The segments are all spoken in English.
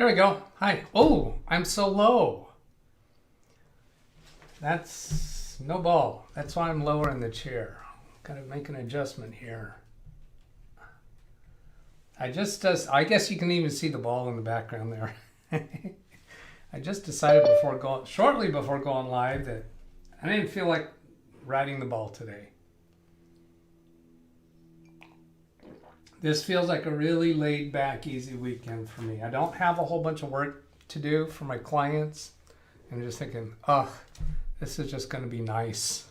There we go. Hi. Oh, I'm so low. That's no ball. That's why I'm lower in the chair. Gotta make an adjustment here. I guess you can even see the ball in the background there. I just decided shortly before going live that I didn't feel like riding the ball today. This feels like a really laid back, easy weekend for me. I don't have a whole bunch of work to do for my clients. I'm just thinking, oh, this is just going to be nice.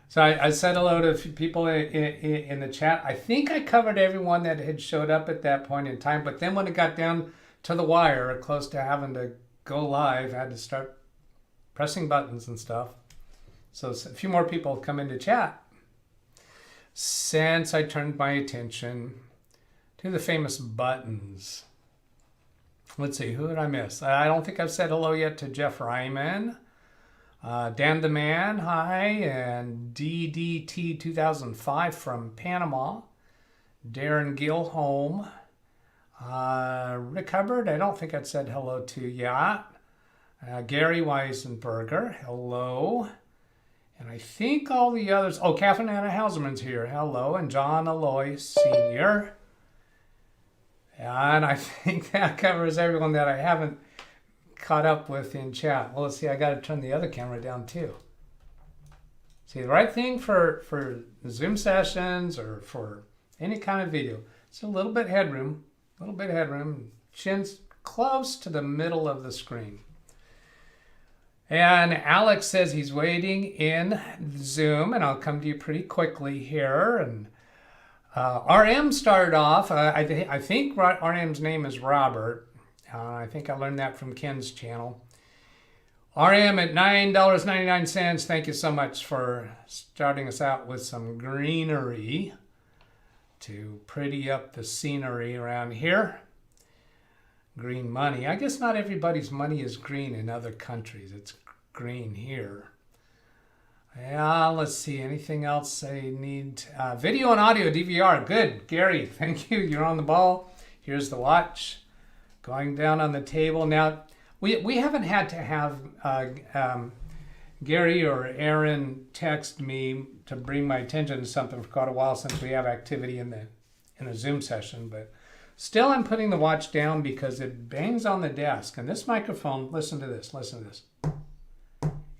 So I said hello to a few people in the chat. I think I covered everyone that had showed up at that point in time. But then when it got down to the wire, close to having to go live, I had to start pressing buttons and stuff. So a few more people have come into chat since I turned my attention to the famous buttons. Let's see, who did I miss? I don't think I've said hello yet to Jeff Ryman, Dan the Man, hi, and DDT 2005 from Panama, Darren Gilholm, Rick Hubbard, I don't think I'd said hello to yet, Gary Weisenberger, hello. And I think all the others, oh, Catherine Anna Hauserman's here, hello, and John Aloy Sr. And I think that covers everyone that I haven't caught up with in chat. Well, let's see, I got to turn the other camera down too. See, the right thing for Zoom sessions or for any kind of video, it's a little bit headroom, chin's close to the middle of the screen. And Alex says he's waiting in Zoom, and I'll come to you pretty quickly here. And RM started off, I think RM's name is Robert. I think I learned that from Ken's channel. RM at $9.99. Thank you so much for starting us out with some greenery to pretty up the scenery around here. Green money. I guess not everybody's money is green in other countries. It's green here. Yeah, let's see. Anything else I need? Video and audio, DVR. Good. Gary, thank you. You're on the ball. Here's the watch. Going down on the table. Now, we haven't had to have Gary or Aaron text me to bring my attention to something for quite a while since we have activity in a Zoom session, but still, I'm putting the watch down because it bangs on the desk. And this microphone, listen to this.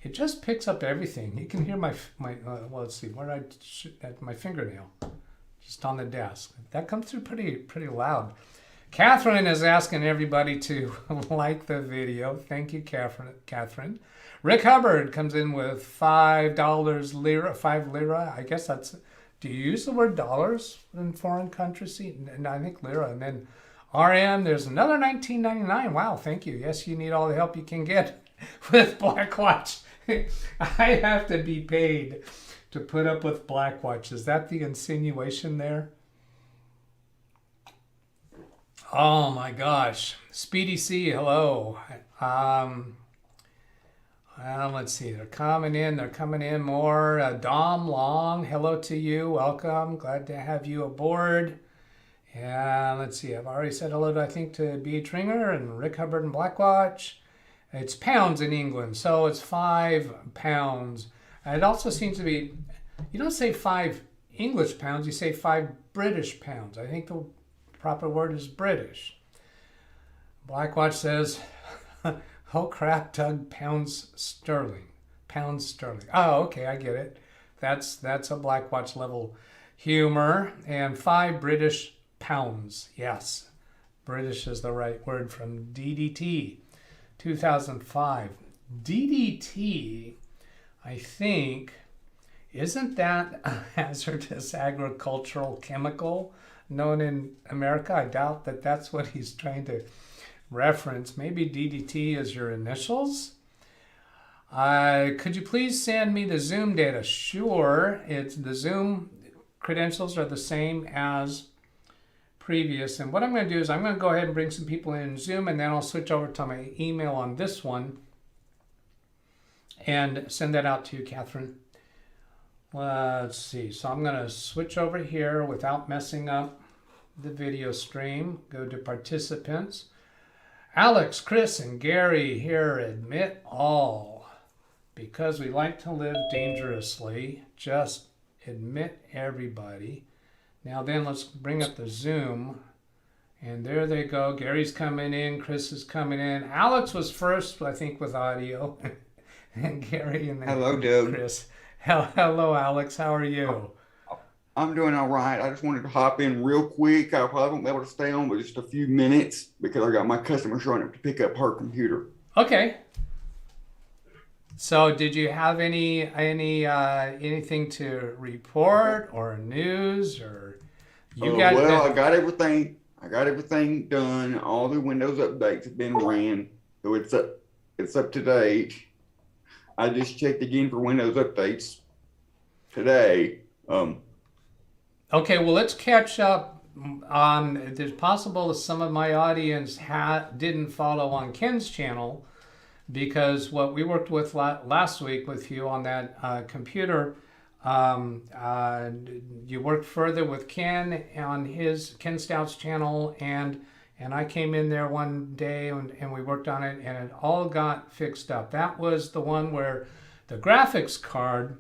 It just picks up everything. You can hear my well, let's see, where I shoot at my fingernail, just on the desk. That comes through pretty loud. Catherine is asking everybody to like the video. Thank you, Catherine. Rick Hubbard comes in with $5 lira. I guess that's. Do you use the word dollars in foreign countries? And I think lira. And then RM, there's another $19.99. Wow, thank you. Yes, you need all the help you can get with Blackwatch. I have to be paid to put up with Blackwatch. Is that the insinuation there? Oh my gosh. Speedy C, hello. Let's see, they're coming in more. Dom Long, hello to you, welcome, glad to have you aboard. And let's see, I've already said hello to, I think, to B.H. Ringer and Rick Hubbard and Blackwatch. It's pounds in England, so it's 5 pounds. It also seems to be, you don't say 5 English pounds, you say 5 British pounds. I think the proper word is British. Blackwatch says, oh crap, Doug, pounds sterling. Oh, okay, I get it. That's a Blackwatch level humor. And 5 British pounds. Yes, British is the right word from DDT 2005. DDT, I think, isn't that a hazardous agricultural chemical known in America? I doubt that that's what he's trying to reference. Maybe DDT is your initials. Could you please send me the Zoom data? Sure. It's the Zoom credentials are the same as previous. And what I'm going to do is I'm going to go ahead and bring some people in Zoom, and then I'll switch over to my email on this one and send that out to you, Catherine. Let's see. So I'm going to switch over here without messing up the video stream. Go to participants. Alex, Chris, and Gary here admit all. Because we like to live dangerously, just admit everybody. Now then, let's bring up the Zoom. And there they go. Gary's coming in. Chris is coming in. Alex was first, I think, with audio. And Gary and then Hello, Doug. Chris. Hello, Alex. How are you? I'm doing all right. I just wanted to hop in real quick. I probably won't be able to stay on but just a few minutes because I got my customer showing up to pick up her computer. Okay. So, did you have anything to report or news or you got? Well, I got everything. I got everything done. All the Windows updates have been ran, so it's up to date. I just checked again for Windows updates today. Okay, well, let's catch up on. It's possible that some of my audience didn't follow on Ken's channel because what we worked with last week with you on that computer. You worked further with Ken on his Ken Stout's channel, and I came in there one day and we worked on it, and it all got fixed up. That was the one where the graphics card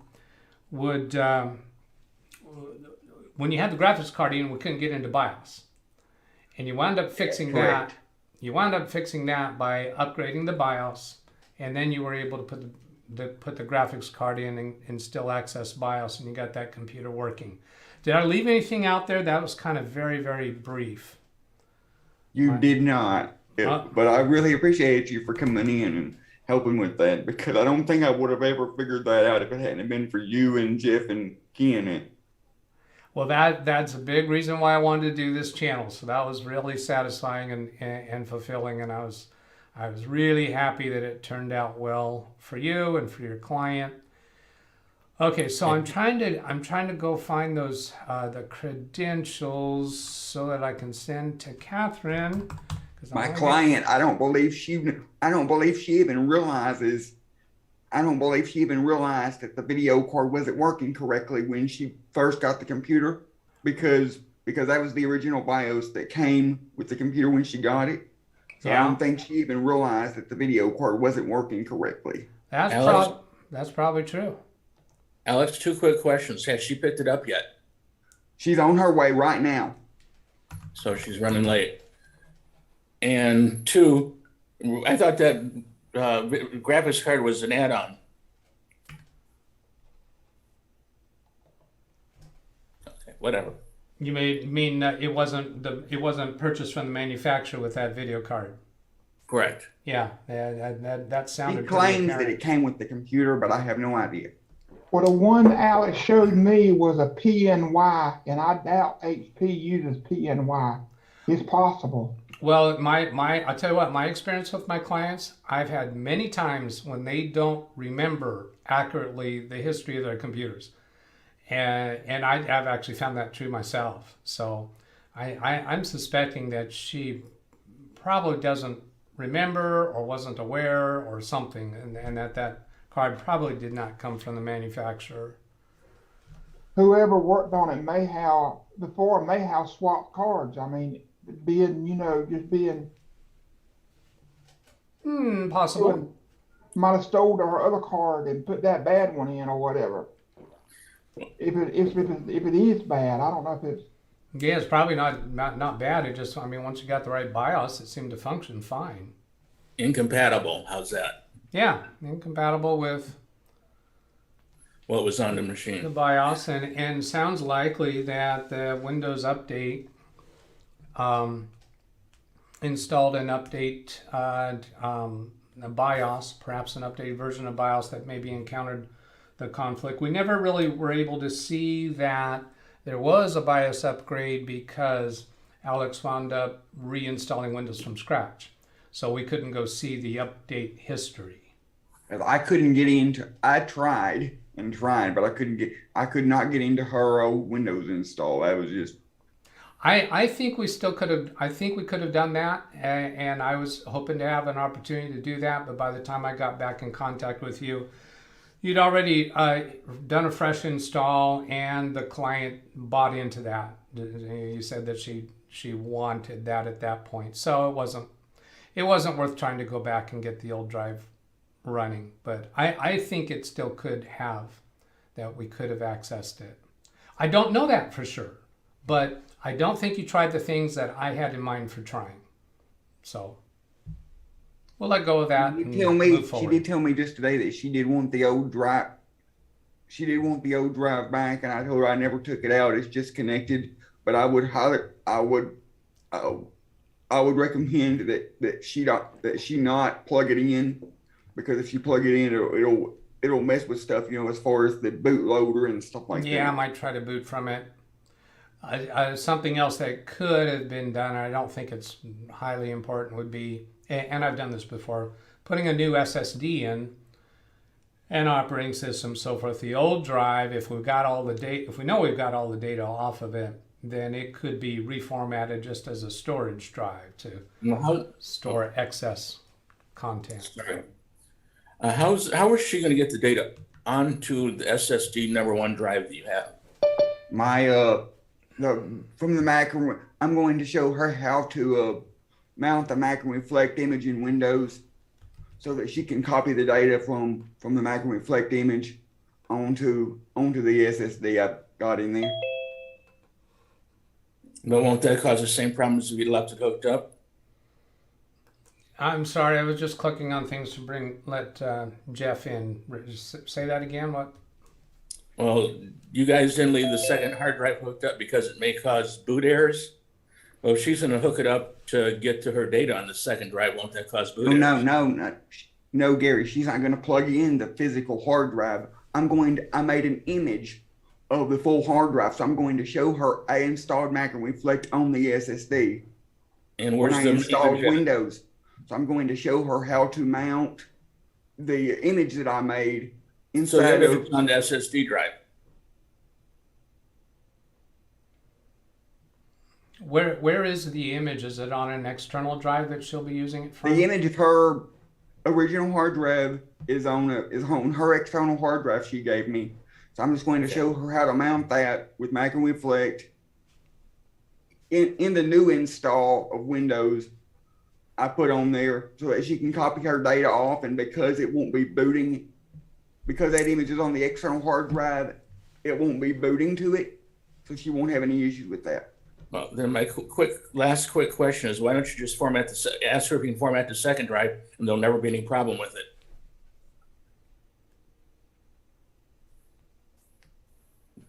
would, when you had the graphics card in, we couldn't get into BIOS, and you wound up fixing that. You wound up fixing that by upgrading the BIOS, and then you were able to put the graphics card in and still access BIOS, and you got that computer working. Did I leave anything out there? That was kind of very, very brief. You did not, but I really appreciate you for coming in and helping with that because I don't think I would have ever figured that out if it hadn't been for you and Jeff and Ken. Well, that's a big reason why I wanted to do this channel. So that was really satisfying and fulfilling, and I was really happy that it turned out well for you and for your client. Okay, so I'm trying to go find those the credentials so that I can send to Catherine. My client, I don't believe she even realized that the video card wasn't working correctly when she first got the computer because that was the original BIOS that came with the computer when she got it. So yeah. I don't think she even realized that the video card wasn't working correctly. That's probably true. Alex, 2 quick questions. Has she picked it up yet? She's on her way right now. So she's running late. And 2, I thought that graphics card was an add-on. Okay, whatever. You mean it wasn't purchased from the manufacturer with that video card? Correct. Yeah, that sounded. He claims that it came with the computer, but I have no idea. Well, the one Alex showed me was a PNY, and I doubt HP uses PNY. It's possible. Well, I'll tell you what, my experience with my clients, I've had many times when they don't remember accurately the history of their computers. And I've actually found that true myself. So I'm suspecting that she probably doesn't remember or wasn't aware or something, and that card probably did not come from the manufacturer. Whoever worked on it may have swapped cards. I mean, just being possible. Might have stole her other card and put that bad one in or whatever. If it is bad, I don't know if it's. Yeah, it's probably not bad. It just, once you got the right BIOS, it seemed to function fine. Incompatible. How's that? Yeah, incompatible with what was on the machine. The BIOS, and sounds likely that the Windows update installed an update, a BIOS, perhaps an updated version of BIOS that maybe encountered the conflict. We never really were able to see that there was a BIOS upgrade because Alex wound up reinstalling Windows from scratch. So we couldn't go see the update history. I couldn't get into, I tried, but I could not get into her old Windows install. I was just. I think we still could have, I think we could have done that. And I was hoping to have an opportunity to do that. But by the time I got back in contact with you, you'd already done a fresh install and the client bought into that. You said that she she wanted that at that point. So it wasn't worth trying to go back and get the old drive running. But I think it still could have, that we could have accessed it. I don't know that for sure, but I don't think you tried the things that I had in mind for trying. So we'll let go of that. She and did tell me, move she forward. did tell me just today that she did want the old drive. She did want the old drive back, and I told her I never took it out. It's just connected. But I would recommend that she not plug it in, because if you plug it in, it'll mess with stuff, you know, as far as the bootloader and stuff like that. Yeah, I might try to boot from it. Something else that could have been done, I don't think it's highly important, would be, and I've done this before, putting a new SSD in, an operating system, so forth. The old drive, if we've got all the data, if we know we've got all the data off of it, then it could be reformatted just as a storage drive to store excess content. Sorry. How is she going to get the data onto the SSD #1 drive that you have? From the Mac, I'm going to show her how to mount the Mac and Reflect image in Windows, so that she can copy the data from the Mac and Reflect image onto the SSD I've got in there. But won't that cause the same problems if you left it hooked up? I'm sorry, I was just clicking on things to let Jeff in. Say that again, what? Well, you guys didn't leave the second hard drive hooked up because it may cause boot errors. Well, if she's going to hook it up to get to her data on the second drive, won't that cause boot errors? No, Gary, she's not going to plug in the physical hard drive. I made an image of the full hard drive, so I'm going to show her I installed Mac and Reflect on the SSD. And where's when I the installed image? Windows? So I'm going to show her how to mount the image that I made So inside that of. it's on the SSD drive. Where is the image? Is it on an external drive that she'll be using it from? The image of her original hard drive is on her external hard drive she gave me. So I'm just going to show her how to mount that with Mac and Reflect in the new install of Windows. I put on there so that she can copy her data off, and because it won't be booting, because that image is on the external hard drive, it won't be booting to it, so she won't have any issues with that. Well, then my last quick question is, why don't you just ask her if you can format the second drive, and there'll never be any problem with it.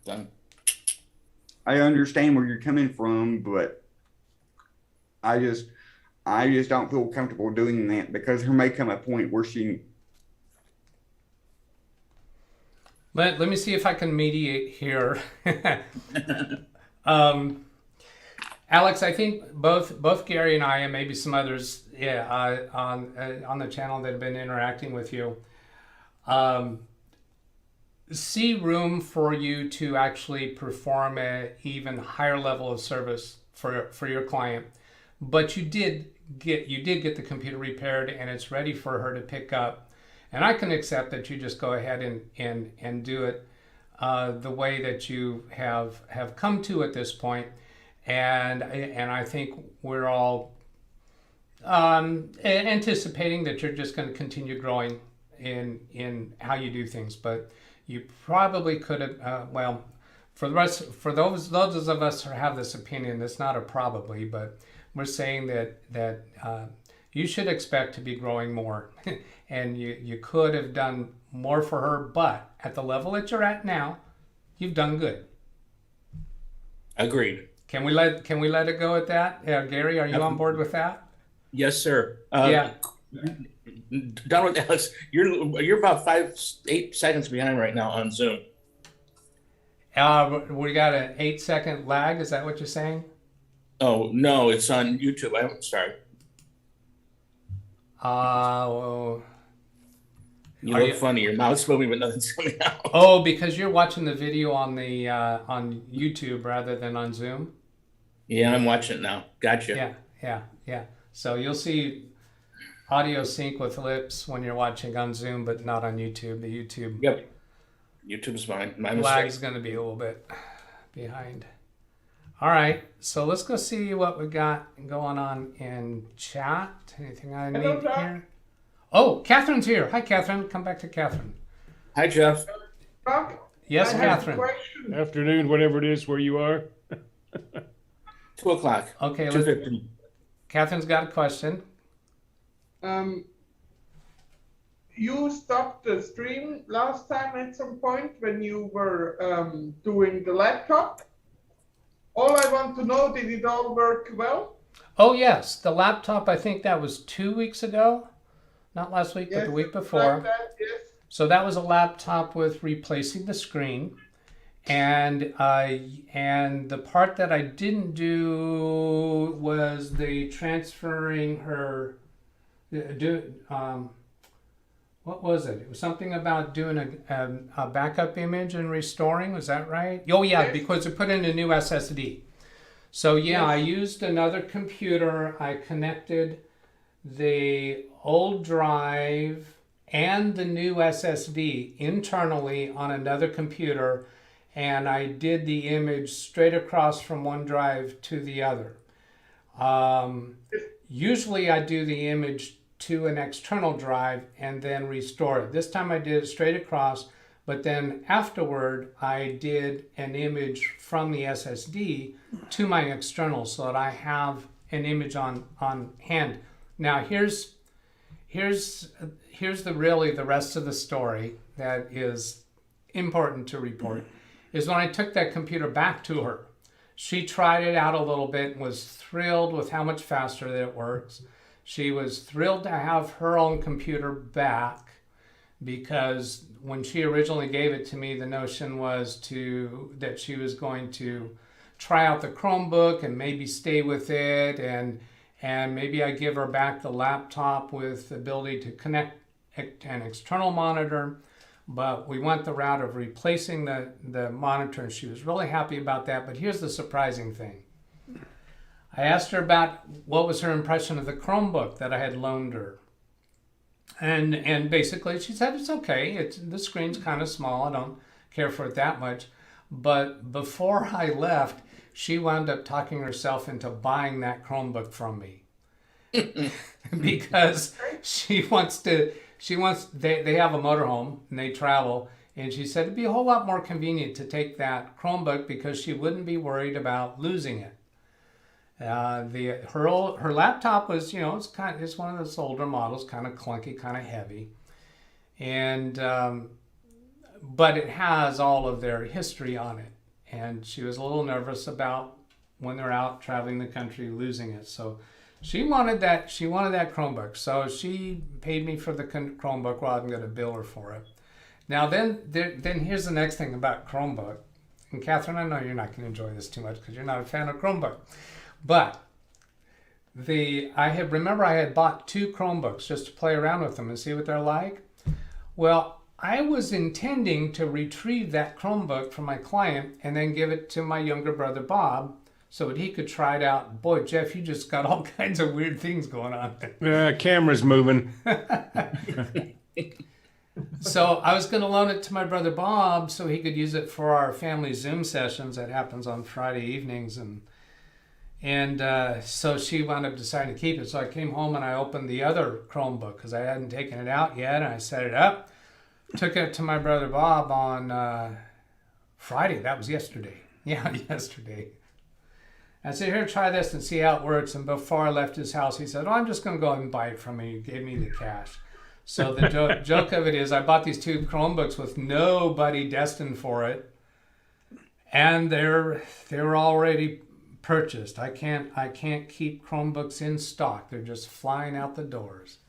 Done. I understand where you're coming from, but I just don't feel comfortable doing that, because there may come a point where she. Let me see if I can mediate here. Alex, I think both Gary and I, and maybe some others, on the channel that have been interacting with you, see room for you to actually perform an even higher level of service for your client. But you did get the computer repaired, and it's ready for her to pick up. And I can accept that you just go ahead and do it the way that you have come to at this point. And I think we're all anticipating that you're just going to continue growing in how you do things. But you probably could have, for those of us who have this opinion, it's not a probably, but we're saying that you should expect to be growing more, and you could have done more for her. But at the level that you're at now, you've done good. Agreed. Can we let it go at that? Gary, are you on board with that? Yes, sir. Yeah. Done with Alex. You're about 8 seconds behind right now on Zoom. We got an 8-second lag. Is that what you're saying? Oh no, it's on YouTube. I'm sorry. Well, You look funny. Your mouth's moving, but nothing's coming out. oh, because you're watching the video on the on YouTube rather than on Zoom. Yeah, I'm watching it now. Gotcha. Yeah. So you'll see audio sync with lips when you're watching on Zoom, but not on YouTube. The YouTube Yep. YouTube's fine. My lag is mistake. going to be a little bit behind. All right, so let's go see what we got going on in chat. Anything I need Hello, Jeff. here? Oh, Catherine's here. Hi, Catherine. Come back to Catherine. Hi, Jeff. Doug, Yes, I have a Catherine. question. Afternoon, whatever it is where you are. 2 o'clock. Okay, 2:15. Catherine's got a question. You stopped the stream last time at some point when you were doing the laptop. All I want to know, did it all work well? Oh, yes, the laptop, I think that was 2 weeks ago. Not last week, but the week something before. like that, yes. So that was a laptop with replacing the screen. And the part that I didn't do was the transferring her, what was it? It was something about doing a backup image and restoring. Was that right? Oh yeah, Yes. because it put in a new SSD. So yeah, Yes. I used another computer. I connected the old drive and the new SSD internally on another computer, and I did the image straight across from one drive to the other. Usually I do the image to an external drive and then restore it. This time I did it straight across, but then afterward I did an image from the SSD to my external so that I have an image on hand. Now here's the rest of the story that is important to report, is when I took that computer back to her. She tried it out a little bit and was thrilled with how much faster that it works. She was thrilled to have her own computer back, because when she originally gave it to me, the notion was that she was going to try out the Chromebook and maybe stay with it, and maybe I give her back the laptop with the ability to connect an external monitor. But we went the route of replacing the monitor, and she was really happy about that. But here's the surprising thing. I asked her about what was her impression of the Chromebook that I had loaned her. And basically she said, it's okay. The screen's kind of small. I don't care for it that much. But before I left, she wound up talking herself into buying that Chromebook from me. Because they have a motorhome and they travel. And she said it'd be a whole lot more convenient to take that Chromebook because she wouldn't be worried about losing it. Her laptop was, it's one of those older models, kind of clunky, kind of heavy, and but it has all of their history on it. And she was a little nervous about when they're out traveling the country losing it. So she wanted that Chromebook. So she paid me for the Chromebook. Well, I'm going to bill her for it. Now then here's the next thing about Chromebook. And Catherine, I know you're not going to enjoy this too much because you're not a fan of Chromebook. But I had bought 2 Chromebooks just to play around with them and see what they're like. Well, I was intending to retrieve that Chromebook from my client and then give it to my younger brother Bob so that he could try it out. Boy, Jeff, you just got all kinds of weird things going on. Camera's moving. So I was going to loan it to my brother Bob so he could use it for our family Zoom sessions that happens on Friday evenings, and so she wound up deciding to keep it. So I came home and I opened the other Chromebook because I hadn't taken it out yet, and I set it up, took it to my brother Bob on Friday. That was yesterday. Yeah, yesterday. I said, here, try this and see how it works. And before I left his house, he said, I'm just going to go ahead and buy it from you. He gave me the cash. So the joke of it is I bought these 2 Chromebooks with nobody destined for it, and they were already purchased. I can't keep Chromebooks in stock. They're just flying out the doors.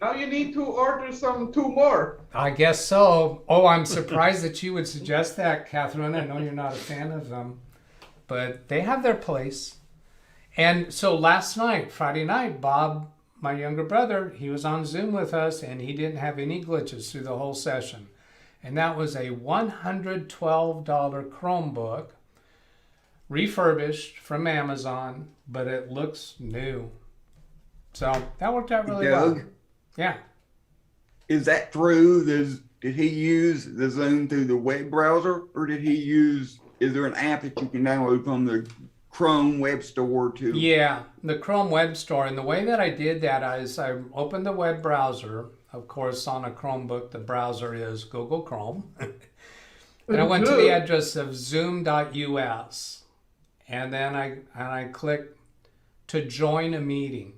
Now you need to order 2 more. I guess so. Oh, I'm surprised that you would suggest that, Catherine. I know you're not a fan of them, but they have their place. And so last night, Friday night, Bob, my younger brother, he was on Zoom with us, and he didn't have any glitches through the whole session. And that was a $112 Chromebook, refurbished from Amazon, but it looks new. So that worked out really well. Yeah. Is that true? Did he use the Zoom through the web browser, or did he use is there an app that you can download from the Chrome web store to? Yeah, the Chrome web store. And the way that I did that is I opened the web browser. Of course, on a Chromebook, the browser is Google Chrome. And I went to the address of zoom.us. And then I clicked to join a meeting.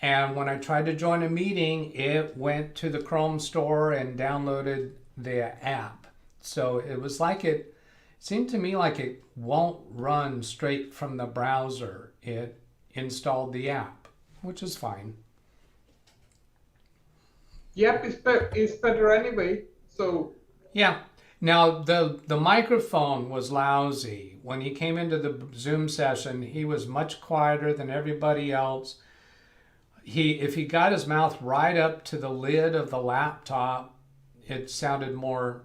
And when I tried to join a meeting, it went to the Chrome store and downloaded the app. So it was like it seemed to me like it won't run straight from the browser. It installed the app, which is fine. Yep, it's better anyway. So Yeah. Now the microphone was lousy. When he came into the Zoom session, he was much quieter than everybody else. If he got his mouth right up to the lid of the laptop, it sounded more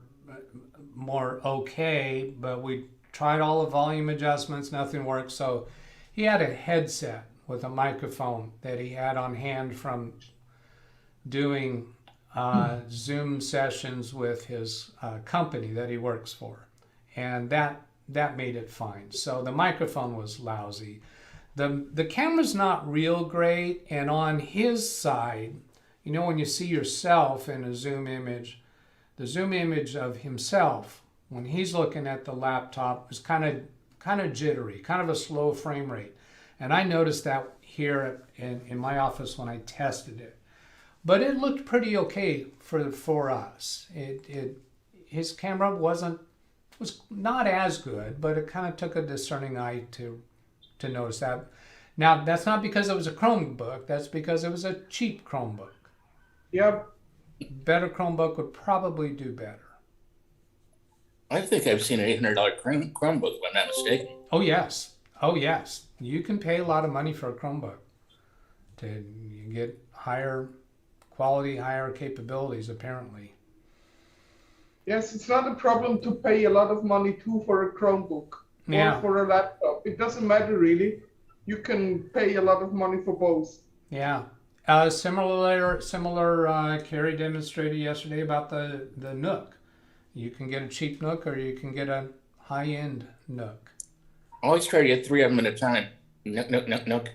okay, but we tried all the volume adjustments, nothing worked. So he had a headset with a microphone that he had on hand from doing Zoom sessions with his company that he works for, and that made it fine. So the microphone was lousy. The camera's not real great, and on his side, you know, when you see yourself in a Zoom image, the Zoom image of himself when he's looking at the laptop is kind of jittery, kind of a slow frame rate, and I noticed that here in my office when I tested it. But it looked pretty okay for us. His camera was not as good, but it kind of took a discerning eye to notice that. Now that's not because it was a Chromebook. That's because it was a cheap Chromebook. yep. Better Chromebook would probably do better. I think I've seen an $800 Chromebook, if I'm not mistaken. Oh yes. You can pay a lot of money for a Chromebook. You get higher quality, higher capabilities, apparently. Yes, it's not a problem to pay a lot of money too for a Chromebook Yeah. or for a laptop. It doesn't matter really. You can pay a lot of money for both. Yeah. Similar. Carrie demonstrated yesterday about the Nook. You can get a cheap Nook or you can get a high-end Nook. Always try to get 3 of them at a time. Nook.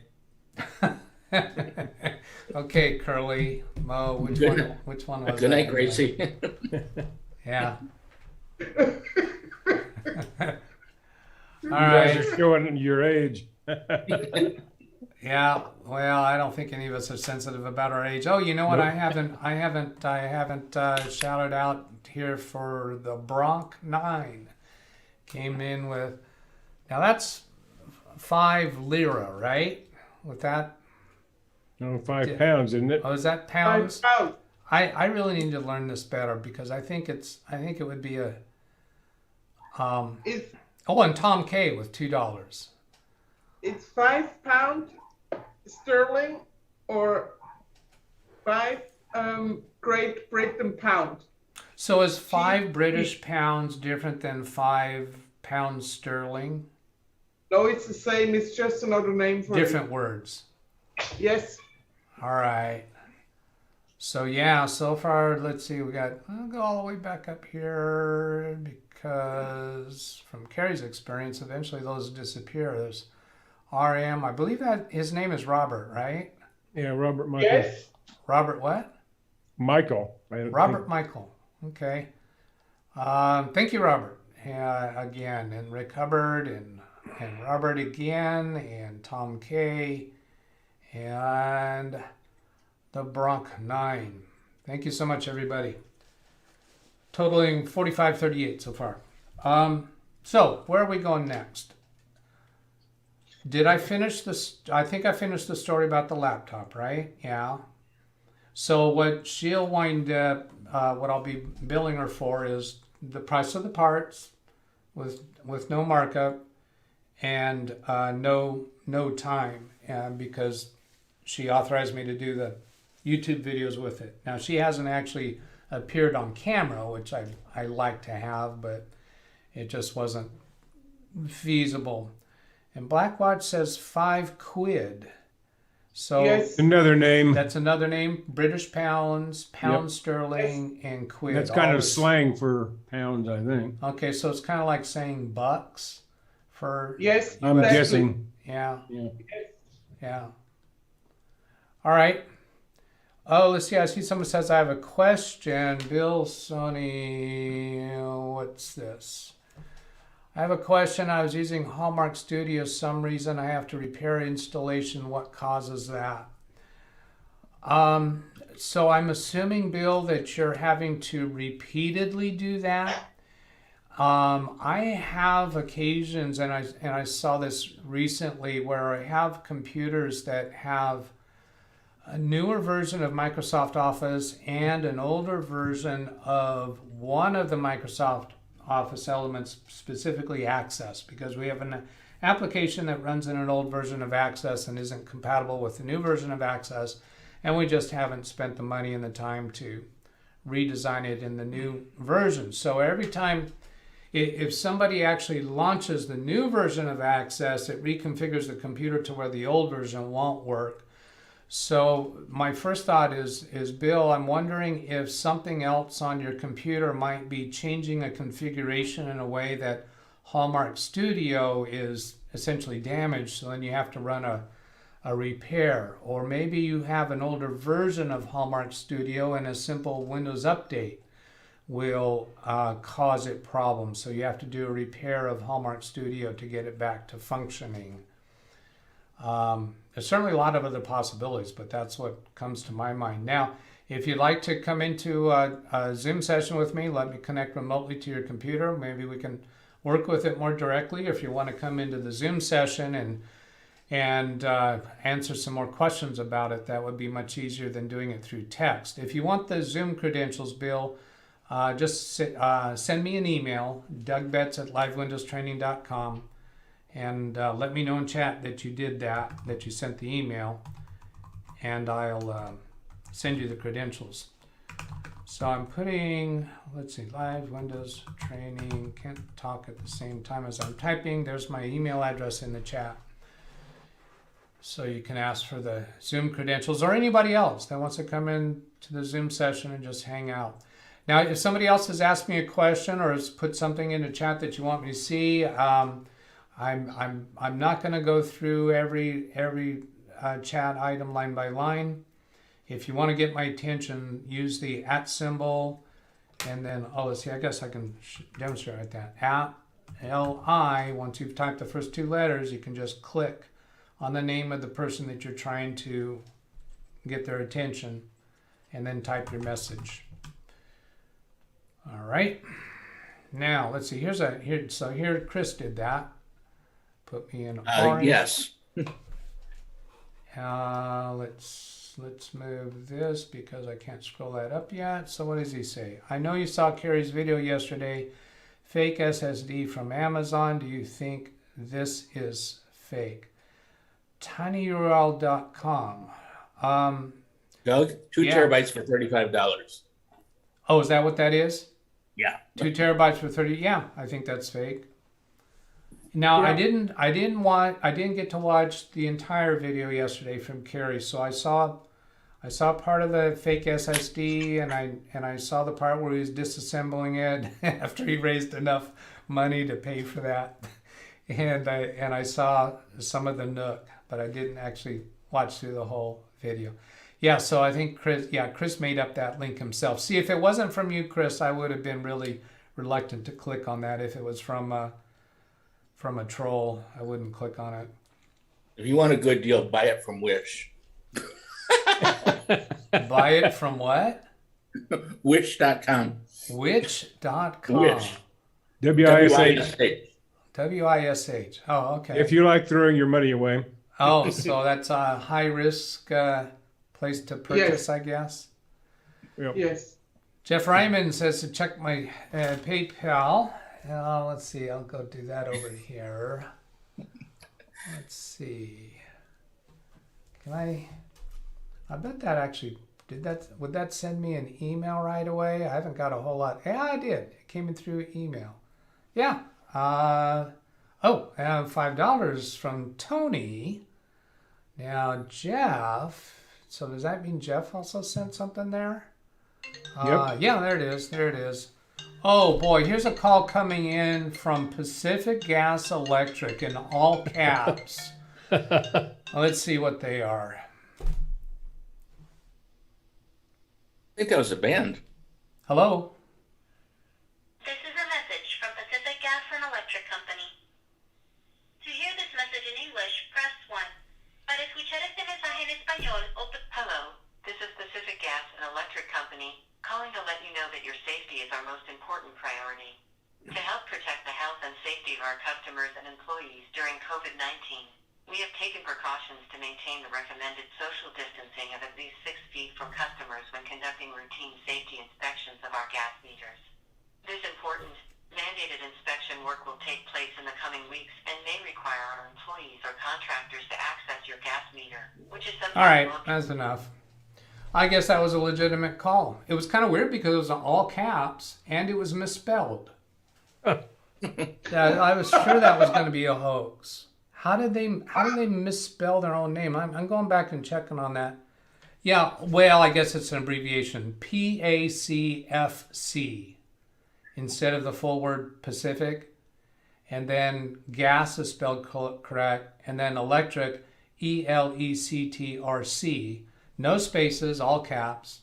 Okay, Curly, Mo, which one was Good night, that? Gracie. Yeah. You All guys right. are showing your age. Yeah. Well, I don't think any of us are sensitive about our age. Oh, you know what? Nope. I haven't shouted out here for the Bronc 9. Came in with, now that's 5 lira, right? With that, Oh, 5 pounds, isn't it? oh, is that pounds? £5. I really need to learn this better because I think it would be a It's oh, and Tom K with $2. it's £5 sterling or 5 Great Britain pound. So is 5 British pounds different than 5 pounds sterling? No, it's the same. It's just another name for Different words. it. Yes. All right. So yeah, so far, let's see, I'll go all the way back up here because from Carrie's experience, eventually those disappear. There's RM, I believe that his name is Robert, right? Yeah, Robert Michael. Yes. Robert what? Michael. Robert Michael. Okay. Thank you, Robert. Again, and Rick Hubbard and Robert again, and Tom K. and the Bronc 9. Thank you so much, everybody. Totaling 4538 so far. So where are we going next? Did I finish this? I think I finished the story about the laptop, right? Yeah. So what she'll wind up, what I'll be billing her for is the price of the parts with no markup and no time, because she authorized me to do the YouTube videos with it. Now she hasn't actually appeared on camera, which I like to have, but it just wasn't feasible. And Blackwatch says £5. So Yes. Another name. that's another name. British pounds, pound sterling, and quid. That's kind all of this- slang for pounds, I think. Okay, so it's kind of like saying bucks for Yes. I'm Exactly. guessing. yeah, Yeah. yeah. All right. Oh, let's see. I see someone says I have a question. Bill Sony, what's this? I have a question. I was using Hallmark Studio. Some reason I have to repair installation. What causes that? So I'm assuming, Bill, that you're having to repeatedly do that. I have occasions, and I saw this recently, where I have computers that have a newer version of Microsoft Office and an older version of one of the Microsoft Office elements, specifically Access, because we have an application that runs in an old version of Access and isn't compatible with the new version of Access, and we just haven't spent the money and the time to redesign it in the new version. So every time, if somebody actually launches the new version of Access, it reconfigures the computer to where the old version won't work. So my first thought is Bill, I'm wondering if something else on your computer might be changing a configuration in a way that Hallmark Studio is essentially damaged, so then you have to run a repair. Or maybe you have an older version of Hallmark Studio and a simple Windows update will cause it problems. So you have to do a repair of Hallmark Studio to get it back to functioning. There's certainly a lot of other possibilities, but that's what comes to my mind. Now, if you'd like to come into a Zoom session with me, let me connect remotely to your computer. Maybe we can work with it more directly. If you want to come into the Zoom session and answer some more questions about it, that would be much easier than doing it through text. If you want the Zoom credentials, Bill, just send me an email, DougBetts@LiveWindowsTraining.com. And let me know in chat that you did that you sent the email, and I'll send you the credentials. So I'm putting, let's see, Live Windows Training, can't talk at the same time as I'm typing. There's my email address in the chat. So you can ask for the Zoom credentials, or anybody else that wants to come in to the Zoom session and just hang out. Now, if somebody else has asked me a question or has put something in the chat that you want me to see, I'm not going to go through every chat item line by line. If you want to get my attention, use the @ symbol, and then let's see. I guess I can demonstrate like that. @LI. Once you've typed the first two letters, you can just click on the name of the person that you're trying to get their attention, and then type your message. All right. Now let's see. So here Chris did that. Put me in orange. Yes. Let's move this because I can't scroll that up yet. So what does he say? I know you saw Carrie's video yesterday. Fake SSD from Amazon. Do you think this is fake? tinyurl.com. Doug, 2 Yeah. terabytes for $35. Oh, is that what that is? Yeah. 2 terabytes for 30. Yeah, I think that's fake. Now, Yeah. I didn't get to watch the entire video yesterday from Carrie, so I saw part of the fake SSD, and I saw the part where he was disassembling it after he raised enough money to pay for that, and I saw some of the Nook, but I didn't actually watch through the whole video. Yeah, so I think Chris made up that link himself. See, if it wasn't from you, Chris, I would have been really reluctant to click on that. If it was from a troll, I wouldn't click on it. If you want a good deal, buy it from Wish. Buy it from what? Wish.com. Which.com. Wish. WISH. WISH. Oh, okay. If you like throwing your money away. Oh, so that's a high risk place to purchase, Yes. I guess. Yep. Yes. Jeff Ryman says to check my PayPal. Let's see. I'll go do that over here. Let's see. Can I bet that actually would that send me an email right away? I haven't got a whole lot. Yeah, I did. It came in through email. Yeah. $5 from Tony. Now, Jeff, so does that mean Jeff also sent something there? Yep. Yeah, there it is. There it is. Oh boy, here's a call coming in from Pacific Gas Electric in all caps. Let's see what they are. I think that was a band. Hello? This is a message from Pacific Gas and Electric Company. To hear this message in English, press 1. Para escuchar este mensaje en español, Hello, this is Pacific Gas and Electric Company, calling to let you know that your safety is our most important priority. To help protect the health and safety of our customers and employees during COVID-19, we have taken precautions to maintain the recommended social distancing of at least 6 feet from customers when conducting routine safety inspections of our gas meters. This important, mandated inspection work will take place in the coming weeks and may require our employees or contractors to access your gas meter, which is sometimes All right, that's enough. I guess that was a legitimate call. It was kind of weird because it was in all caps and it was misspelled. I was sure that was going to be a hoax. How did they misspell their own name? I'm going back and checking on that. Yeah, well, I guess it's an abbreviation. PACFC instead of the full word Pacific. And then gas is spelled correct. And then electric, ELECTRC. No spaces, all caps.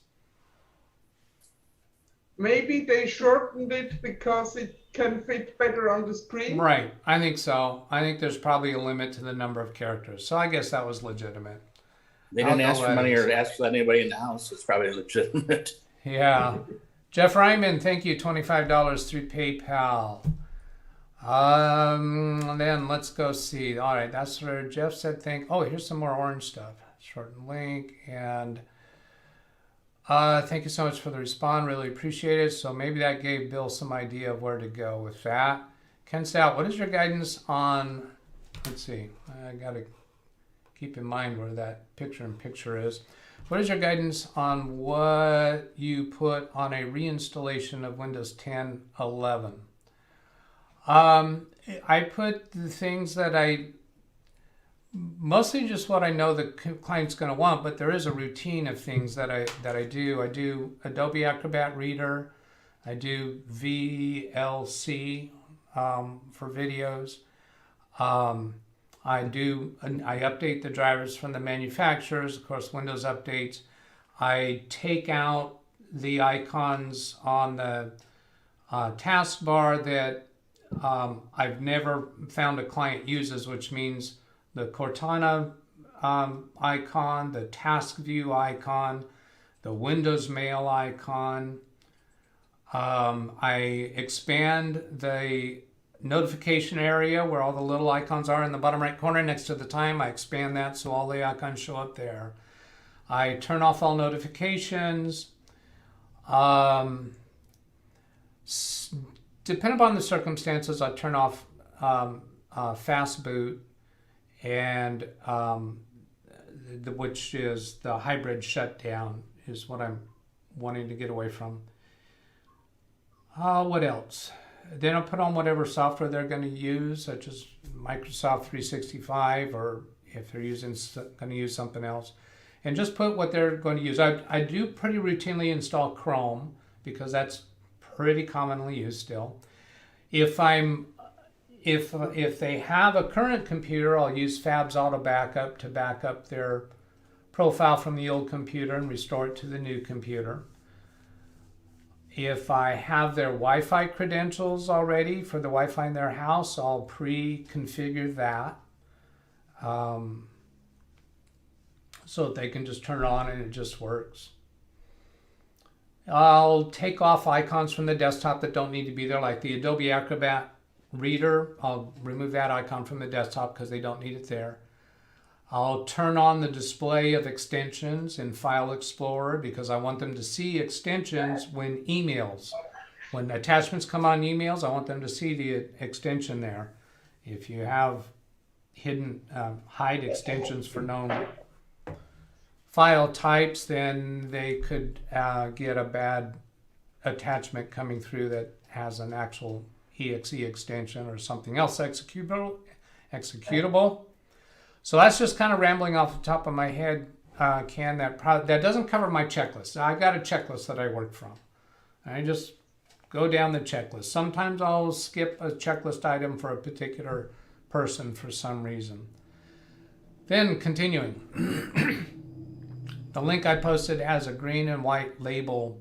Maybe they shortened it because it can fit better on the screen. Right, I think so. I think there's probably a limit to the number of characters. So I guess that was legitimate. They didn't I'll ask go for money ahead. or ask for anybody in the house. It's probably legitimate. Yeah. Jeff Ryman, thank you, $25 through PayPal. Then let's go see. All right, that's where Jeff said oh, here's some more orange stuff. Shorten link. And thank you so much for the response. Really appreciate it. So maybe that gave Bill some idea of where to go with that. Ken Stout, what is your guidance on, let's see, I got to keep in mind where that picture is. What is your guidance on what you put on a reinstallation of Windows 10 11? I put the things that mostly just what I know the client's going to want, but there is a routine of things that I do. I do Adobe Acrobat Reader. I do VLC for videos. I update the drivers from the manufacturers, of course, Windows updates. I take out the icons on the taskbar that I've never found a client uses, which means the Cortana icon, the task view icon, the Windows mail icon. I expand the notification area where all the little icons are in the bottom right corner next to the time. I expand that so all the icons show up there. I turn off all notifications. Depending upon the circumstances, I turn off fast boot, and which is the hybrid shutdown is what I'm wanting to get away from. What else? Then I'll put on whatever software they're going to use, such as Microsoft 365, or if they're going to use something else, and just put what they're going to use. I do pretty routinely install Chrome because that's pretty commonly used still. If they have a current computer, I'll use Fab's Auto Backup to back up their profile from the old computer and restore it to the new computer. If I have their Wi-Fi credentials already for the Wi-Fi in their house, I'll pre-configure that so that they can just turn it on and it just works. I'll take off icons from the desktop that don't need to be there, like the Adobe Acrobat Reader. I'll remove that icon from the desktop because they don't need it there. I'll turn on the display of extensions in File Explorer because I want them to see extensions when attachments come on emails, I want them to see the extension there. If you have hidden hide extensions for known file types, then they could get a bad attachment coming through that has an actual exe extension or something else executable. So that's just kind of rambling off the top of my head, Ken. That doesn't cover my checklist. I've got a checklist that I work from. I just go down the checklist. Sometimes I'll skip a checklist item for a particular person for some reason. Then continuing. The link I posted has a green and white label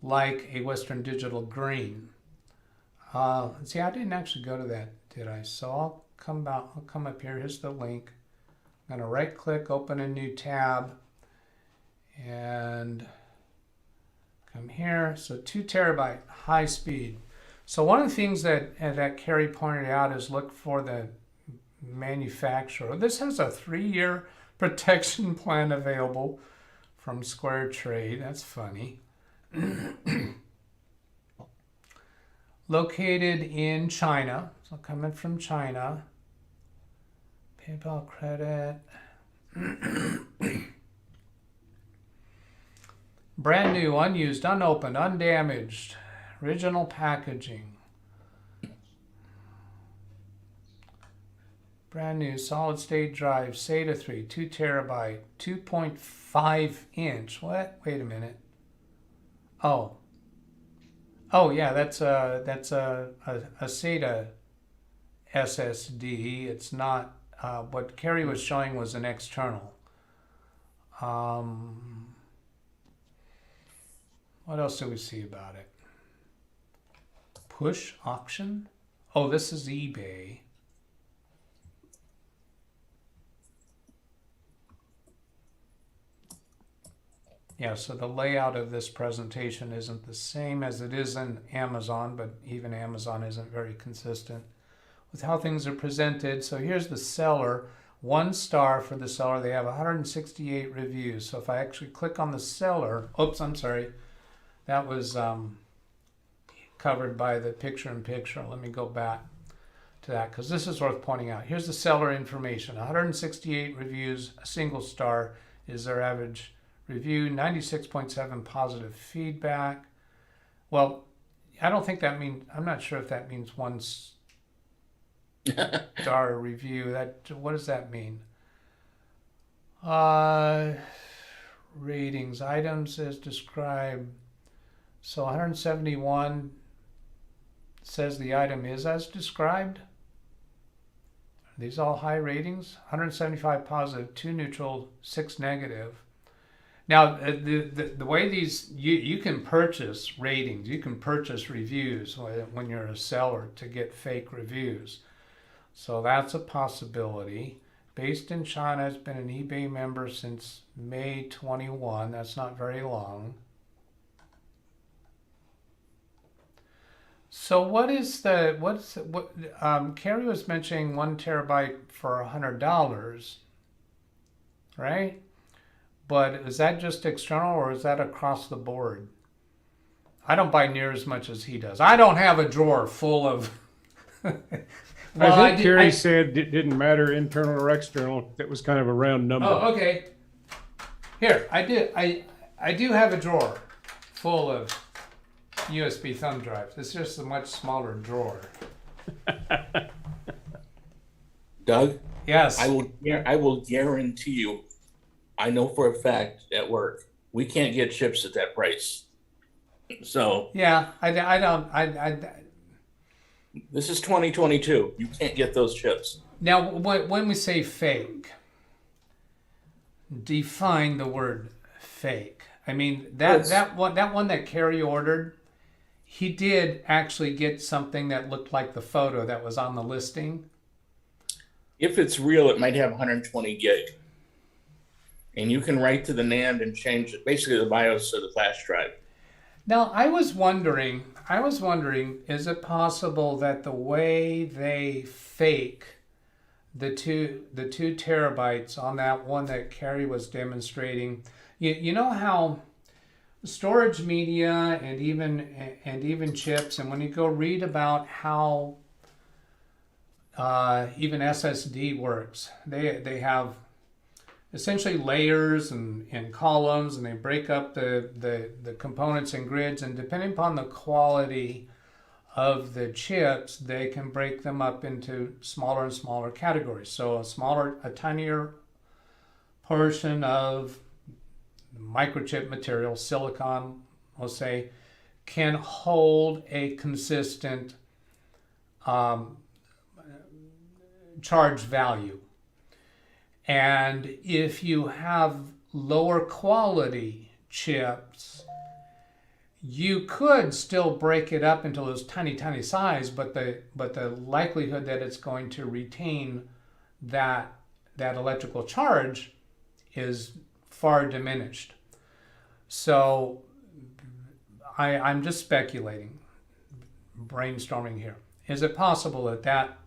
like a Western Digital green. See, I didn't actually go to that, did I? So I'll come up here. Here's the link. I'm going to right click, open a new tab, and come here. So 2 terabyte high speed. So one of the things that Carrie pointed out is look for the manufacturer. This has a 3-year protection plan available from Square Trade. That's funny. Located in China, so coming from China. PayPal credit. Brand new, unused, unopened, undamaged, original packaging. Brand new solid state drive, SATA 3, 2 terabyte, 2.5 inch. What? Wait a minute. Oh yeah, that's a SATA SSD. It's not what Carrie was showing was an external. What else do we see about it? Push auction? Oh, this is eBay. Yeah, so the layout of this presentation isn't the same as it is in Amazon, but even Amazon isn't very consistent with how things are presented. So here's the seller, 1 star for the seller. They have 168 reviews. So if I actually click on the seller, oops, I'm sorry, that was covered by the picture-in-picture. Let me go back to that because this is worth pointing out. Here's the seller information, 168 reviews, a single star is their average review, 96.7 positive feedback. Well, I don't think that means, I'm not sure if that means 1 star review. What does that mean? Ratings, items as described. So 171 says the item is as described. Are these all high ratings? 175 positive, 2 neutral, 6 negative. Now, the way these, you can purchase ratings, you can purchase reviews when you're a seller to get fake reviews. So that's a possibility. Based in China, has been an eBay member since May 21. That's not very long. So Carrie was mentioning 1 terabyte for $100, right? But is that just external or is that across the board? I don't buy near as much as he does. I don't have a drawer full of. Well, I think Carrie said it didn't matter internal or external. That was kind of a round number. Oh, okay. Here, I do have a drawer full of USB thumb drives. It's just a much smaller drawer. Doug? Yes. I will guarantee you, I know for a fact at work, we can't get chips at that price. So yeah, I don't. This is 2022. You can't get those chips. Now, when we say fake, define the word fake. I mean that one that Carrie ordered, he did actually get something that looked like the photo that was on the listing. If it's real, it might have 120 gig. And you can write to the NAND and change it, basically the BIOS of the flash drive. Now, I was wondering, is it possible that the way they fake the two terabytes on that one that Carrie was demonstrating, you know how storage media and even chips, and when you go read about how even SSD works, they have essentially layers and columns, and they break up the components in grids, and depending upon the quality of the chips, they can break them up into smaller and smaller categories. So a tinier portion of microchip material, silicon, we'll say, can hold a consistent charge value. And if you have lower quality chips, you could still break it up into those tiny, tiny size, but the likelihood that it's going to retain that electrical charge is far diminished. So I'm just speculating, brainstorming here. Is it possible that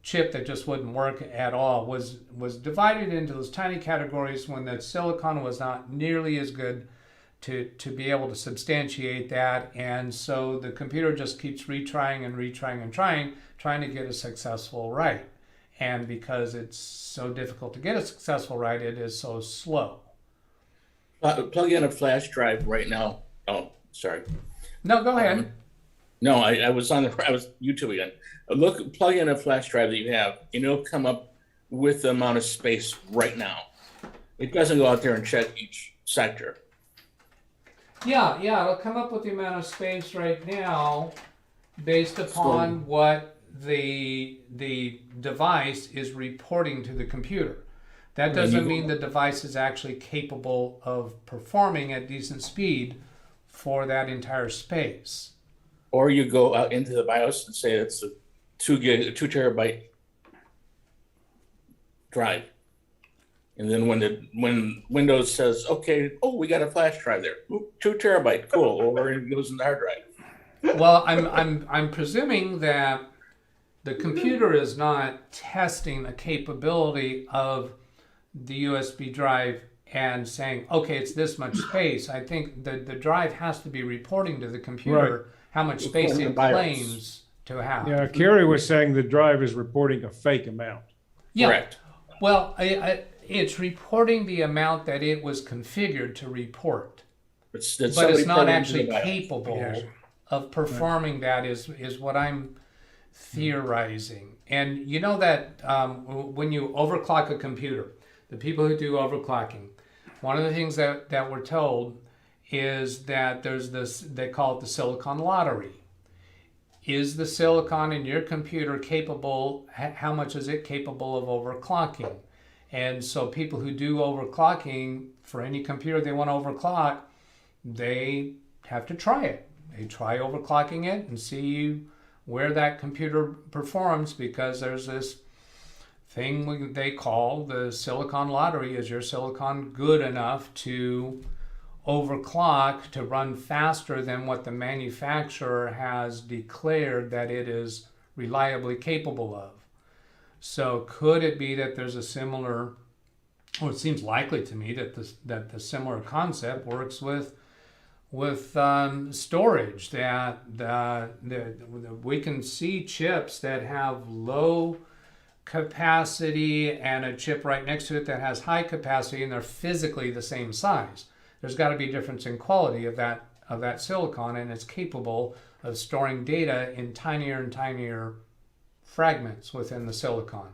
chip that just wouldn't work at all was divided into those tiny categories when the silicon was not nearly as good to be able to substantiate that, and so the computer just keeps retrying and retrying and trying to get a successful write, and because it's so difficult to get a successful write, it is so slow. Plug in a flash drive right now. Oh, sorry. No, go ahead. No, I was YouTube again. Plug in a flash drive that you have, and it'll come up with the amount of space right now. It doesn't go out there and check each sector. Yeah, it'll come up with the amount of space right now based upon what the device is reporting to the computer. That doesn't mean the device is actually capable of performing at decent speed for that entire space. Or you go out into the BIOS and say it's a 2 terabyte drive. And then when Windows says, okay, we got a flash drive there, 2 terabyte, cool, or it goes in the hard drive. Well, I'm presuming that the computer is not testing the capability of the USB drive and saying, okay, it's this much space. I think the drive has to be reporting to the computer how much space it claims to have. Yeah, Kerry was saying the drive is reporting a fake amount. Yeah. Correct. Well, it's reporting the amount that it was configured to report, but it's not actually capable of performing that is what I'm theorizing. And you know that when you overclock a computer, the people who do overclocking, one of the things that we're told is that there's this, they call it the silicon lottery. Is the silicon in your computer capable, how much is it capable of overclocking? And so people who do overclocking, for any computer they want to overclock, they have to try it. They try overclocking it and see where that computer performs, because there's this thing they call the silicon lottery. Is your silicon good enough to overclock, to run faster than what the manufacturer has declared that it is reliably capable of? So could it be that there's a similar, or it seems likely to me that the similar concept works with storage, that we can see chips that have low capacity and a chip right next to it that has high capacity, and they're physically the same size. There's got to be a difference in quality of that silicon, and it's capable of storing data in tinier and tinier fragments within the silicon.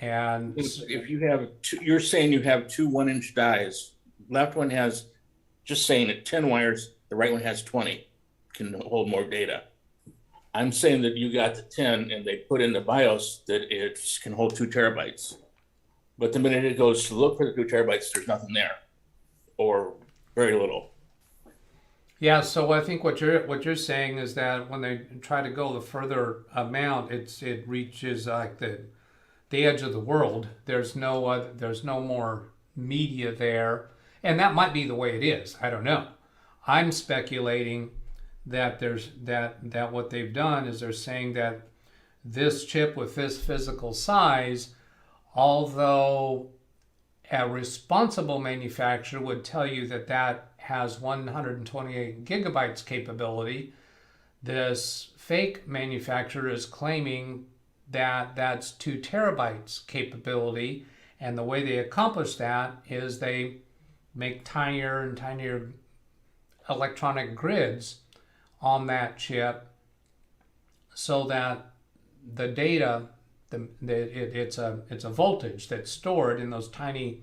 And if you have you're saying you have 2 1-inch dies. Left one has, just saying it, 10 wires. The right one has 20, can hold more data. I'm saying that you got the 10 and they put in the BIOS that it can hold 2 terabytes. But the minute it goes to look for the 2 terabytes, there's nothing there, or very little. Yeah, so I think what you're saying is that when they try to go the further amount, it reaches like the edge of the world. There's no more media there, and that might be the way it is. I don't know. I'm speculating that that what they've done is they're saying that this chip with this physical size, although a responsible manufacturer would tell you that has 128 gigabytes capability, this fake manufacturer is claiming that that's 2 terabytes capability, and the way they accomplish that is they make tinier and tinier electronic grids on that chip so that the data, it's a voltage that's stored in those tiny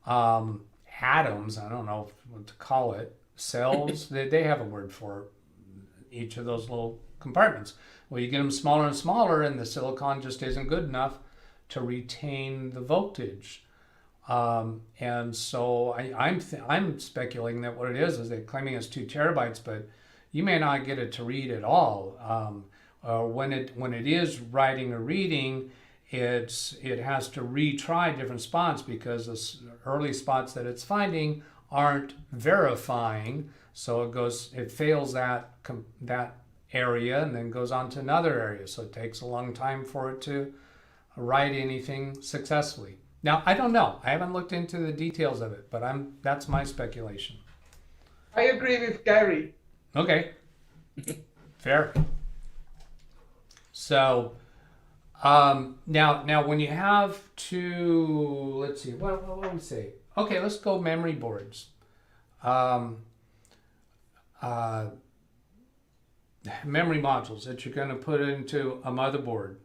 atoms. I don't know what to call it. Cells. They have a word for each of those little compartments. Well, you get them smaller and smaller, and the silicon just isn't good enough to retain the voltage. And so I'm speculating that what it is they're claiming it's 2 terabytes, but you may not get it to read at all. When it is writing or reading, it has to retry different spots because the early spots that it's finding aren't verifying. So it fails that area and then goes on to another area. So it takes a long time for it to write anything successfully. Now, I don't know. I haven't looked into the details of it, but that's my speculation. I agree with Gary. Okay. Fair. So, now when you have two, let's see, what do we say? Okay, let's go memory boards. Memory modules that you're going to put into a motherboard.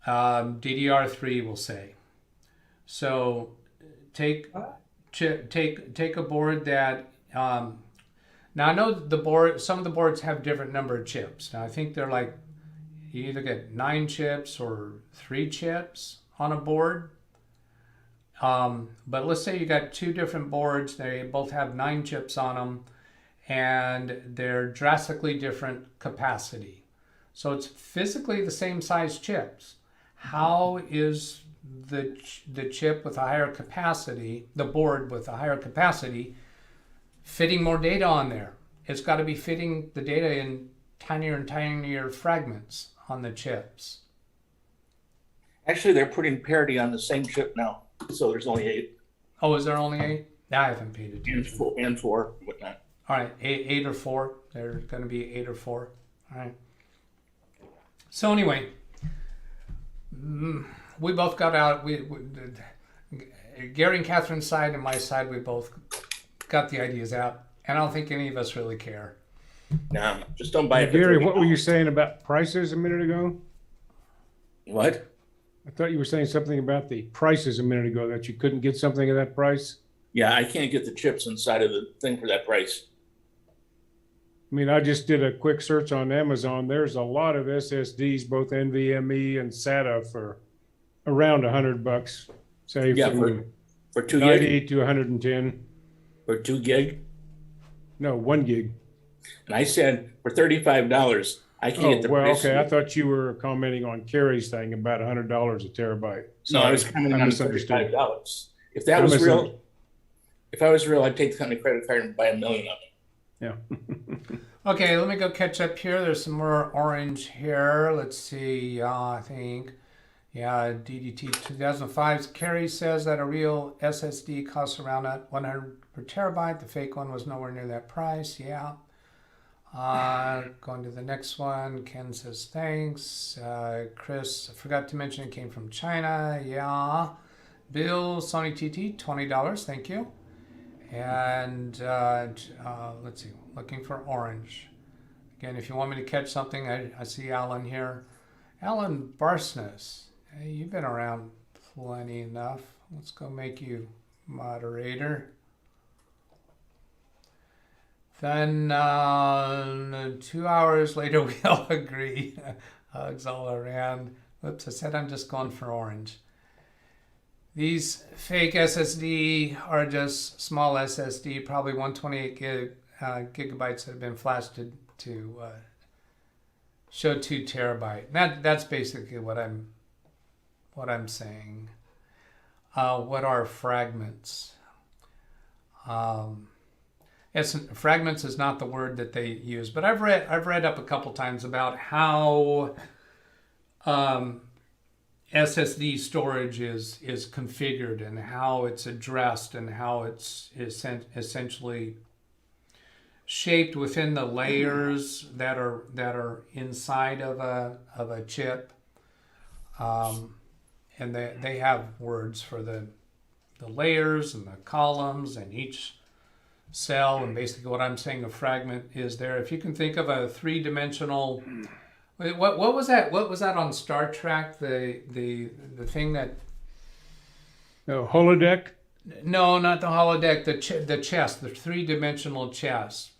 DDR3, we'll say. So take a board that now I know some of the boards have different number of chips. Now I think they're like you either get 9 chips or 3 chips on a board. But let's say you got 2 different boards. They both have 9 chips on them, and they're drastically different capacity. So it's physically the same size chips. How is the chip with a higher capacity, the board with a higher capacity, fitting more data on there? It's got to be fitting the data in tinier and tinier fragments on the chips. Actually, they're putting parity on the same chip now, so there's only 8. Oh, is there only 8? I haven't paid attention. And 4, whatnot. All right, 8 or 4. There's going to be 8 or 4. All right. So anyway, we both got out. Gary and Catherine's side and my side, we both got the ideas out, and I don't think any of us really care. No, just don't buy it. Gary, what were you saying about prices a minute ago? What? I thought you were saying something about the prices a minute ago, that you couldn't get something at that price. Yeah, I can't get the chips inside of the thing for that price. I mean, I just did a quick search on Amazon. There's a lot of SSDs, both NVMe and SATA, for around $100. Say Yeah, from for 2 90 gig. to 110. For 2 gig. No, 1 gig. And I said for $35, I can't get the well, price. okay. I thought you were commenting on Carrie's thing about $100 a terabyte. No, I was commenting on $35. If that was real, if I was real, I'd take the company credit card and buy 1 million of them. Yeah. Okay, let me go catch up here. There's some more orange here. Let's see. I think, yeah, DDT 2005. Carrie says that a real SSD costs around $100 per terabyte. The fake one was nowhere near that price. Yeah. Going to the next one. Ken says thanks. Chris, I forgot to mention it came from China. Yeah. Bill, Sony TT, $20. Thank you. And let's see, looking for orange. Again, if you want me to catch something, I see Alan here. Alan Barsness, hey, you've been around plenty enough. Let's go make you moderator. Then 2 hours later, we all agree. Hugs all around. Whoops, I said I'm just going for orange. These fake SSD are just small SSD, probably 128 gigabytes that have been flashed to show 2 terabyte. That's basically what I'm saying. What are fragments? Fragments is not the word that they use, but I've read up a couple times about how SSD storage is configured and how it's addressed and how it's essentially shaped within the layers that are inside of a chip, and they have words for the layers and the columns, and each cell, and basically what I'm saying a fragment is there. If you can think of a three-dimensional, what was that? What was that on Star Trek? The thing that No, holodeck. No, not the holodeck. The chess, the three-dimensional chess.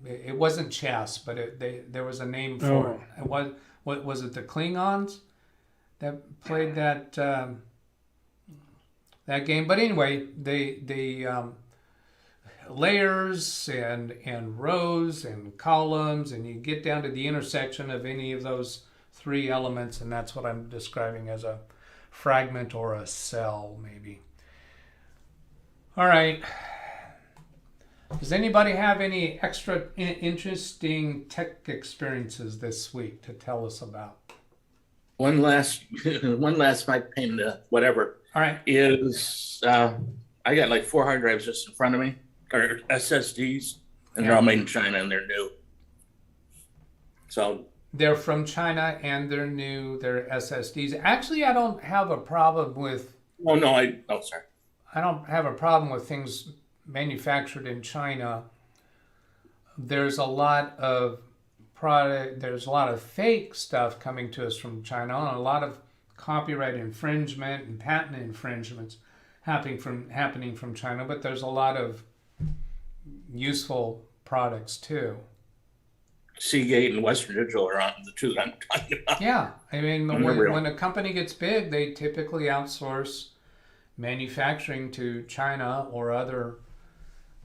It wasn't chess, but there was a name for it. And what was it? The Klingons that played that that game. But anyway, they layers and rows and columns, and you get down to the intersection of any of those three elements, and that's what I'm describing as a fragment or a cell, maybe. All right. Does anybody have any extra interesting tech experiences this week to tell us about? One last my pain, whatever. All right. Is I got like 4 hard drives just in front of me, or SSDs, and they're all made in China and they're new. So they're from China and they're new. They're SSDs. Actually, I don't have a problem with. Oh no, sorry. I don't have a problem with things manufactured in China. There's a lot of product. There's a lot of fake stuff coming to us from China, and a lot of copyright infringement and patent infringements happening from China. But there's a lot of useful products too. Seagate and Western Digital are on the two that I'm talking about. Yeah, I mean, when a company gets big, they typically outsource manufacturing to China or other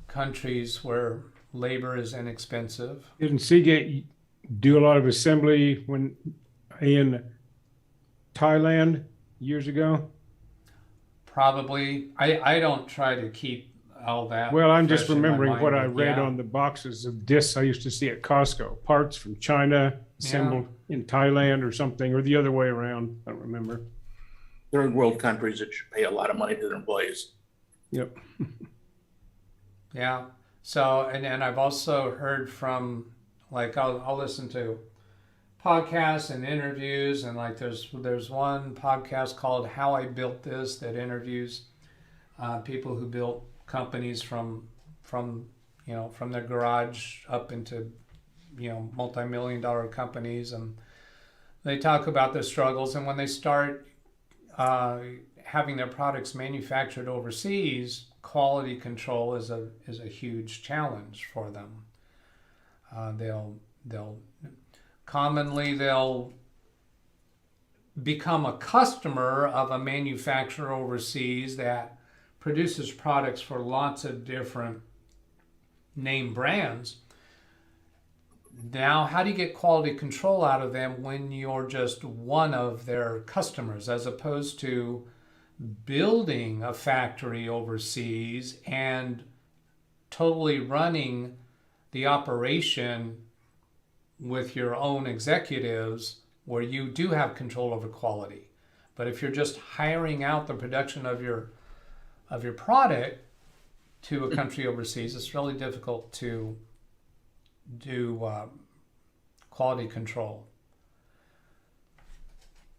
countries where labor is inexpensive. Didn't Seagate do a lot of assembly when in Thailand years ago? Probably. I don't try to keep all that. Well, I'm just fresh in my remembering mind, what I but read yeah. on the boxes of discs I used to see at Costco. Parts from China assembled in Thailand or something, or the other way around. I don't remember. Third world countries that should pay a lot of money to their employees. Yep. Yeah. So, and I've also heard from, like, I'll listen to podcasts and interviews, and like there's one podcast called How I Built This that interviews people who built companies from their garage up into multi-million-dollar companies, and they talk about their struggles, and when they start having their products manufactured overseas, quality control is a huge challenge for them. They'll become a customer of a manufacturer overseas that produces products for lots of different name brands. Now, how do you get quality control out of them when you're just one of their customers, as opposed to building a factory overseas and totally running the operation with your own executives where you do have control over quality? But if you're just hiring out the production of your product to a country overseas, it's really difficult to do quality control.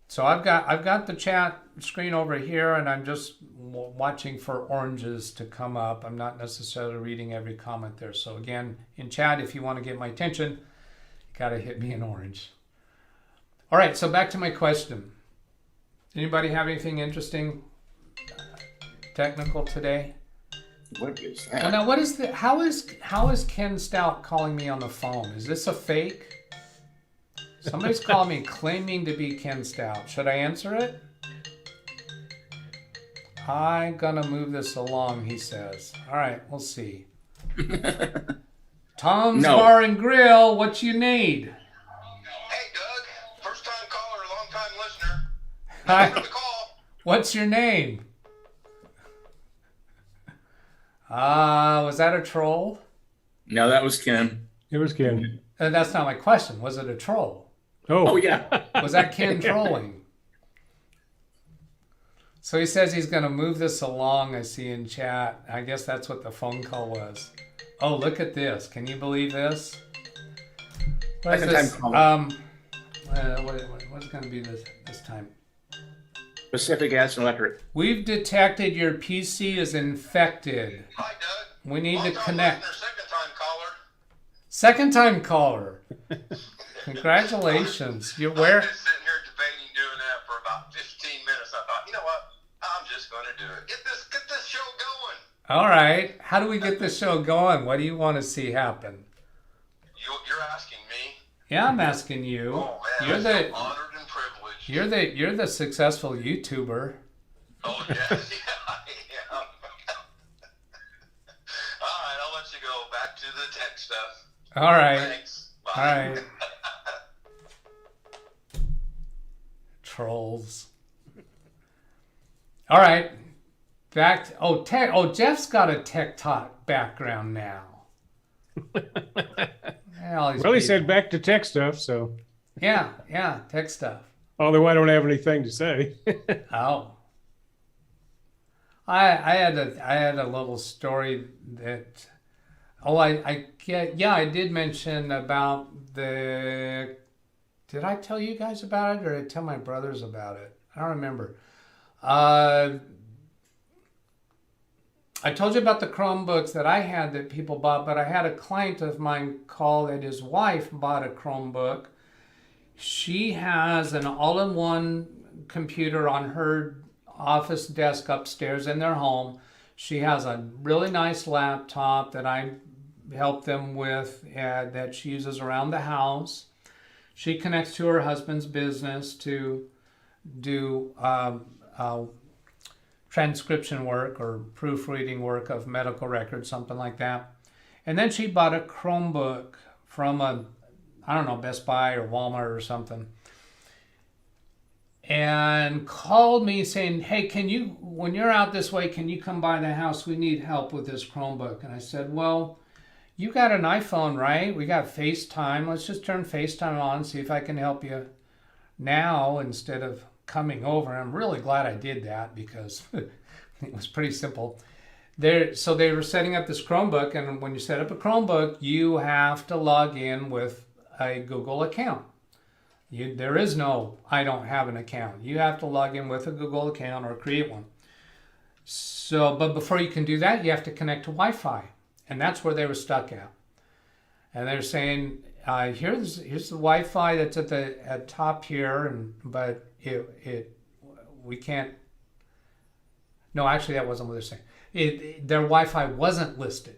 So I've got the chat screen over here, and I'm just watching for oranges to come up. I'm not necessarily reading every comment there. So again, in chat, if you want to get my attention, you got to hit me an orange. All right, so back to my question. Anybody have anything interesting, technical today? What is that? Well, now, what is the? How is Ken Stout calling me on the phone? Is this a fake? Somebody's calling me claiming to be Ken Stout. Should I answer it? I'm gonna move this along, he says. All right, we'll see. Tom's Bar and Grill, what you need? Hey, Doug. First time caller, long time listener. Hi. Thanks for the call. What's your name? Was that a troll? No, that was Ken. It was Ken. That's not my question. Was it a troll? Oh yeah. Was that Ken trolling? So he says he's going to move this along, I see in chat. I guess that's what the phone call was. Oh, look at this. Can you believe this? What is this? What's going to be this time? Pacific Gas and Electric. We've detected your PC is infected. Hi, Doug. We need to Long time connect. listener, Second time caller. Congratulations. You're I've where? been sitting here debating doing that for about 15 minutes. I thought, you know what? I'm just going to do it. Get this show going. All right. How do we get this show going? What do you want to see happen? You're asking me? Yeah, I'm asking you. Oh man, You're I the feel honored and privileged. you're the successful YouTuber. Oh yes, yeah, I am. All right, I'll let you go. Back to the tech stuff. All right. Thanks. Bye. All right. Trolls. All right. Back to, tech. Oh, Jeff's got a tech talk background now. Well, he said back to tech stuff, so Yeah, tech stuff. although I don't have anything to say. Oh. I had a little story that I did mention about the, did I tell you guys about it or did I tell my brothers about it? I don't remember. I told you about the Chromebooks that I had that people bought, but I had a client of mine call that his wife bought a Chromebook. She has an all-in-one computer on her office desk upstairs in their home. She has a really nice laptop that I help them with that she uses around the house. She connects to her husband's business to do transcription work or proofreading work of medical records, something like that. And then she bought a Chromebook from Best Buy or Walmart or something. And called me saying, hey, when you're out this way, can you come by the house? We need help with this Chromebook. And I said, well, you got an iPhone, right? We got FaceTime. Let's just turn FaceTime on and see if I can help you now instead of coming over. I'm really glad I did that because it was pretty simple. So they were setting up this Chromebook, and when you set up a Chromebook, you have to log in with a Google account. There is no, I don't have an account. You have to log in with a Google account or create one. So, but before you can do that, you have to connect to Wi-Fi, and that's where they were stuck at. And they're saying, here's the Wi-Fi that's at top here, but we can't. No, actually, that wasn't what they're saying. Their Wi-Fi wasn't listed,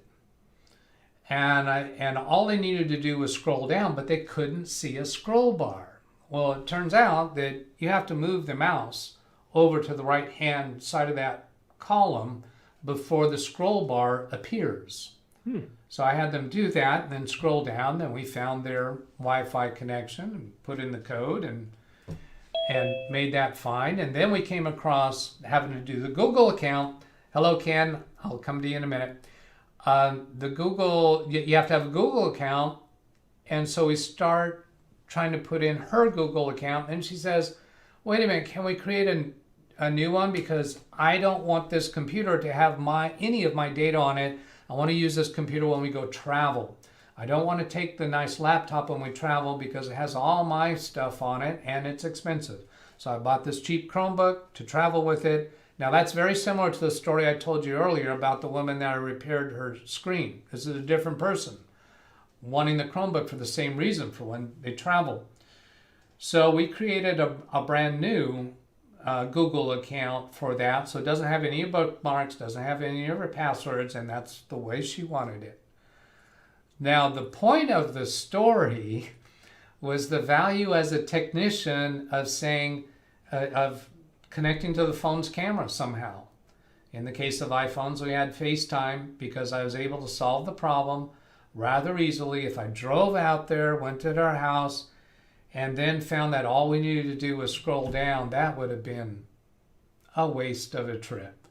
and all they needed to do was scroll down, but they couldn't see a scroll bar. Well, it turns out that you have to move the mouse over to the right-hand side of that column before the scroll bar appears. So I had them do that and then scroll down. Then we found their Wi-Fi connection and put in the code and made that fine. And then we came across having to do the Google account. Hello, Ken. I'll come to you in a minute. The Google, you have to have a Google account. And so we start trying to put in her Google account. And she says, wait a minute, can we create a new one? Because I don't want this computer to have any of my data on it. I want to use this computer when we go travel. I don't want to take the nice laptop when we travel because it has all my stuff on it and it's expensive. So I bought this cheap Chromebook to travel with it. Now that's very similar to the story I told you earlier about the woman that repaired her screen. This is a different person wanting the Chromebook for the same reason, for when they travel. So we created a brand new Google account for that. So it doesn't have any bookmarks, doesn't have any of her passwords, and that's the way she wanted it. Now, the point of the story was the value as a technician of saying, of connecting to the phone's camera somehow. In the case of iPhones, we had FaceTime because I was able to solve the problem rather easily. If I drove out there, went to their house, and then found that all we needed to do was scroll down, that would have been a waste of a trip.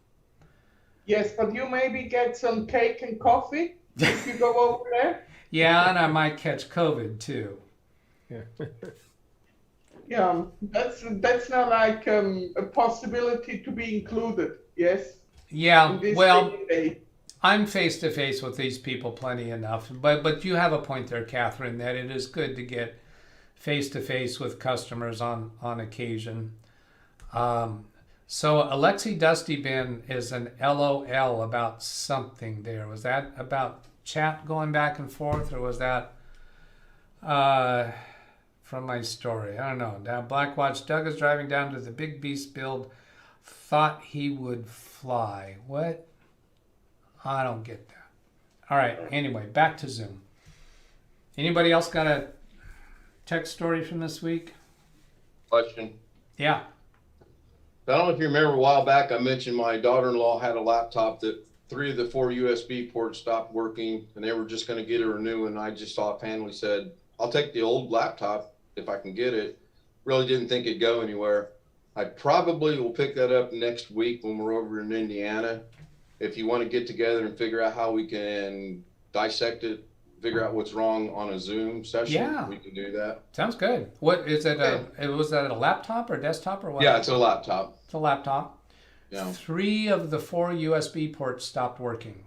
Yes, but you maybe get some cake and coffee if you go over there. Yeah, and I might catch COVID too. Yeah, that's not like a possibility to be included. Yes. Yeah, well, day. I'm face to face with these people plenty enough, but you have a point there, Catherine, that it is good to get face to face with customers on occasion. So Alexi Dusty Bin is an LOL about something there. Was that about chat going back and forth, or was that from my story? I don't know. Now, Blackwatch, Doug is driving down to the Big Beast build. Thought he would fly. What? I don't get that. All right. Anyway, back to Zoom. Anybody else got a tech story from this week? Question. Yeah. I don't know if you remember a while back, I mentioned my daughter-in-law had a laptop that 3 of the 4 USB ports stopped working and they were just going to get her a new one. I just offhandedly said, I'll take the old laptop if I can get it. Really didn't think it'd go anywhere. I probably will pick that up next week when we're over in Indiana. If you want to get together and figure out how we can dissect it, figure out what's wrong on a Zoom session, Yeah. we can do that. Sounds good. What is it? Was that a laptop or desktop or what? Yeah, it's a laptop. It's a laptop. Yeah. 3 of the 4 USB ports stopped working.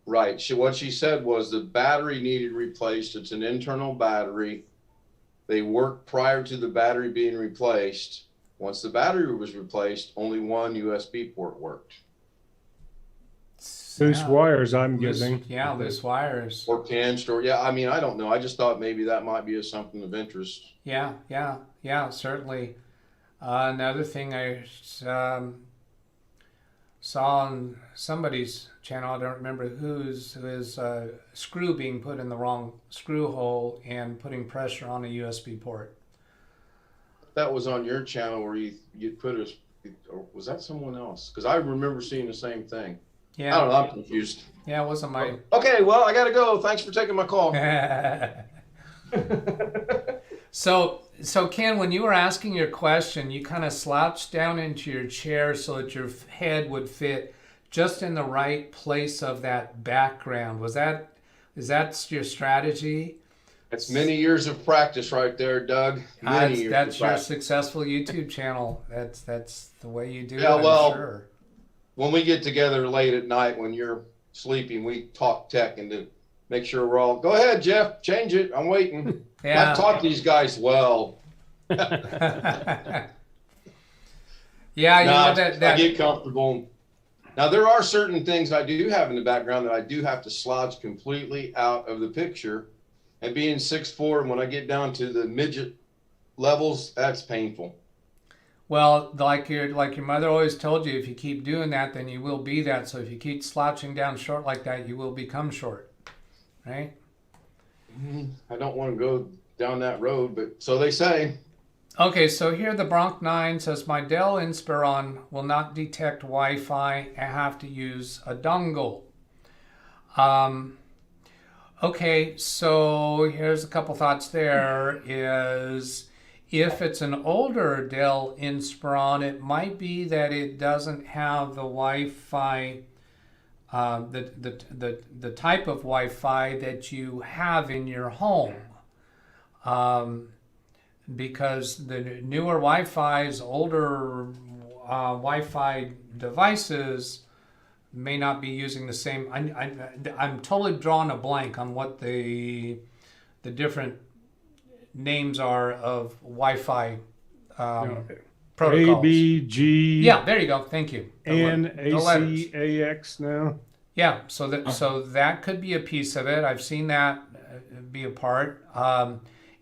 Right. What she said was the battery needed replaced. It's an internal battery. They worked prior to the battery being replaced. Once the battery was replaced, only 1 USB port worked. Loose wires, I'm Loose- guessing. Yeah, loose wires. Or can store. Yeah, I mean, I don't know. I just thought maybe that might be something of interest. Yeah, certainly. Another thing I saw on somebody's channel, I don't remember whose, is a screw being put in the wrong screw hole and putting pressure on a USB port. That was on your channel where you put a, or was that someone else? Because I remember seeing the same thing. Yeah. I don't know. I'm confused. Yeah, it wasn't my. Okay, well, I got to go. Thanks for taking my call. So Ken, when you were asking your question, you kind of slouched down into your chair so that your head would fit just in the right place of that background. Is that your strategy? It's many years of practice right there, Doug. Many years That's of your practice. successful YouTube channel. That's the way you do it. Yeah, well, I'm sure. When we get together late at night when you're sleeping, we talk tech and to make sure we're all, go ahead, Jeff, change it. I'm waiting. Yeah. I've taught these guys well. Yeah, Nah, that I get comfortable. Now, there are certain things I do have in the background that I do have to slouch completely out of the picture. And being 6'4", and when I get down to the midget levels, that's painful. Well, like your mother always told you, if you keep doing that, then you will be that. So if you keep slouching down short like that, you will become short, right? I don't want to go down that road, but so they say. Okay, so here the Bronc 9 says, my Dell Inspiron will not detect Wi-Fi. I have to use a dongle. Okay, so here's a couple thoughts there is, if it's an older Dell Inspiron, it might be that it doesn't have the Wi-Fi, the type of Wi-Fi that you have in your home. Because the newer Wi-Fi's, older Wi-Fi devices may not be using the same. I'm totally drawing a blank on what the different names are of Wi-Fi protocols. A, B, G. Yeah, there you go. Thank you. N, The A, letters. C, A, X now. Yeah, so that could be a piece of it. I've seen that be a part.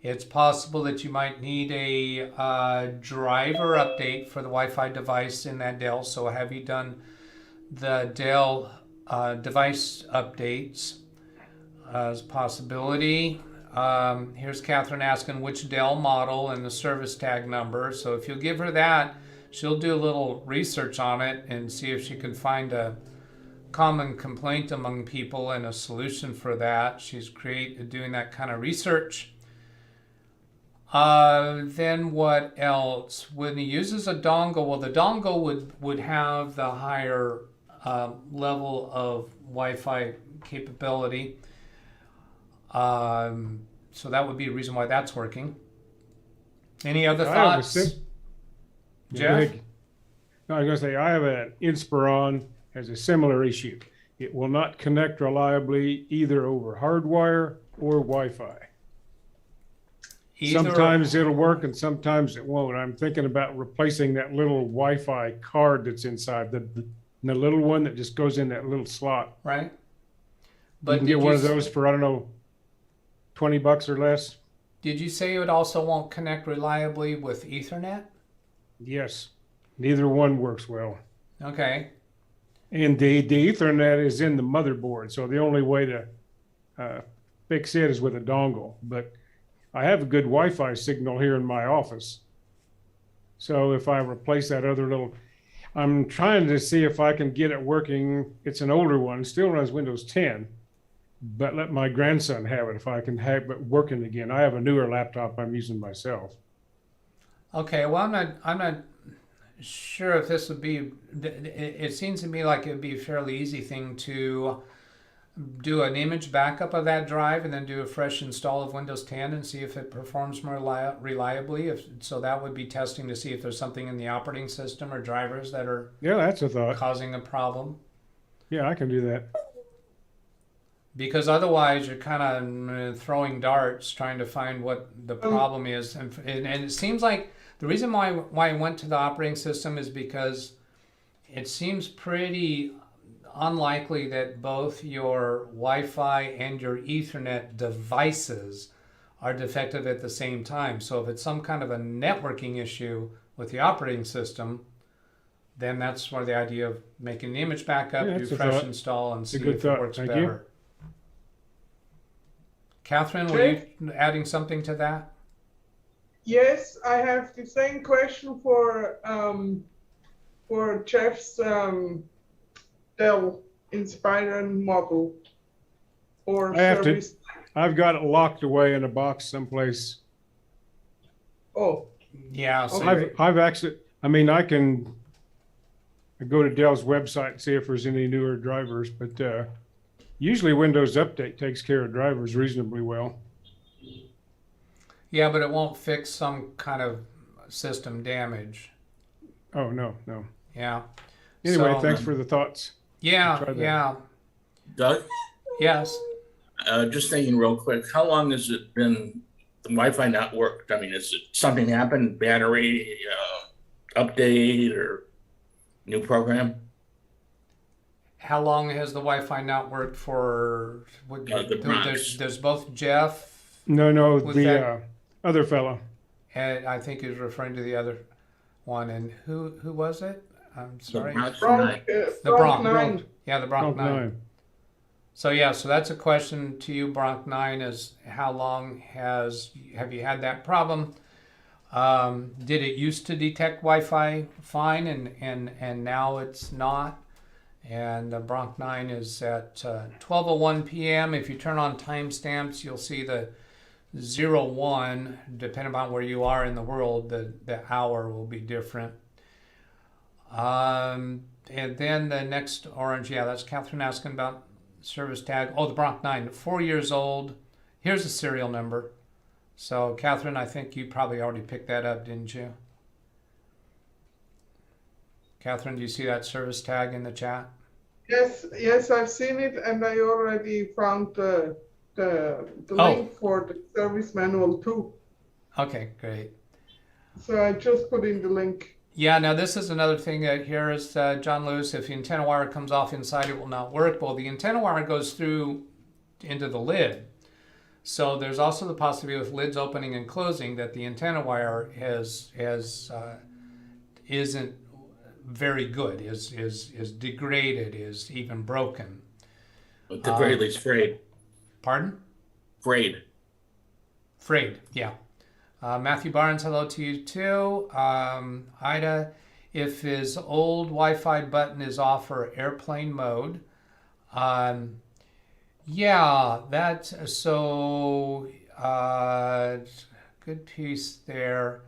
It's possible that you might need a driver update for the Wi-Fi device in that Dell. So have you done the Dell device updates as a possibility? Here's Catherine asking which Dell model and the service tag number. So if you'll give her that, she'll do a little research on it and see if she can find a common complaint among people and a solution for that. She's doing that kind of research. Then what else? When he uses a dongle, well, the dongle would have the higher level of Wi-Fi capability. So that would be a reason why that's working. Any other thoughts? Jeff? No, I was going to say, I have an Inspiron has a similar issue. It will not connect reliably either over hardwire or Wi-Fi. Either- Sometimes it'll work and sometimes it won't. I'm thinking about replacing that little Wi-Fi card that's inside, the little one that just goes in that little slot. right? You can did get one of s- those for, I don't know, $20 or less. Did you say it also won't connect reliably with Ethernet? Yes, neither one works well. Okay. And the Ethernet is in the motherboard, so the only way to fix it is with a dongle. But I have a good Wi-Fi signal here in my office. So if I replace that other little, I'm trying to see if I can get it working. It's an older one, still runs Windows 10, but let my grandson have it if I can have it working again. I have a newer laptop I'm using myself. Okay, well, I'm not sure if this would be, it seems to me like it would be a fairly easy thing to do an image backup of that drive and then do a fresh install of Windows 10 and see if it performs more reliably. So that would be testing to see if there's something in the operating system or drivers that are Yeah, that's a thought. causing a problem. Yeah, I can do that. Because otherwise you're kind of throwing darts trying to find what the problem is. And it seems like the reason why I went to the operating system is because it seems pretty unlikely that both your Wi-Fi and your Ethernet devices are defective at the same time. So if it's some kind of a networking issue with the operating system, then that's where the idea of making the image backup, Yeah, do that's a fresh thought. install, and see good if thought. it works Thank you. better. Catherine, were you adding something to that? Yes, I have the same question for Jeff's Dell Inspiron model or I have to- service. I've got it locked away in a box someplace. Oh, Yeah, so Okay. I've actually, I mean, I can go to Dell's website and see if there's any newer drivers, but usually Windows Update takes care of drivers reasonably well. yeah, but it won't fix some kind of system damage. Oh, no. Yeah. Anyway, So- thanks for the thoughts. Yeah, Try that. yeah, Doug, yes. just thinking real quick, how long has it been the Wi-Fi not worked? I mean, is it something happened, battery update or new program? How long has the Wi-Fi not worked for? The Bronx. There's both Jeff, No, Was the that- other fellow. and I think he's referring to the other one. And who was it? I'm sorry. Bronx Bronx, Nine. The Bronx. 9. Yeah, the Bronx 9. 9. So yeah, so that's a question to you, Bronx 9, is how long have you had that problem? Did it used to detect Wi-Fi fine and now it's not? And the Bronx 9 is at 12:01 p.m. If you turn on timestamps, you'll see the 01, depending on where you are in the world, the hour will be different. And then the next orange, yeah, that's Catherine asking about service tag. Oh, the Bronx 9, 4 years old. Here's the serial number. So, Catherine, I think you probably already picked that up, didn't you? Catherine, do you see that service tag in the chat? Yes, I've seen it, and I already found the link for the service manual too. Okay, great. So I just put in the link. Yeah, now this is another thing that here is John Lewis. If the antenna wire comes off inside, it will not work. Well, the antenna wire goes through into the lid. So there's also the possibility with lids opening and closing that the antenna wire isn't very good, is degraded, is even broken. At the very least, frayed. Pardon? Frayed. Frayed, yeah. Matthew Barnes, hello to you too. Ida, if his old Wi-Fi button is off for airplane mode, yeah, that's so good piece there.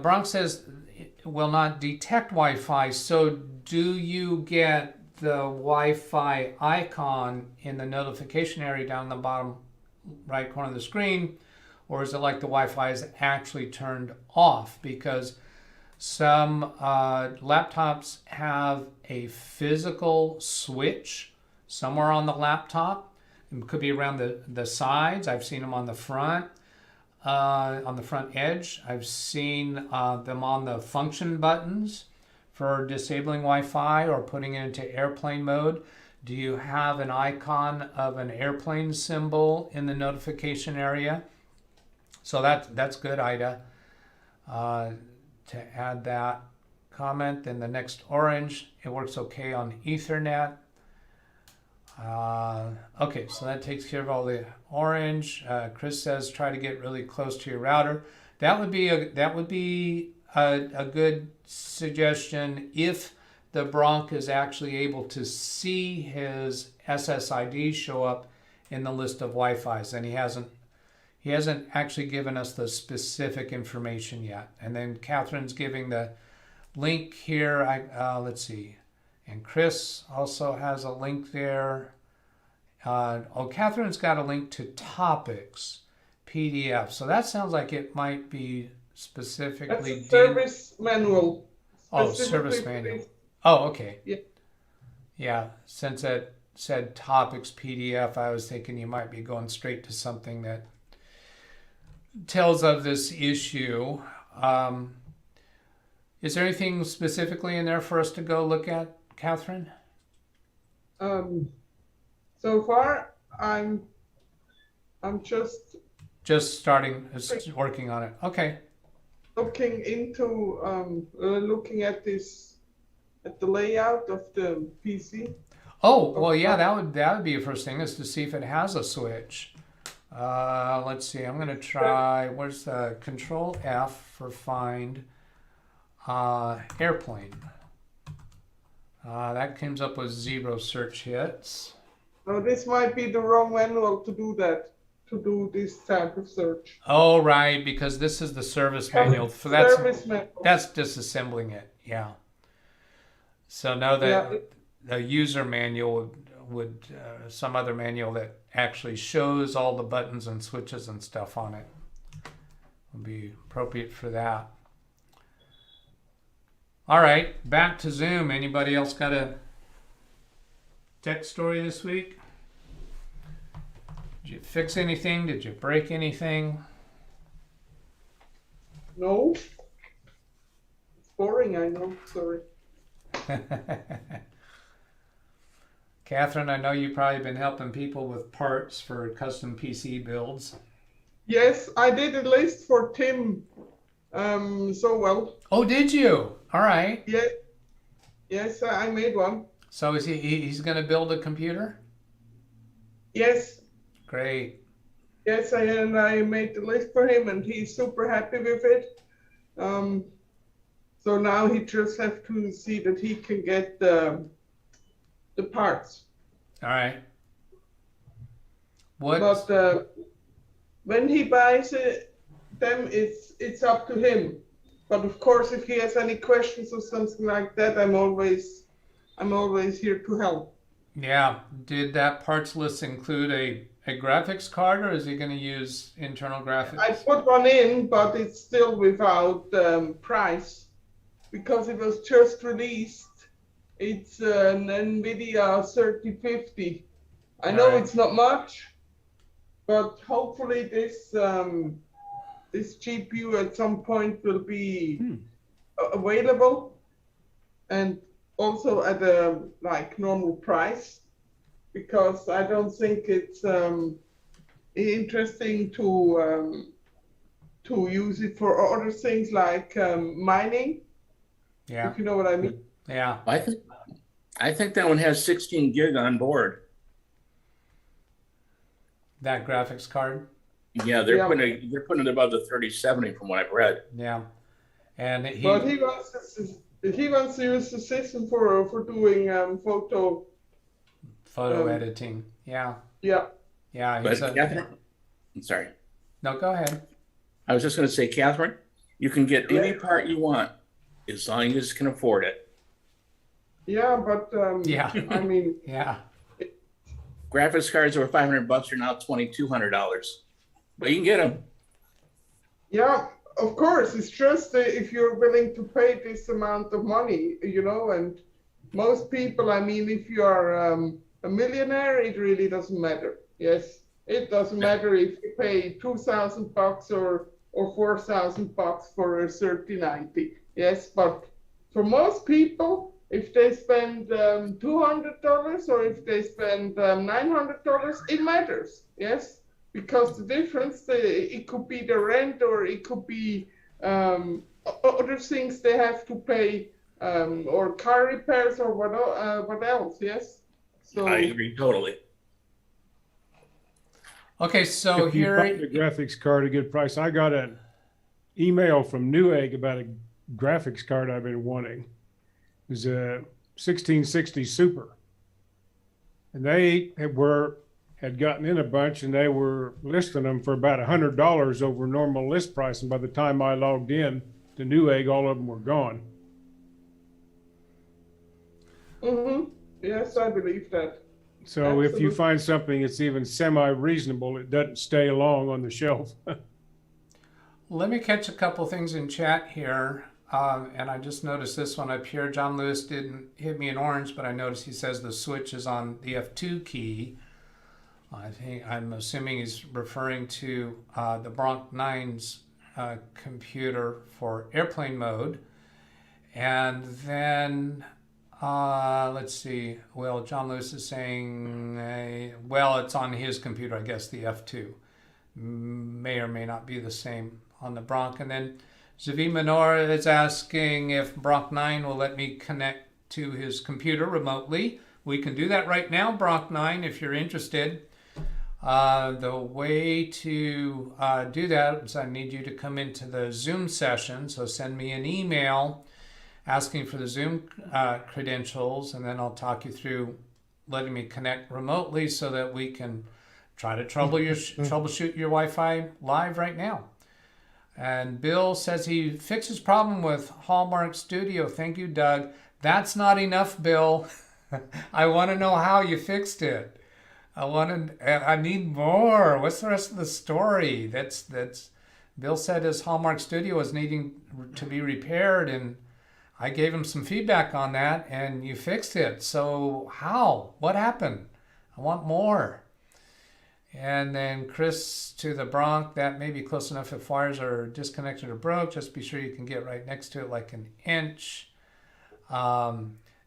Bronx says it will not detect Wi-Fi. So do you get the Wi-Fi icon in the notification area down the bottom right corner of the screen, or is it like the Wi-Fi is actually turned off? Because some laptops have a physical switch somewhere on the laptop, It could be around the sides. I've seen them on the front edge. I've seen them on the function buttons for disabling Wi-Fi or putting it into airplane mode. Do you have an icon of an airplane symbol in the notification area? So that's good, Ida, to add that comment. Then the next orange, it works okay on Ethernet. Okay, so that takes care of all the orange. Chris says try to get really close to your router. That would be a good suggestion if the Bronc is actually able to see his SSID show up in the list of Wi-Fi's, and he hasn't actually given us the specific information yet. And then Catherine's giving the link here. Let's see. And Chris also has a link there. Catherine's got a link to topics PDF. So that sounds like it might be specifically... That's a service manual. Oh, service manual. Oh, okay. Yeah. Yeah, since it said topics PDF, I was thinking you might be going straight to something that tells of this issue. Is there anything specifically in there for us to go look at, Catherine? So far, I'm just starting working on it. Okay. looking into looking at the layout of the PC. Oh, well, yeah, that would be a first thing, is to see if it has a switch. Let's see. I'm going to try. Where's the Control F for find airplane? That comes up with 0 search hits. Oh, this might be the wrong manual to do that. To do this type of search. Oh, right, because this is the service manual. So that's disassembling it. Yeah. So no, the user manual would some other manual that actually shows all the buttons and switches and stuff on it would be appropriate for that. All right, back to Zoom. Anybody else got a tech story this week? Did you fix anything? Did you break anything? No. It's boring, I know. Sorry. Catherine, I know you've probably been helping people with parts for custom PC builds. Yes, I did a list for Tim. So well. Oh, did you? All right. Yeah. Yes, I made one. So is he's going to build a computer? Yes. Great. Yes, and I made the list for him, and he's super happy with it. So now he just has to see that he can get the parts. All right. But when he buys them, it's up to him. But of course, if he has any questions or something like that, I'm always here to help. Yeah. Did that parts list include a graphics card, or is he going to use internal graphics? I put one in, but it's still without price because it was just released. It's an NVIDIA 3050. I know it's not much, but hopefully this GPU at some point will be available, and also at a normal price, because I don't think it's interesting to use it for other things like mining. Yeah. If you know what I mean. Yeah. I think that one has 16 gig on board. That graphics card. Yeah, they're putting it above the 3070 from what I've read. Yeah. And but he wants to use the system for doing photo editing. Yeah. Yeah. Yeah. But Catherine, I'm sorry. No, go ahead. I was just going to say, Catherine, you can get any part you want as long as you can afford it. Yeah, but yeah. I mean, yeah. Graphics cards over $500 are now $2,200, but you can get them. Yeah, of course. It's just if you're willing to pay this amount of money, and most people, I mean, if you are a millionaire, it really doesn't matter. Yes, it doesn't matter if you pay $2,000 or $4,000 for a 3090. Yes, but for most people, if they spend $200 or if they spend $900, it matters. Yes, because the difference, it could be the rent or it could be other things they have to pay, or car repairs or what else. Yes, so I agree totally. Okay, so If you here, find a graphics card at a good price, I got an email from Newegg about a graphics card I've been wanting. It was a 1660 Super. And they had gotten in a bunch and they were listing them for about $100 over normal list price. And by the time I logged in to Newegg, all of them were gone. yes, I believe that. So if you Absolutely. find something that's even semi-reasonable, it doesn't stay long on the shelf. let me catch a couple things in chat here. And I just noticed this one up here. John Lewis didn't hit me in orange, but I noticed he says the switch is on the F2 key. I'm assuming he's referring to the Bronc 9's computer for airplane mode. And then let's see. Well, John Lewis is saying, well, it's on his computer, I guess, the F2. May or may not be the same on the Bronc. And then Zavi Minor is asking if Bronc 9 will let me connect to his computer remotely. We can do that right now, Bronc 9, if you're interested. The way to do that is I need you to come into the Zoom session. So send me an email asking for the Zoom credentials, and then I'll talk you through letting me connect remotely so that we can try to troubleshoot your Wi-Fi live right now. And Bill says he fixed his problem with Hallmark Studio. Thank you, Doug. That's not enough, Bill. I want to know how you fixed it. I need more. What's the rest of the story? That's Bill said his Hallmark Studio was needing to be repaired, and I gave him some feedback on that, and you fixed it. So how? What happened? I want more. And then Chris to the Bronc, that may be close enough if wires are disconnected or broke. Just be sure you can get right next to it like an inch.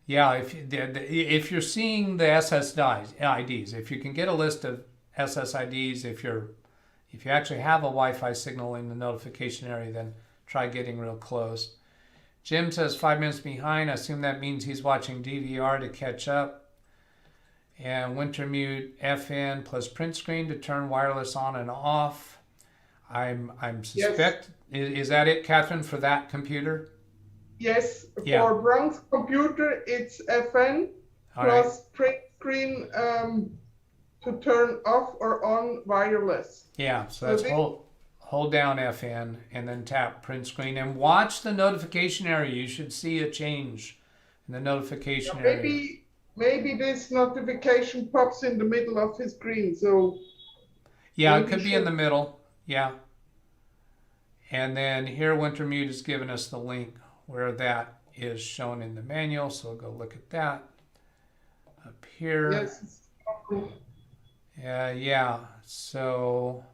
Yeah, if you're seeing the SSIDs, if you can get a list of SSIDs, if you actually have a Wi-Fi signal in the notification area, then try getting real close. Jim says 5 minutes behind. I assume that means he's watching DVR to catch up. And Wintermute FN plus print screen to turn wireless on and off. I'm suspect. Yes. Is that it, Catherine, for that computer? Yes, yeah. For Brown's computer, it's FN plus print screen to turn off or on wireless. Yeah, so that's hold down FN and then tap print screen and watch the notification area. You should see a change in the notification area. Maybe this notification pops in the middle of his screen, so... Yeah, it could be in the middle, yeah. And then here Wintermute has given us the link where that is shown in the manual, so we'll go look at that. Up here. Yes. Yeah, so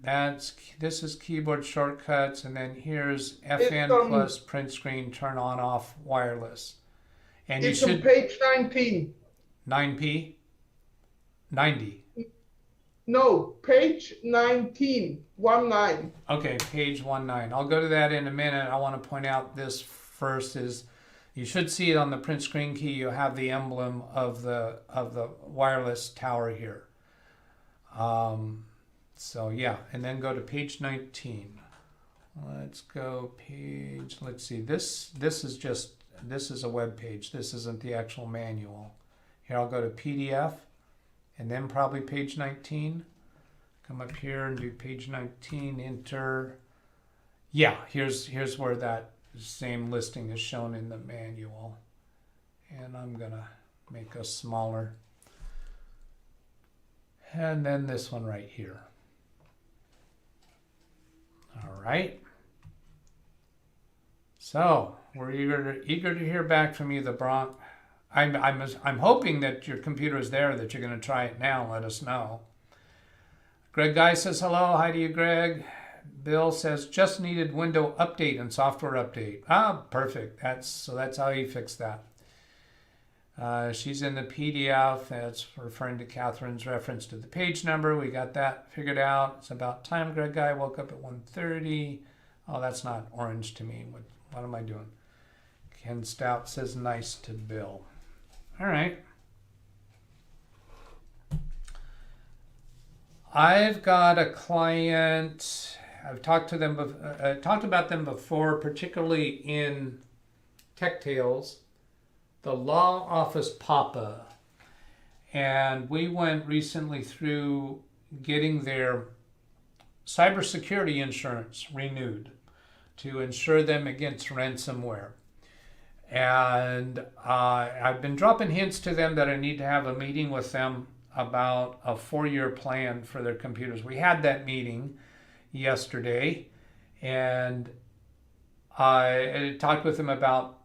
this is keyboard shortcuts, and then here's FN plus print screen, turn on off wireless. And it's on page 19. 9P? 90. No, page 19. 19. Okay, page 19. I'll go to that in a minute. I want to point out this first is you should see it on the print screen key. You have the emblem of the wireless tower here. So yeah, and then go to page 19. Let's go page. Let's see. This is a web page. This isn't the actual manual. Here I'll go to PDF and then probably page 19. Come up here and do page 19, enter. Yeah, here's where that same listing is shown in the manual. And I'm gonna make us smaller. And then this one right here. All right. So we're eager to hear back from you, the Bronc I'm hoping that your computer is there, that you're going to try it now and let us know. Greg Guy says hello. Hi to you, Greg. Bill says just needed window update and software update. Ah, perfect. That's how you fix that. She's in the PDF. That's referring to Catherine's reference to the page number. We got that figured out. It's about time. Greg Guy woke up at 1:30. Oh, that's not orange to me. What am I doing? Ken Stout says nice to Bill. All right. I've got a client. I've talked about them before, particularly in Tech Tales, the Law Office Papa. And we went recently through getting their cybersecurity insurance renewed to insure them against ransomware. And I've been dropping hints to them that I need to have a meeting with them about a 4-year plan for their computers. We had that meeting yesterday, and I talked with them about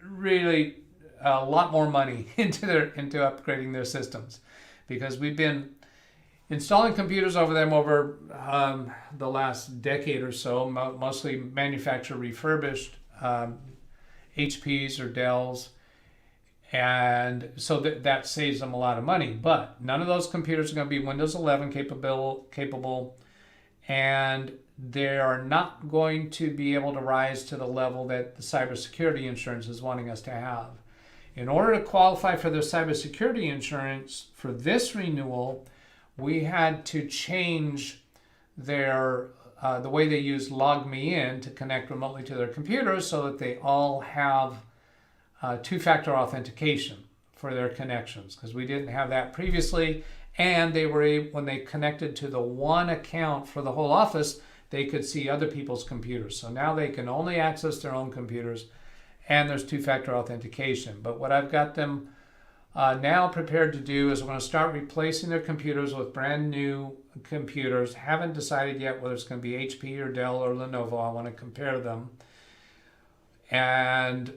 really a lot more money into upgrading their systems, because we've been installing computers over them over the last decade or so, mostly manufacturer refurbished HPs or Dells. And so that saves them a lot of money. But none of those computers are going to be Windows 11 capable, and they are not going to be able to rise to the level that the cybersecurity insurance is wanting us to have. In order to qualify for their cybersecurity insurance for this renewal, we had to change their the way they use LogMeIn to connect remotely to their computers, so that they all have two-factor authentication for their connections, because we didn't have that previously. And they were able, when they connected to the one account for the whole office, they could see other people's computers. So now they can only access their own computers, and there's two-factor authentication. But what I've got them now prepared to do is we're going to start replacing their computers with brand new computers. Haven't decided yet whether it's going to be HP or Dell or Lenovo. I want to compare them. And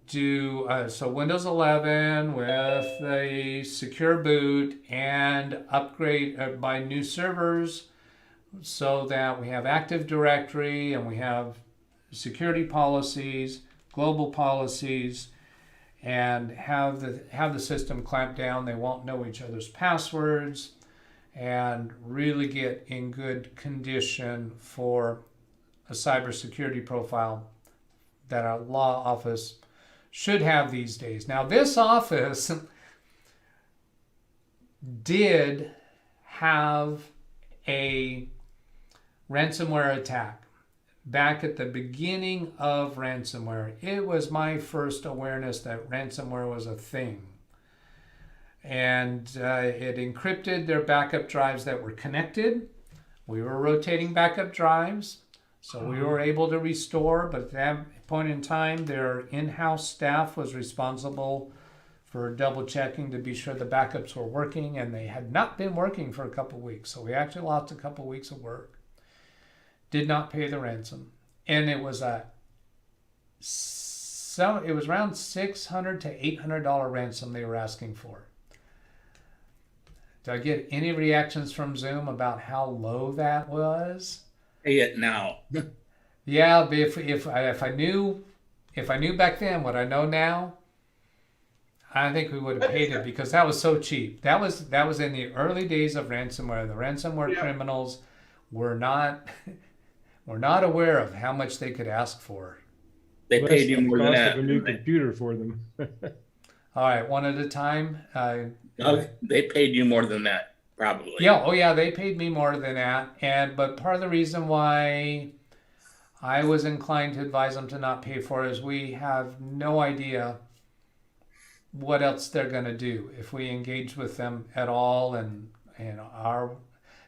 do so Windows 11 with a secure boot, and upgrade buy new servers so that we have Active Directory and we have security policies, global policies, and have the system clamp down. They won't know each other's passwords, and really get in good condition for a cybersecurity profile that our law office should have these days. Now, this office did have a ransomware attack back at the beginning of ransomware. It was my first awareness that ransomware was a thing. And it encrypted their backup drives that were connected. We were rotating backup drives, so we were able to restore, but at that point in time, their in-house staff was responsible for double checking to be sure the backups were working, and they had not been working for a couple of weeks. So we actually lost a couple of weeks of work. Did not pay the ransom. And it was around $600 to $800 ransom they were asking for. Did I get any reactions from Zoom about how low that was? Pay it now. Yeah, but if I knew back then what I know now, I think we would have paid it, because that was so cheap. That was in the early days of ransomware. The ransomware criminals were not aware of how much they could ask for. They paid you more than Cost that. of a new computer for them. All right, one at a time. They paid you more than that, probably. Yeah, oh yeah, they paid me more than that. But part of the reason why I was inclined to advise them to not pay for it is we have no idea what else they're going to do if we engage with them at all. And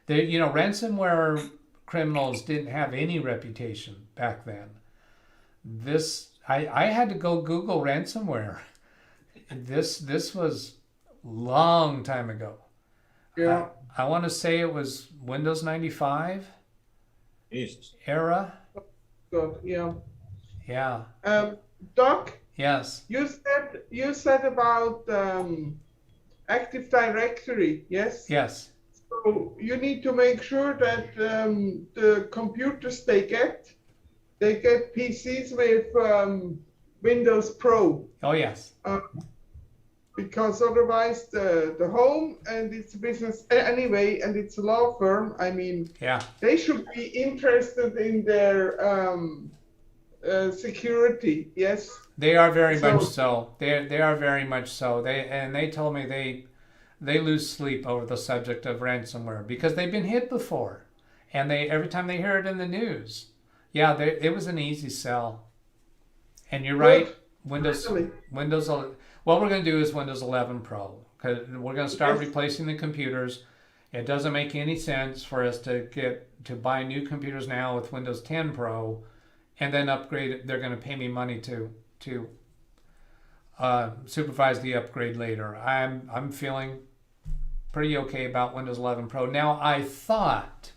ransomware criminals didn't have any reputation back then. I had to go Google ransomware. This was long time ago. Yeah. I want to say it was Windows 95 Jesus. era. Good. Yeah. Yeah. Doc, Yes. You said about Active Directory, yes? Yes. So you need to make sure that the computers they get PCs with Windows Pro. Oh, yes. Because otherwise the home and it's a business anyway, and it's a law firm. I mean, Yeah. they should be interested in their security. Yes. They are very much so. They are very much so. They told me they lose sleep over the subject of ransomware because they've been hit before, and every time they hear it in the news, yeah, it was an easy sell. And you're right, Windows. What we're going to do is Windows 11 Pro, because we're going to start replacing the computers. It doesn't make any sense for us to buy new computers now with Windows 10 Pro, and then upgrade it. They're going to pay me money to supervise the upgrade later. I'm feeling pretty okay about Windows 11 Pro. Now, I thought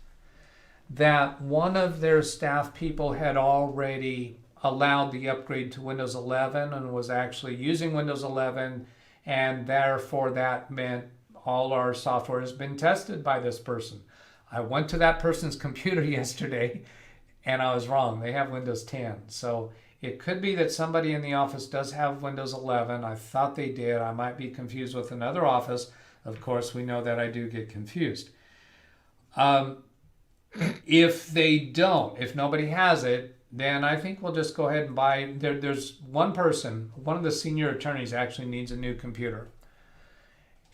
that one of their staff people had already allowed the upgrade to Windows 11 and was actually using Windows 11, and therefore that meant all our software has been tested by this person. I went to that person's computer yesterday and I was wrong. They have Windows 10. So it could be that somebody in the office does have Windows 11. I thought they did. I might be confused with another office. Of course, we know that I do get confused. If they don't, if nobody has it, then I think we'll just go ahead and buy. There's one person, one of the senior attorneys actually needs a new computer.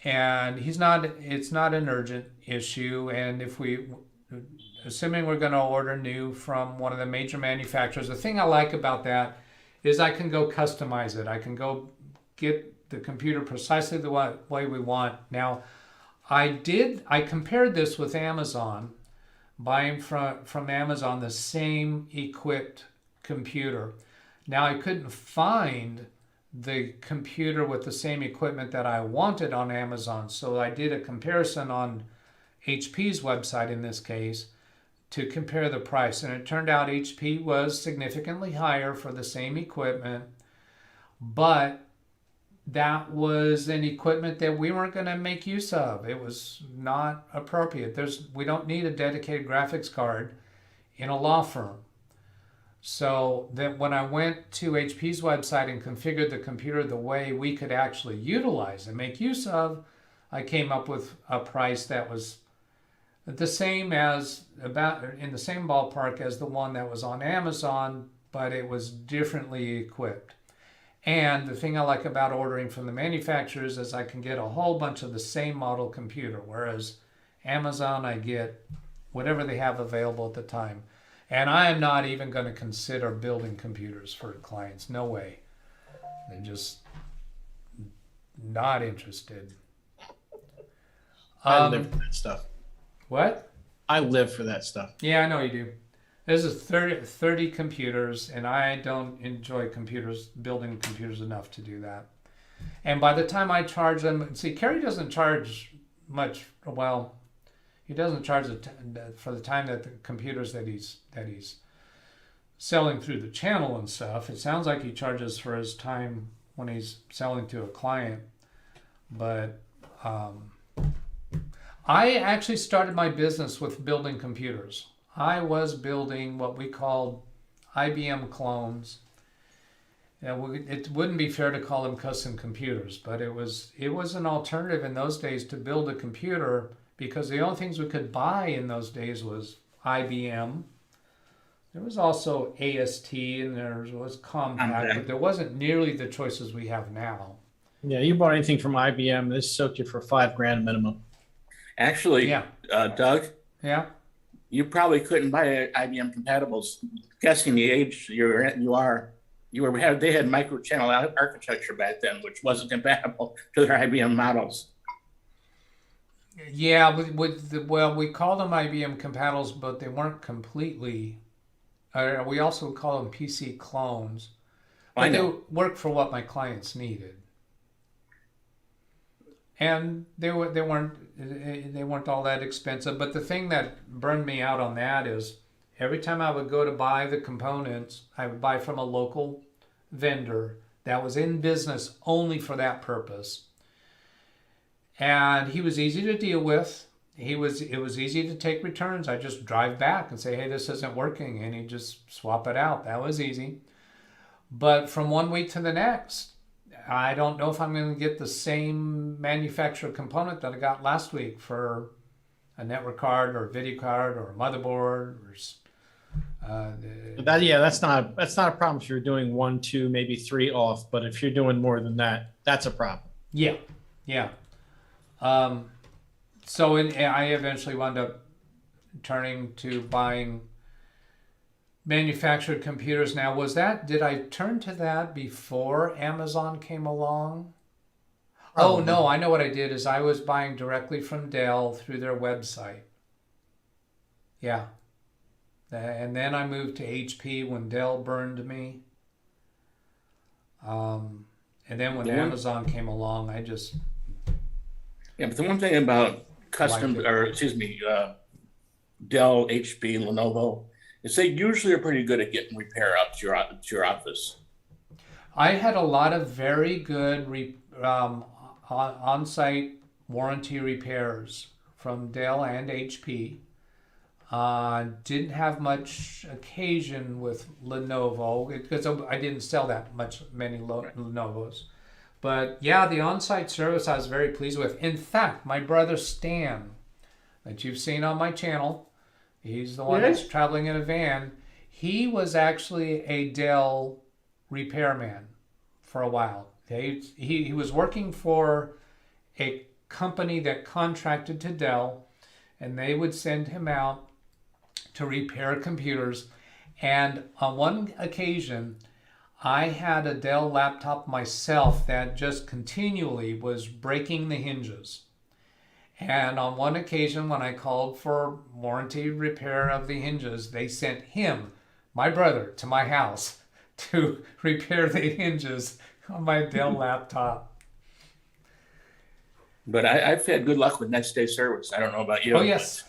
And it's not an urgent issue. And assuming we're going to order new from one of the major manufacturers, the thing I like about that is I can go customize it. I can go get the computer precisely the way we want. Now, I compared this with Amazon, buying from Amazon the same equipped computer. Now, I couldn't find the computer with the same equipment that I wanted on Amazon, so I did a comparison on HP's website in this case to compare the price, and it turned out HP was significantly higher for the same equipment, but that was an equipment that we weren't going to make use of. It was not appropriate. We don't need a dedicated graphics card in a law firm. So that when I went to HP's website and configured the computer the way we could actually utilize and make use of, I came up with a price that was the same in the same ballpark as the one that was on Amazon, but it was differently equipped. And the thing I like about ordering from the manufacturers is I can get a whole bunch of the same model computer, whereas Amazon, I get whatever they have available at the time. And I am not even going to consider building computers for clients. No way. They're just not interested. I live for that stuff. What? I live for that stuff. Yeah, I know you do. This is 30 computers, and I don't enjoy building computers enough to do that. And by the time I charge them, see, Kerry doesn't charge much. Well, he doesn't charge for the time that the computers that he's selling through the channel and stuff. It sounds like he charges for his time when he's selling to a client. But I actually started my business with building computers. I was building what we called IBM clones. It wouldn't be fair to call them custom computers, but it was an alternative in those days to build a computer, because the only things we could buy in those days was IBM. There was also AST and there was Compaq, but there wasn't nearly the choices we have now. Yeah, you bought anything from IBM, this soaked you for $5,000 minimum. Actually, Yeah. Doug, Yeah. you probably couldn't buy IBM compatibles. Guessing the age they had micro-channel architecture back then, which wasn't compatible to their IBM models. Yeah, we called them IBM compatibles, but they weren't completely. We also call them PC clones, but they worked for what my clients needed, and they weren't all that expensive. But the thing that burned me out on that is every time I would go to buy the components, I would buy from a local vendor that was in business only for that purpose. And he was easy to deal with. It was easy to take returns. I just drive back and say, hey, this isn't working, and he'd just swap it out. That was easy. But from one week to the next, I don't know if I'm going to get the same manufacturer component that I got last week for a network card or a video card or a motherboard. That's not a problem if you're doing 1, 2, maybe 3 off. But if you're doing more than that, that's a problem. Yeah. So I eventually wound up turning to buying manufactured computers. Now, did I turn to that before Amazon came along? Oh, no, I know what I did is I was buying directly from Dell through their website. Yeah. And then I moved to HP when Dell burned me. And then when Amazon came along, I just... Yeah, but the one thing about Dell, HP, Lenovo, is they usually are pretty good at getting repair out to your office. I had a lot of very good on-site warranty repairs from Dell and HP. Didn't have much occasion with Lenovo because I didn't sell many Lenovos. But yeah, the on-site service I was very pleased with. In fact, my brother Stan, that you've seen on my channel, he's the one that's traveling in a van. He was actually a Dell repairman for a while. He was working for a company that contracted to Dell, and they would send him out to repair computers. And on one occasion, I had a Dell laptop myself that just continually was breaking the hinges. And on one occasion, when I called for warranty repair of the hinges, they sent him, my brother, to my house to repair the hinges on my Dell laptop. But I've had good luck with next day service. I don't know about you. Oh, yes.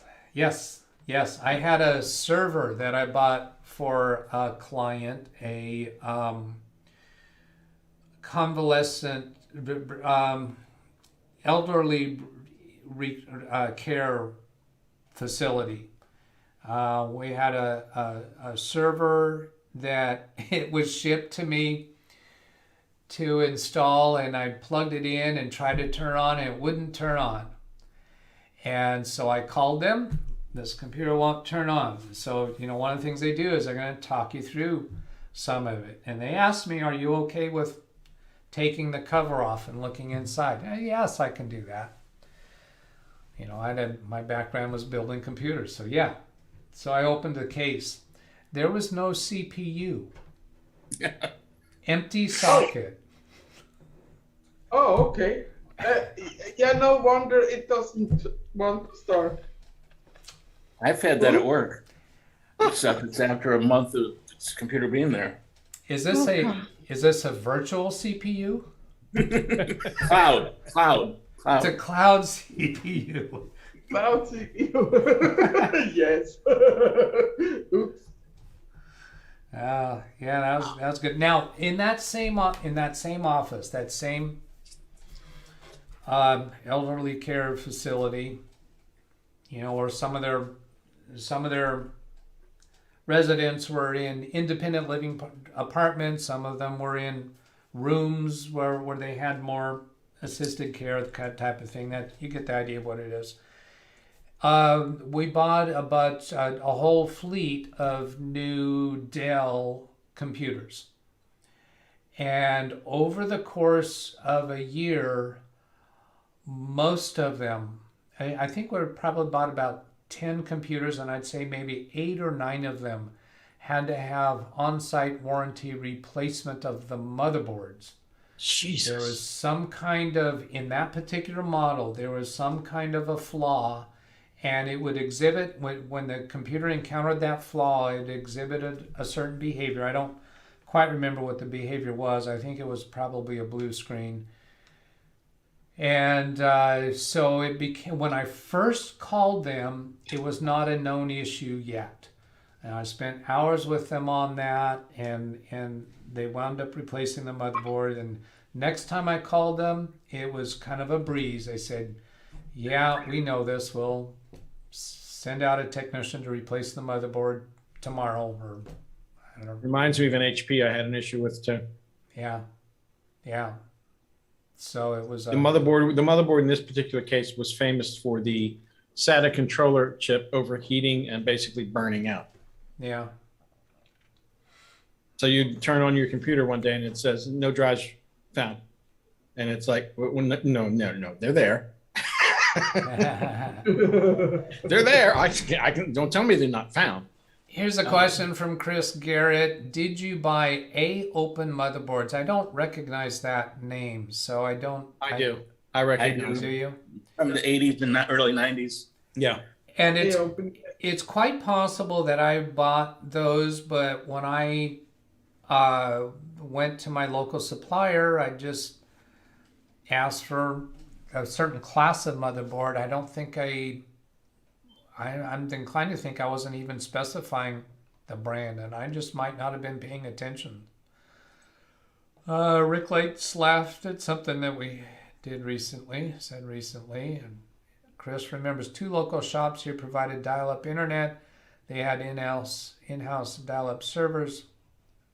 I had a server that I bought for a client, a convalescent elderly care facility. We had a server that it was shipped to me to install, and I plugged it in and tried to turn on, and it wouldn't turn on. And so I called them. This computer won't turn on. So, one of the things they do is they're going to talk you through some of it. And they asked me, are you okay with taking the cover off and looking inside? Yes, I can do that. My background was building computers. So yeah. So I opened the case. There was no CPU. Empty socket. Oh, okay. No wonder it doesn't want to start. I've had that at work. Except it's after a month of this computer being there. Is this a virtual CPU? Cloud. It's a cloud CPU. Cloud CPU. Yes. Oops. Yeah, that was good. Now, in that same office, that same elderly care facility, where some of their residents were in independent living apartments. Some of them were in rooms where they had more assisted care, type of thing. That you get the idea of what it is. We bought a whole fleet of new Dell computers. And over the course of a year, most of them, I think we probably bought about 10 computers, and I'd say maybe 8 or 9 of them had to have on-site warranty replacement of the motherboards. Jesus. There was some kind of, in that particular model, there was some kind of a flaw, and it would exhibit, when the computer encountered that flaw, it exhibited a certain behavior. I don't quite remember what the behavior was. I think it was probably a blue screen. And so it became, when I first called them, it was not a known issue yet. And I spent hours with them on that, and they wound up replacing the motherboard. And next time I called them, it was kind of a breeze. They said, yeah, we know this. We'll send out a technician to replace the motherboard tomorrow, or I don't know. Reminds me of an HP I had an issue with too. Yeah. So it was The motherboard in this particular case was famous for the SATA controller chip overheating and basically burning out. Yeah. So you turn on your computer one day and it says no drives found, and it's like, well, no, they're there. They're there. I can. Don't tell me they're not found. Here's a question from Chris Garrett. Did you buy A-Open motherboards? I don't recognize that name, so I don't. I do. I recognize. Do you? From the 80s and early 90s. Yeah. And it's quite possible that I bought those, but when I went to my local supplier, I just asked for a certain class of motherboard. I don't think I'm inclined to think I wasn't even specifying the brand, and I just might not have been paying attention. Rick Lates laughed at something that we said recently, and Chris remembers 2 local shops here provided dial-up internet. They had in-house dial-up servers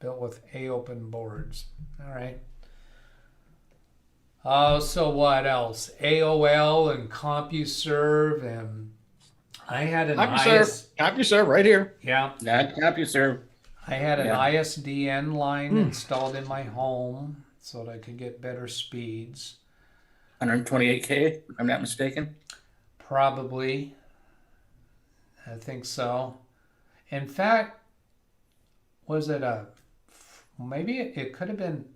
built with A-Open boards. All right. So what else? AOL and CompuServe, and I had an CompuServe right here. Yeah. Not CompuServe. I had an ISDN line installed in my home so that I could get better speeds. 128K, if I'm not mistaken. Probably. I think so. In fact, was it maybe it could have been,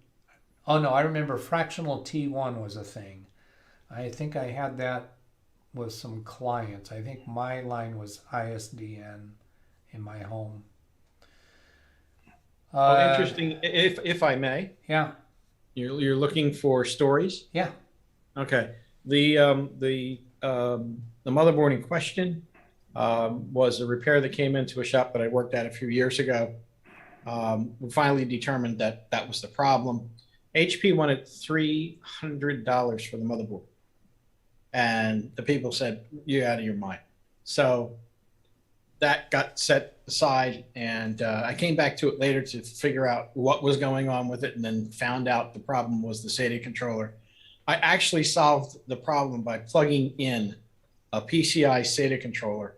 oh no, I remember fractional T1 was a thing. I think I had that with some clients. I think my line was ISDN in my home. Well, interesting, if I may. Yeah. You're looking for stories? Yeah. Okay. The motherboard in question was a repair that came into a shop that I worked at a few years ago. We finally determined that that was the problem. HP wanted $300 for the motherboard. And the people said, you're out of your mind. So that got set aside, and I came back to it later to figure out what was going on with it, and then found out the problem was the SATA controller. I actually solved the problem by plugging in a PCI SATA controller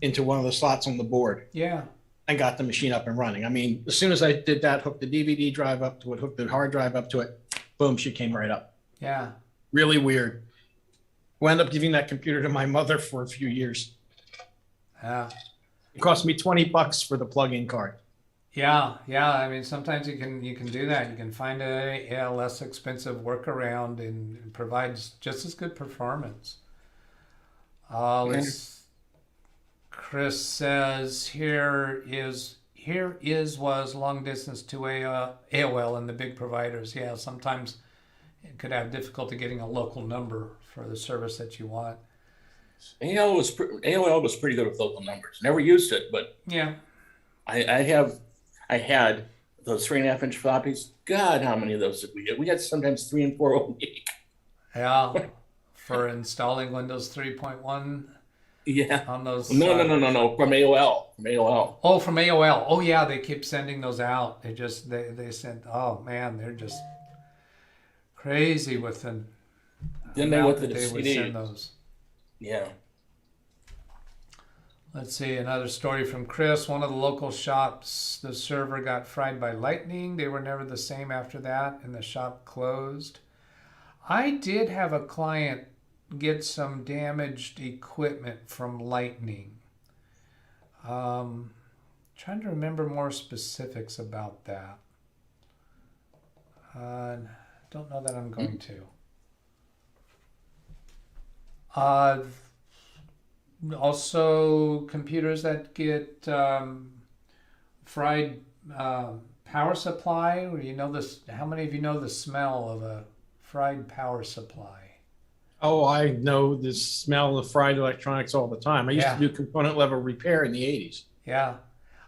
into one of the slots on the board. Yeah. And got the machine up and running. I mean, as soon as I did that, hooked the DVD drive up to it, hooked the hard drive up to it, boom, she came right up. Yeah. Really weird. Wound up giving that computer to my mother for a few years. Yeah. It cost me $20 for the plug-in card. Yeah. I mean, sometimes you can do that. You can find a less expensive workaround, and it provides just as good performance. Chris says here was long distance to AOL and the big providers. Yeah, sometimes it could have difficulty getting a local number for the service that you want. AOL was pretty good with local numbers. Never used it, but yeah, I had those 3.5-inch floppies. God, how many of those did we get? We got sometimes 3 and 4 a week. Yeah, for installing Windows 3.1. Yeah. On those. No. From AOL. Oh, from AOL. Oh yeah, they keep sending those out. They sent. Oh man, they're just crazy with them. Then they would send those. Yeah. Let's see, another story from Chris. One of the local shops, the server got fried by lightning. They were never the same after that, and the shop closed. I did have a client get some damaged equipment from lightning. Trying to remember more specifics about that. Don't know that I'm going to. Also, computers that get fried power supply. You know this? How many of you know the smell of a fried power supply? Oh, I know the smell of fried electronics all the time. I used to do component level repair in the 80s. Yeah.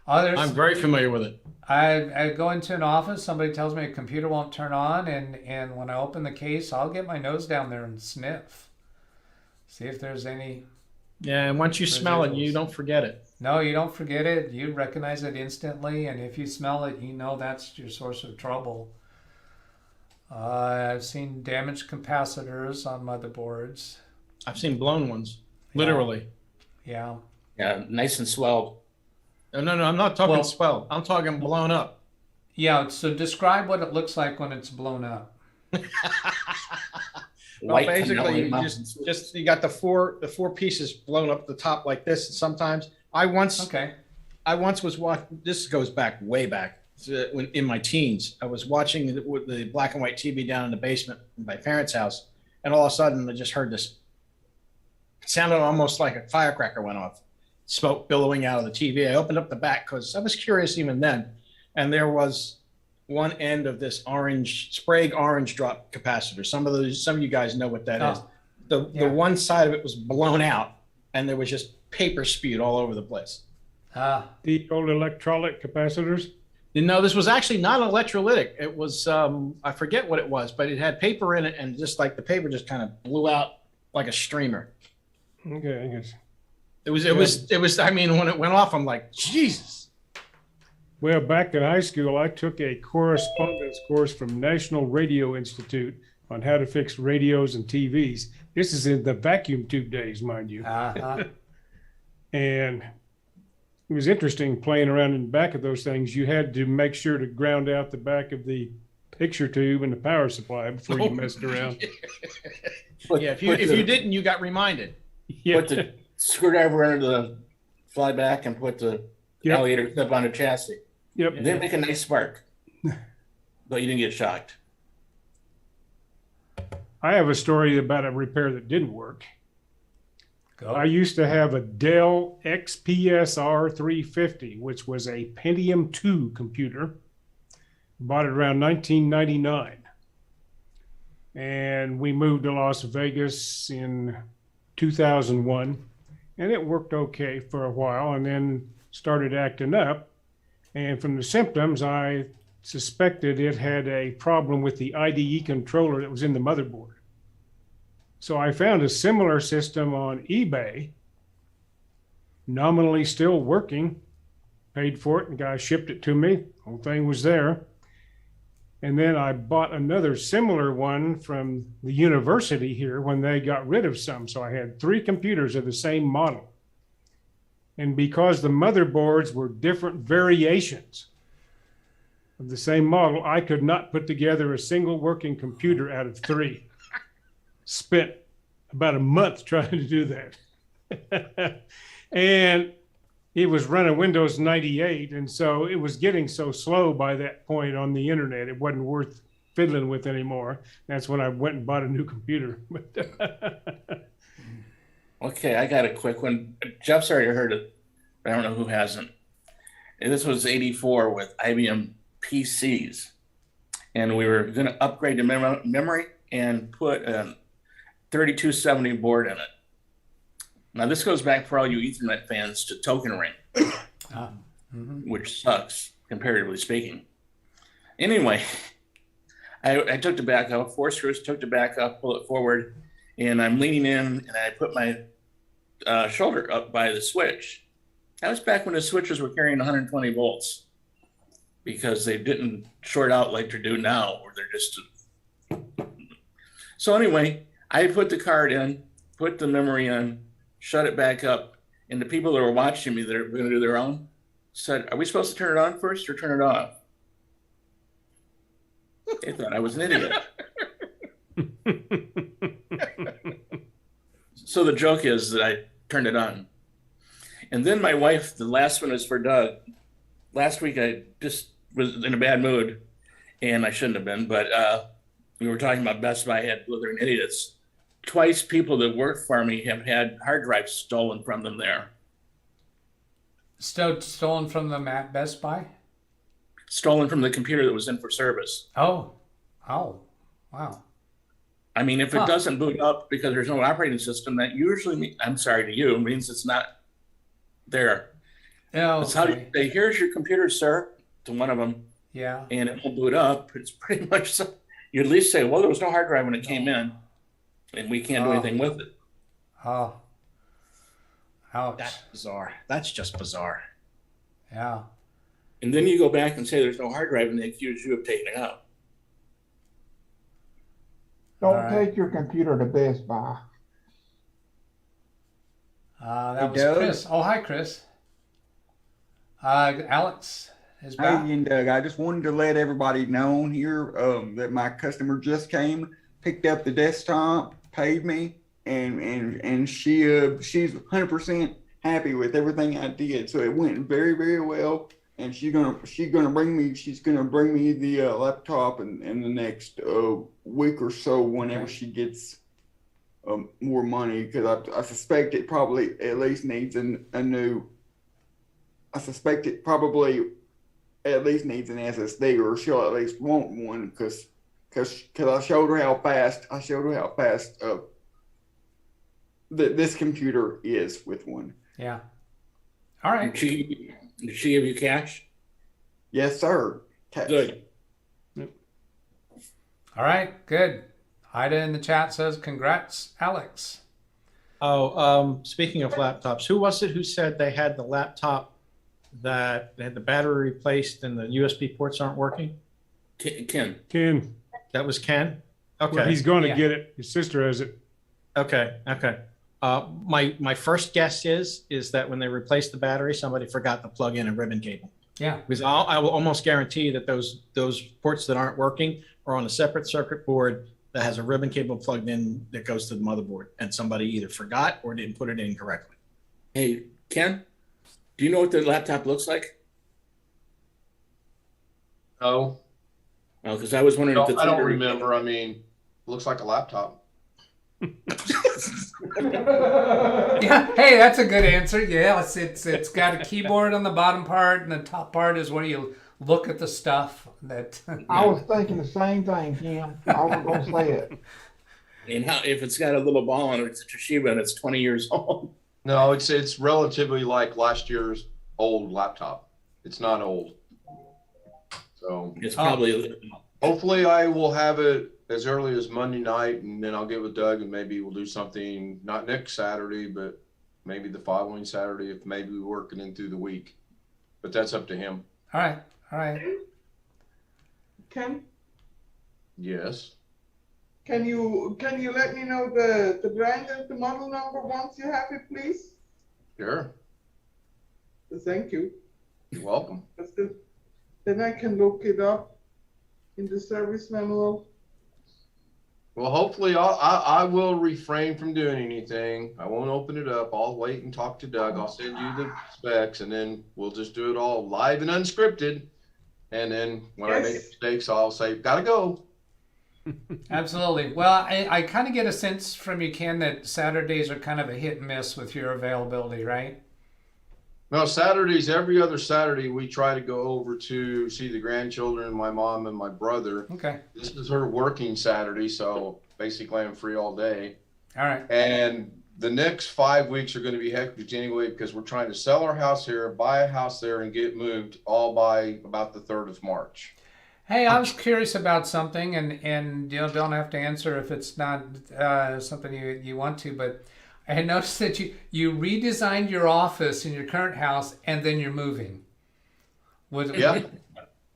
Others, I'm very familiar with it. I go into an office, somebody tells me a computer won't turn on, and when I open the case, I'll get my nose down there and sniff. See if there's any. Yeah, and once you smell it, you Residuals. don't forget it. No, you don't forget it. You recognize it instantly, and if you smell it, you know that's your source of trouble. I've seen damaged capacitors on motherboards. I've seen blown ones, literally. Yeah. Yeah, nice and swelled. No, I'm not talking Well- swell. I'm talking blown up. Yeah, so describe what it looks like when it's blown up. Well, White basically, cannoli you mountains. just you got the four pieces blown up the top like this. Sometimes I once was watching. This goes back way back when in my teens. I was watching the black and white TV down in the basement in my parents' house, and all of a sudden I just heard this. It sounded almost like a firecracker went off, smoke billowing out of the TV. I opened up the back because I was curious even then, and there was one end of this Sprague orange drop capacitor. Some of you guys know what that is. The one side of it was blown out, and there was just paper spewed all over the place. The old electrolytic capacitors. No, this was actually not electrolytic. It was I forget what it was, but it had paper in it, and just like the paper just kind of blew out like a streamer. Okay, I guess. It was. I mean, when it went off, I'm like, Jesus. Well, back in high school, I took a correspondence course from National Radio Institute on how to fix radios and TVs. This is in the vacuum tube days, mind you. And it was interesting playing around in the back of those things. You had to make sure to ground out the back of the picture tube and the power supply before you messed around. Yeah, if you didn't, you got reminded. Yeah. Put the screwdriver under the flyback and put the alligator clip on the chassis. Yep. And then make a nice spark. But you didn't get shocked. I have a story about a repair that didn't work. Go. I used to have a Dell XPSR 350, which was a Pentium 2 computer. Bought it around 1999. And we moved to Las Vegas in 2001. And it worked okay for a while and then started acting up. And from the symptoms, I suspected it had a problem with the IDE controller that was in the motherboard. So I found a similar system on eBay, nominally still working, paid for it, and the guy shipped it to me. Whole thing was there. And then I bought another similar one from the university here when they got rid of some. So I had 3 computers of the same model. And because the motherboards were different variations of the same model, I could not put together a single working computer out of 3. Spent about a month trying to do that. And it was running Windows 98. And so it was getting so slow by that point on the internet, it wasn't worth fiddling with anymore. That's when I went and bought a new computer. Okay, I got a quick one. Jeff's already heard it, but I don't know who hasn't. And this was 84 with IBM PCs. And we were going to upgrade the memory and put a 3270 board in it. Now, this goes back for all you Ethernet fans to Token Ring, which sucks, comparatively speaking. Anyway, I took the back up, 4 screws, took the back up, pull it forward, and I'm leaning in, and I put my shoulder up by the switch. That was back when the switches were carrying 120 volts because they didn't short out like they do now, or they're just. So anyway, I put the card in, put the memory in, shut it back up, and the people that were watching me that were going to do their own said, "Are we supposed to turn it on first or turn it off?" They thought I was an idiot. So the joke is that I turned it on. And then my wife, the last one is for Doug. Last week I just was in a bad mood, and I shouldn't have been, but we were talking about Best Buy had blithering idiots. Twice people that work for me have had hard drives stolen from them there. Stolen from them at Best Buy? Stolen from the computer that was in for service. Oh, wow. I mean, if it doesn't boot up because there's no operating system, that usually, I'm sorry to you, means it's not there. Oh, That's how you okay. say, here's your computer, sir, to one of them, Yeah. and it will boot up. It's pretty much so. You at least say, well, there was no hard drive when it came in, and we can't do anything with it. Oh. Ouch. That's bizarre. That's just bizarre. Yeah. And then you go back and say there's no hard drive, and they accuse you of taking it out. Don't All right. take your computer to Best Buy. That Hey, was Doug. Chris. Oh, hi, Chris. Alex is Hey, back. and Doug, I just wanted to let everybody know here that my customer just came, picked up the desktop, paid me, and she's 100% happy with everything I did. So it went very, very well. And she's gonna bring me the laptop in the next week or so whenever Okay. she gets more money, because I suspect it probably at least needs a new. I suspect it probably at least needs an SSD, or she'll at least want one, because I showed her how fast this computer is with one. Yeah. All right. Did she give you cash? Yes, sir. Good. All right. Good. Ida in the chat says, congrats, Alex. Oh, speaking of laptops, who was it who said they had the laptop that they had the battery replaced and the USB ports aren't working? Ken. Ken, That was Ken? well, Okay. he's going to Yeah. get it. His sister has it. Okay. My first guess is that when they replaced the battery, somebody forgot to plug in a ribbon cable. Yeah. Because I will almost guarantee that those ports that aren't working are on a separate circuit board that has a ribbon cable plugged in that goes to the motherboard, and somebody either forgot or didn't put it in correctly. Hey, Ken, do you know what the laptop looks like? No, Oh, because I was wondering if the I don't remember. I mean, looks like a laptop. Yeah. Hey, that's a good answer. Yeah. It's got a keyboard on the bottom part, and the top part is where you look at the stuff that. I was thinking the same thing, Kim. I was gonna say it. And how if it's got a little ball on it, it's a Toshiba and it's 20 years old. No, it's relatively like last year's old laptop. It's not old. So It's probably hopefully I will have it as early as Monday night, and then I'll get with Doug, and maybe we'll do something not next Saturday, but maybe the following Saturday, if maybe we're working in through the week. But that's up to him. All right. All right. Ken, Yes. can you let me know the brand and the model number once you have it, please? Sure. Thank you. You're welcome. Then I can look it up in the service manual. Well, hopefully I will refrain from doing anything. I won't open it up. I'll wait and talk to Doug. I'll send you the specs, and then we'll just do it all live and unscripted. And then when I make mistakes, I'll say, gotta go. Absolutely. Well, I kind of get a sense from you, Ken, that Saturdays are kind of a hit and miss with your availability, right? No, Saturdays, every other Saturday, we try to go over to see the grandchildren, my mom and my brother. Okay. This is her working Saturday, so basically I'm free all day. All right. And the next 5 weeks are going to be hectic anyway, because we're trying to sell our house here, buy a house there, and get moved all by about the 3rd of March. Hey, I was curious about something, and you don't have to answer if it's not something you want to, but I had noticed that you redesigned your office in your current house, and then you're moving. Yeah.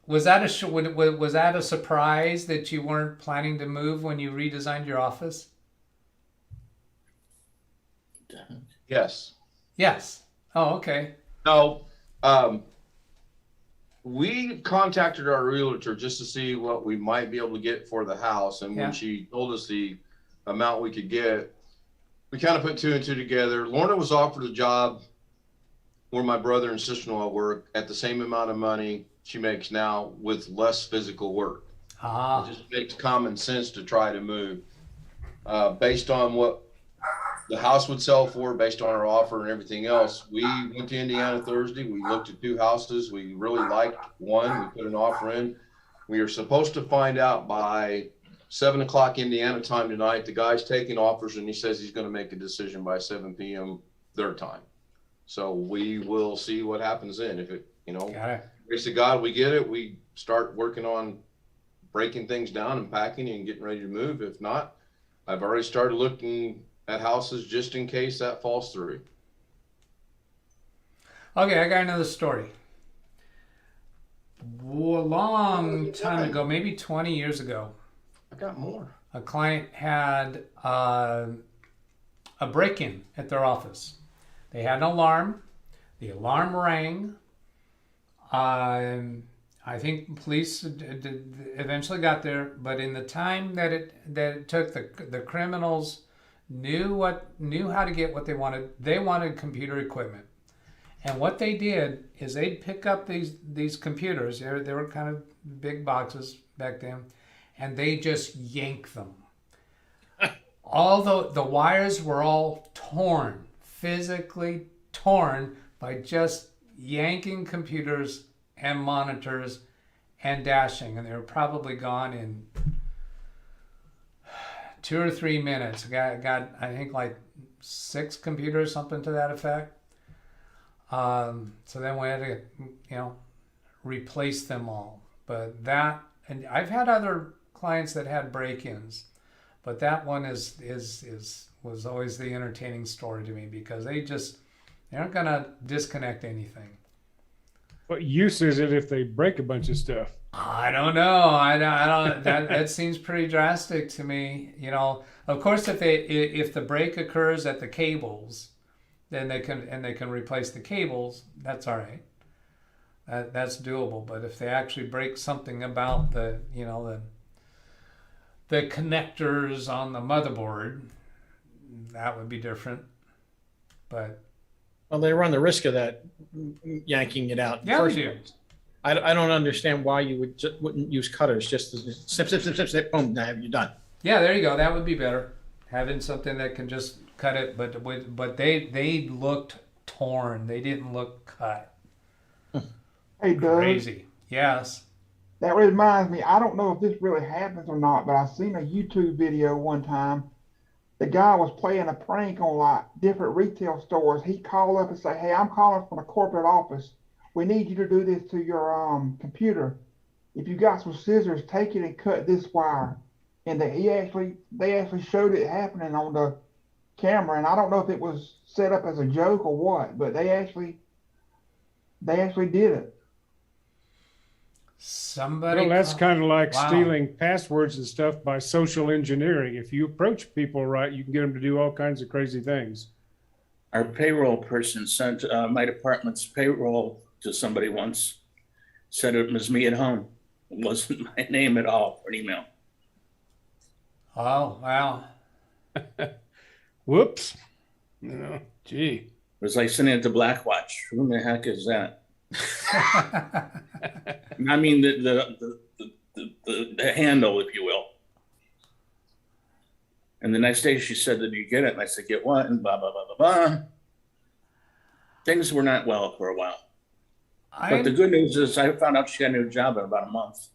Was that a surprise that you weren't planning to move when you redesigned your office? Yes. Yes. Oh, okay. No, we contacted our realtor just to see what we might be able to get for the house. And Yeah. when she told us the amount we could get, we kind of put 2 and 2 together. Lorna was offered a job where my brother and sister-in-law work at the same amount of money she makes now with less physical work. Ah. It just makes common sense to try to move based on what the house would sell for, based on our offer and everything else. We went to Indiana Thursday. We looked at 2 houses. We really liked one. We put an offer in. We are supposed to find out by 7 o'clock Indiana time tonight. The guy's taking offers, and he says he's going to make a decision by 7 p.m. their time. So we will see what happens then. If it, Got it. grace of God, we get it, we start working on breaking things down and packing and getting ready to move. If not, I've already started looking at houses just in case that falls through. Okay, I got another story. A long time ago, maybe 20 years ago, I got more. a client had a break-in at their office. They had an alarm. The alarm rang. I think police eventually got there, but in the time that it took, the criminals knew how to get what they wanted. They wanted computer equipment. And what they did is they'd pick up these computers. They were kind of big boxes back then, and they just yank them. Although the wires were all torn, physically torn by just yanking computers and monitors and dashing, and they were probably gone in 2 or 3 minutes. Got I think like 6 computers, something to that effect. So then we had to, replace them all. But and I've had other clients that had break-ins, but that one was always the entertaining story to me, because they aren't gonna disconnect anything. What use is it if they break a bunch of stuff? I don't know. I don't. That seems pretty drastic to me. Of course, if the break occurs at the cables, then they can replace the cables. That's all right. That's doable. But if they actually break something about the connectors on the motherboard, that would be different. But Well, they run the risk of that yanking it out. yeah, they do. I don't understand why you wouldn't use cutters. Just to snip, snip, snip, snip, snip, boom, now you're done. Yeah, there you go. That would be better. Having something that can just cut it, but they looked torn. They didn't look cut. Hey, Doug. Crazy. Yes. That reminds me, I don't know if this really happens or not, but I seen a YouTube video one time. The guy was playing a prank on like different retail stores. He called up and say, "Hey, I'm calling from the corporate office. We need you to do this to your computer. If you got some scissors, take it and cut this wire." And they actually showed it happening on the camera. And I don't know if it was set up as a joke or what, but they actually did it. Somebody. Well, that's kind of like Wow. stealing passwords and stuff by social engineering. If you approach people right, you can get them to do all kinds of crazy things. Our payroll person sent my department's payroll to somebody once, said it was me at home. It wasn't my name at all for an email. Oh, wow. Whoops. Gee. It was like sending it to Blackwatch. Who the heck is that? I mean the handle, if you will. And the next day she said, "Did you get it?" And I said, "Get what?" And blah, blah, blah, blah, blah. Things were not well for a while. But the good news is I found out she got a new job in about a month.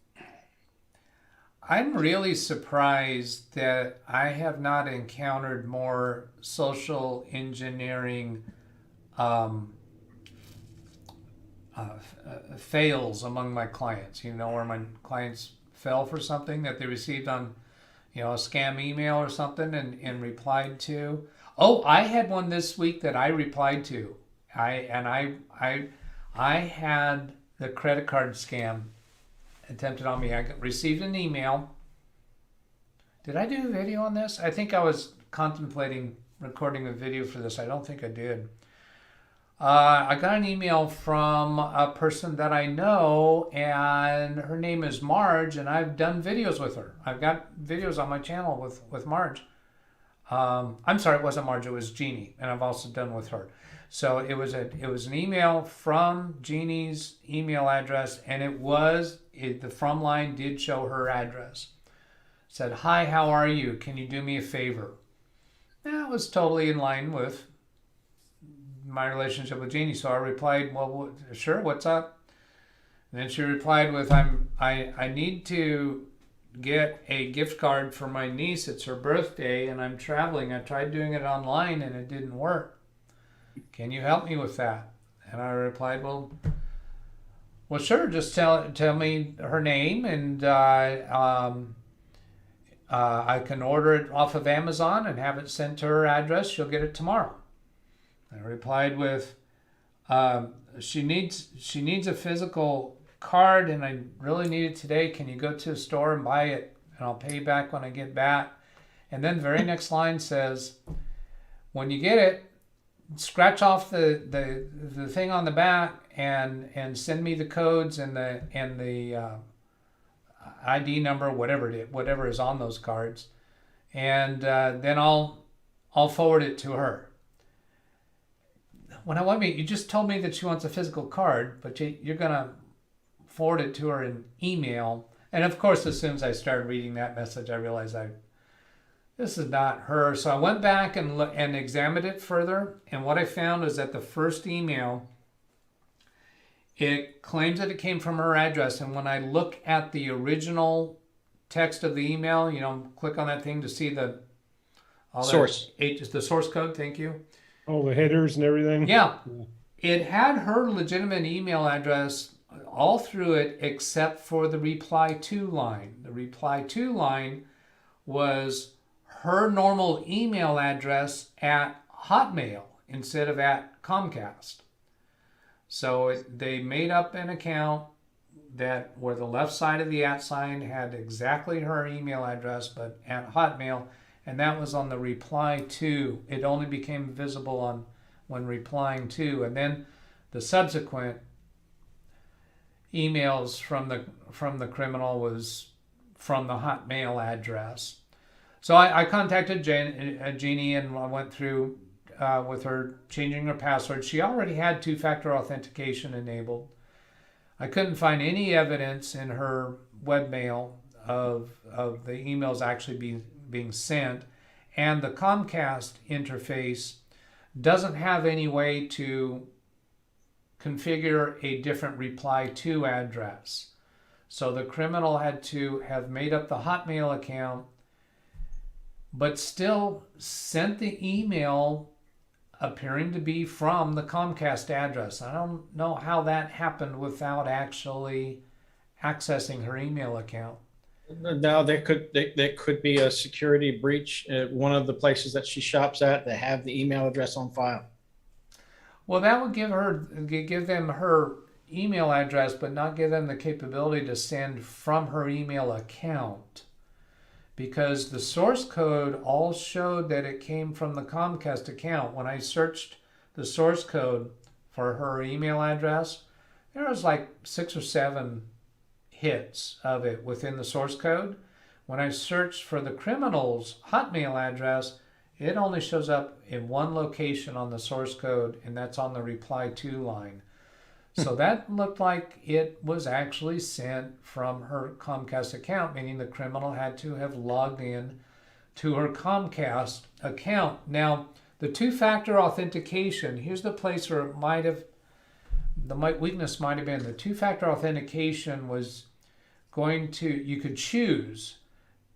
I'm really surprised that I have not encountered more social engineering fails among my clients. Where my clients fell for something that they received on, a scam email or something and replied to. Oh, I had one this week that I replied to. I had the credit card scam attempted on me. I received an email. Did I do a video on this? I think I was contemplating recording a video for this. I don't think I did. I got an email from a person that I know, and her name is Marge, and I've done videos with her. I've got videos on my channel with Marge. I'm sorry, it wasn't Marge, it was Jeannie, and I've also done with her. So it was an email from Jeannie's email address, and the from line did show her address. It said, "Hi, how are you? Can you do me a favor?" That was totally in line with my relationship with Jeannie. So I replied, "Well, sure, what's up?" And then she replied with, I need to get a gift card for my niece. It's her birthday and I'm traveling. I tried doing it online and it didn't work. Can you help me with that? And I replied, well, sure. Just tell me her name, and I can order it off of Amazon and have it sent to her address. She'll get it tomorrow. I replied with, she needs a physical card, and I really need it today. Can you go to the store and buy it, and I'll pay you back when I get back? And then the very next line says, when you get it, scratch off the thing on the back and send me the codes and the ID number, whatever is on those cards, and then I'll forward it to her. You just told me that she wants a physical card, but you're gonna forward it to her in email. And of course, as soon as I started reading that message, I realized this is not her. So I went back and examined it further, and what I found is that the first email, it claims that it came from her address, and when I look at the original text of the email, click on that thing to see the source. The source code. Thank you. All the headers and everything. Yeah. It had her legitimate email address all through it except for the reply to line. The reply to line was her normal email address at Hotmail instead of at Comcast. So they made up an account that where the left side of the @ sign had exactly her email address, but at Hotmail, and that was on the reply to. It only became visible when replying to, and then the subsequent emails from the criminal was from the Hotmail address. So I contacted Jeannie, and I went through with her changing her password. She already had two-factor authentication enabled. I couldn't find any evidence in her webmail of the emails actually being sent, and the Comcast interface doesn't have any way to configure a different reply to address. So the criminal had to have made up the Hotmail account, but still sent the email appearing to be from the Comcast address. I don't know how that happened without actually accessing her email account. Now there could be a security breach at one of the places that she shops at. They have the email address on file. Well, that would give them her email address, but not give them the capability to send from her email account, because the source code all showed that it came from the Comcast account. When I searched the source code for her email address, there was like 6 or 7 hits of it within the source code. When I searched for the criminal's Hotmail address, it only shows up in one location on the source code, and that's on the reply to line. So that looked like it was actually sent from her Comcast account, meaning the criminal had to have logged in to her Comcast account. Now, the two-factor authentication, here's the place where the weakness might have been. The two-factor authentication was you could choose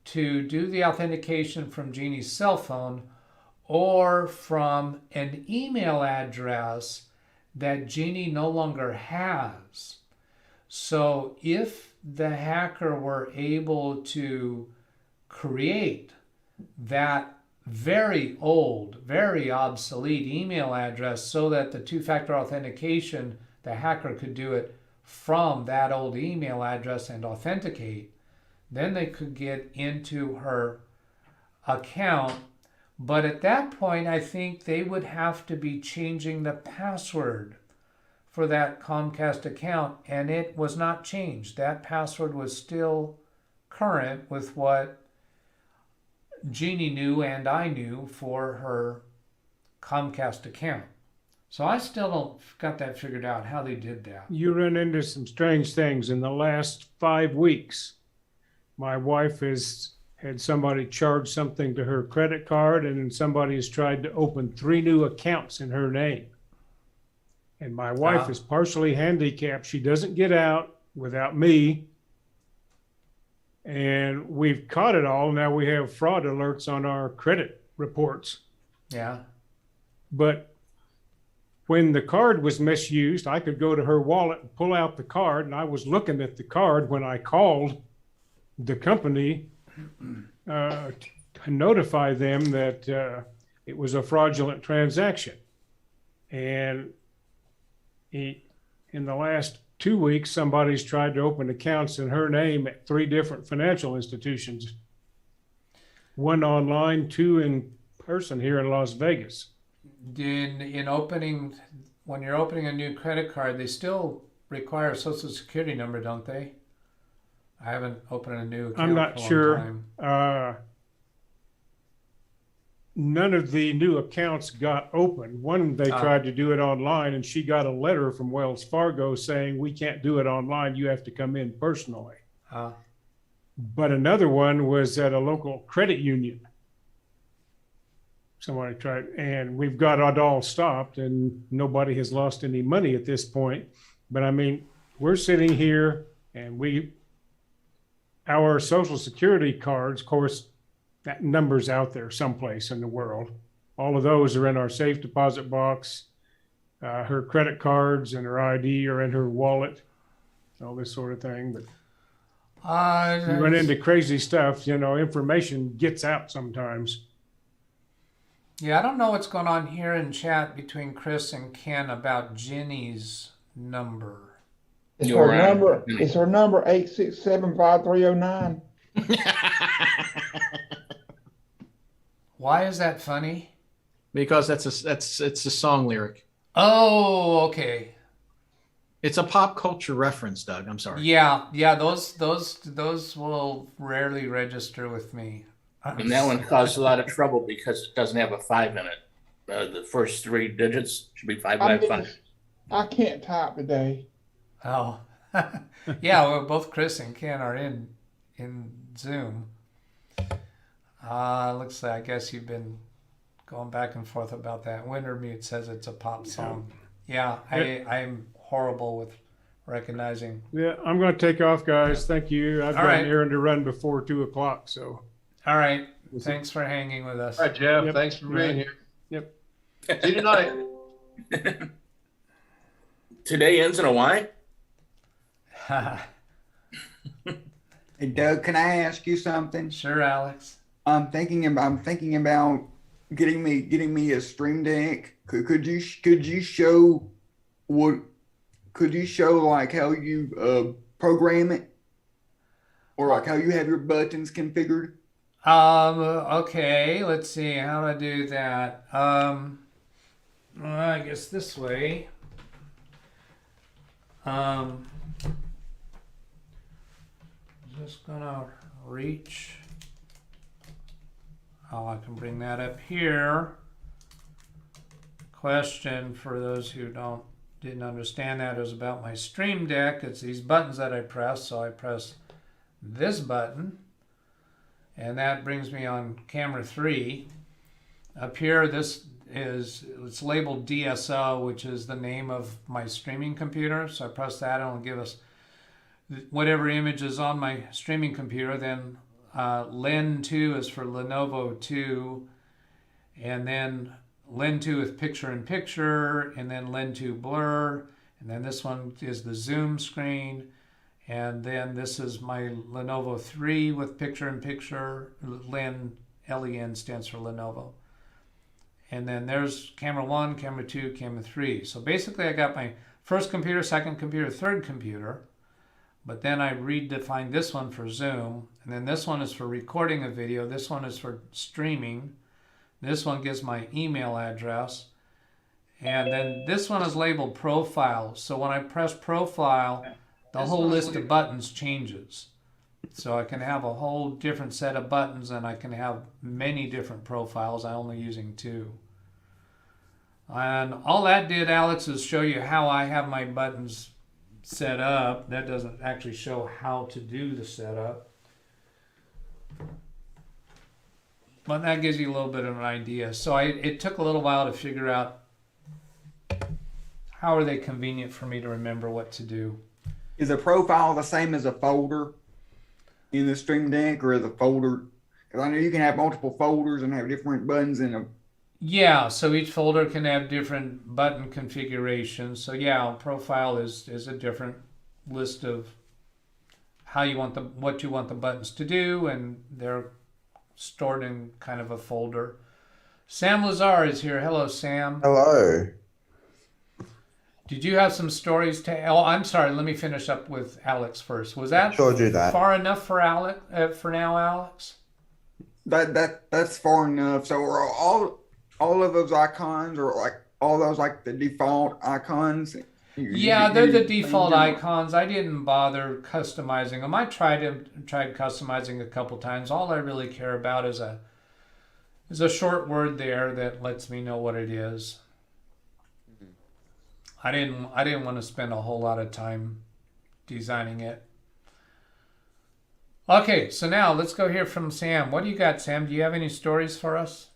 to do the authentication from Jeannie's cell phone or from an email address that Jeannie no longer has. So if the hacker were able to create that very old, very obsolete email address so that the two-factor authentication, the hacker could do it from that old email address and authenticate, then they could get into her account. But at that point, I think they would have to be changing the password for that Comcast account, and it was not changed. That password was still current with what Jeannie knew and I knew for her Comcast account. So I still don't got that figured out, how they did that. You run into some strange things in the last 5 weeks. My wife has had somebody charge something to her credit card, and then somebody has tried to open 3 new accounts in her name. And my wife is partially handicapped. She doesn't get out without me. And we've caught it all. Now we have fraud alerts on our credit reports. Yeah. But when the card was misused, I could go to her wallet and pull out the card, and I was looking at the card when I called the company to notify them that it was a fraudulent transaction. And in the last 2 weeks, somebody's tried to open accounts in her name at 3 different financial institutions. 1 online, 2 in person here in Las Vegas. In opening, when you're opening a new credit card, they still require a social security number, don't they? I haven't opened a new account I'm not for a long sure. time. None of the new accounts got open. One, they tried to do it online, and she got a letter from Wells Fargo saying, we can't do it online. You have to come in personally. But another one was at a local credit union. Somebody tried, and we've got it all stopped, and nobody has lost any money at this point. But I mean, we're sitting here, and our Social Security cards, of course, that number's out there someplace in the world. All of those are in our safe deposit box. Her credit cards and her ID are in her wallet, all this sort of thing. But you run into crazy stuff, information gets out sometimes. Yeah, I don't know what's going on here in chat between Chris and Ken about Jenny's number. It's her number. It's her number 8675309. Why is that funny? Because it's a song lyric. Oh, okay. It's a pop culture reference, Doug. I'm sorry. Yeah. Those will rarely register with me. And that one caused a lot of trouble because it doesn't have a 5 in it. The first 3 digits should be 555. I can't type today. Oh, yeah. Well, both Chris and Ken are in Zoom. Looks like I guess you've been going back and forth about that. Wintermute says it's a pop song. Yeah, I'm horrible with recognizing. Yeah, I'm going to take off, guys. Thank you. I've got right. an errand to run before 2 o'clock, so. All right. Thanks for hanging with us. All right, Jeff. Yep. Thanks for being here. Yep. See you tonight. Today ends in a Y? Hey, Doug, can I ask you something? Sure, Alex. I'm thinking about getting me a Stream Deck. Could you show like how you program it, or like how you have your buttons configured? Okay, let's see how to do that. Well, I guess this way. Just gonna reach. Oh, I can bring that up here. Question for those who didn't understand that is about my Stream Deck. It's these buttons that I press. So I press this button, and that brings me on camera 3. Up here, it's labeled DSO, which is the name of my streaming computer. So I press that, and it'll give us whatever image is on my streaming computer. Then Len 2 is for Lenovo 2, and then Len 2 with picture-in-picture, and then Len 2 blur, and then this one is the zoom screen, and then this is my Lenovo 3 with picture-in-picture. Len, L-E-N stands for Lenovo. And then there's camera 1, camera 2, camera 3. So basically I got my first computer, second computer, third computer, but then I redefined this one for Zoom, and then this one is for recording a video, this one is for streaming, this one gives my email address, and then this one is labeled profile. So when I press profile, the whole list of buttons changes. So I can have a whole different set of buttons, and I can have many different profiles. I'm only using 2. And all that did, Alex, is show you how I have my buttons set up. That doesn't actually show how to do the setup. But that gives you a little bit of an idea. So it took a little while to figure out how are they convenient for me to remember what to do. Is a profile the same as a folder in the Stream Deck, or is a folder? Because I know you can have multiple folders and have different buttons in a Yeah, so each folder can have different button configurations. So yeah, profile is a different list of how you want what you want the buttons to do, and they're stored in kind of a folder. Sam Lazar is here. Hello, Sam. Hello. Did you have some stories to? Oh, I'm sorry. Let me finish up with Alex first. Was that Sure, do that. far enough for Alex? For now, Alex? That's far enough. So are all of those icons, or like all those like the default icons? Yeah, they're the default icons. I didn't bother customizing them. I tried customizing a couple times. All I really care about is a short word there that lets me know what it is. I didn't want to spend a whole lot of time designing it. Okay, so now let's go hear from Sam. What do you got, Sam? Do you have any stories for us?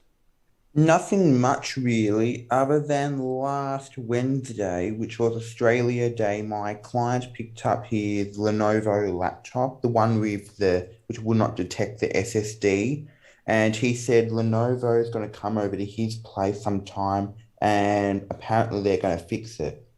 Nothing much really, other than last Wednesday, which was Australia Day, my client picked up his Lenovo laptop, the one with which will not detect the SSD. And he said Lenovo is going to come over to his place sometime, and apparently they're going to fix it,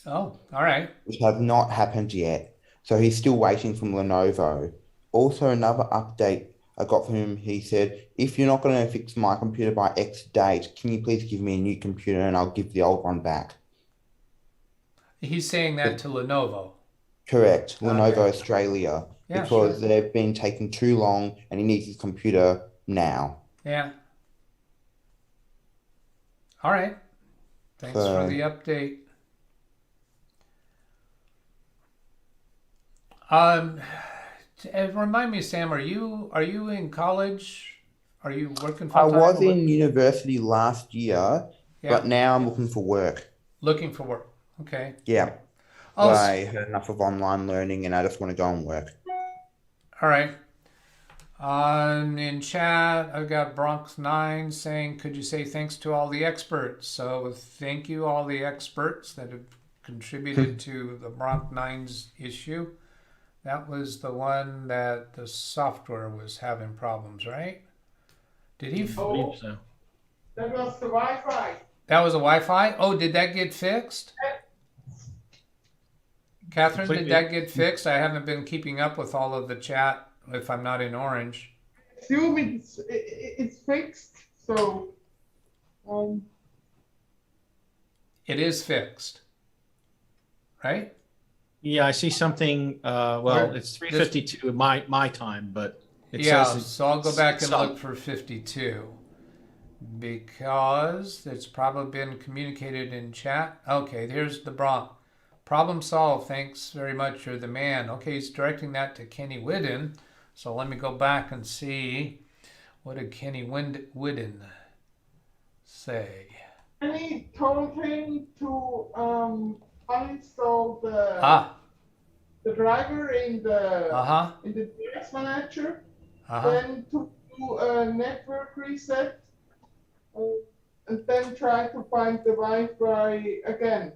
Oh, all right. which has not happened yet. So he's still waiting from Lenovo. Also, another update I got from him, he said, if you're not going to fix my computer by X date, can you please give me a new computer and I'll give the old one back? He's saying that to Lenovo. Correct, Lenovo Okay. Australia, Yeah, because sure. they've been taking too long and he needs his computer now. Yeah. All right. Thanks for the update. Remind me, Sam, are you in college? Are you working I full time? was in university last year, Yeah. but now I'm looking for work. Looking for work. Okay. Yeah, Oh, I heard enough of online learning and I just want to go and work. all right. In chat, I've got Bronx9 saying, could you say thanks to all the experts? So thank you, all the experts that have contributed to the Bronx9's issue. That was the one that the software was having problems, right? Did he? I believe so. That was the Wi-Fi. That was a Wi-Fi? Oh, did that get fixed? Catherine, did Completely. that get fixed? I haven't been keeping up with all of the chat if I'm not in Orange. Assume it's fixed. So, It is fixed, right? Yeah, I see something, well, it's 3:52 my time, but it Yeah, says so I'll go back and some- look for 52 because it's probably been communicated in chat. Okay, here's the problem solved. Thanks very much. You're the man. Okay, he's directing that to Kenny Whidden. So let me go back and see what did Kenny Whidden say. and he told him to uninstall the driver in the device manager, then to do a network reset, and then try to find the Wi-Fi again.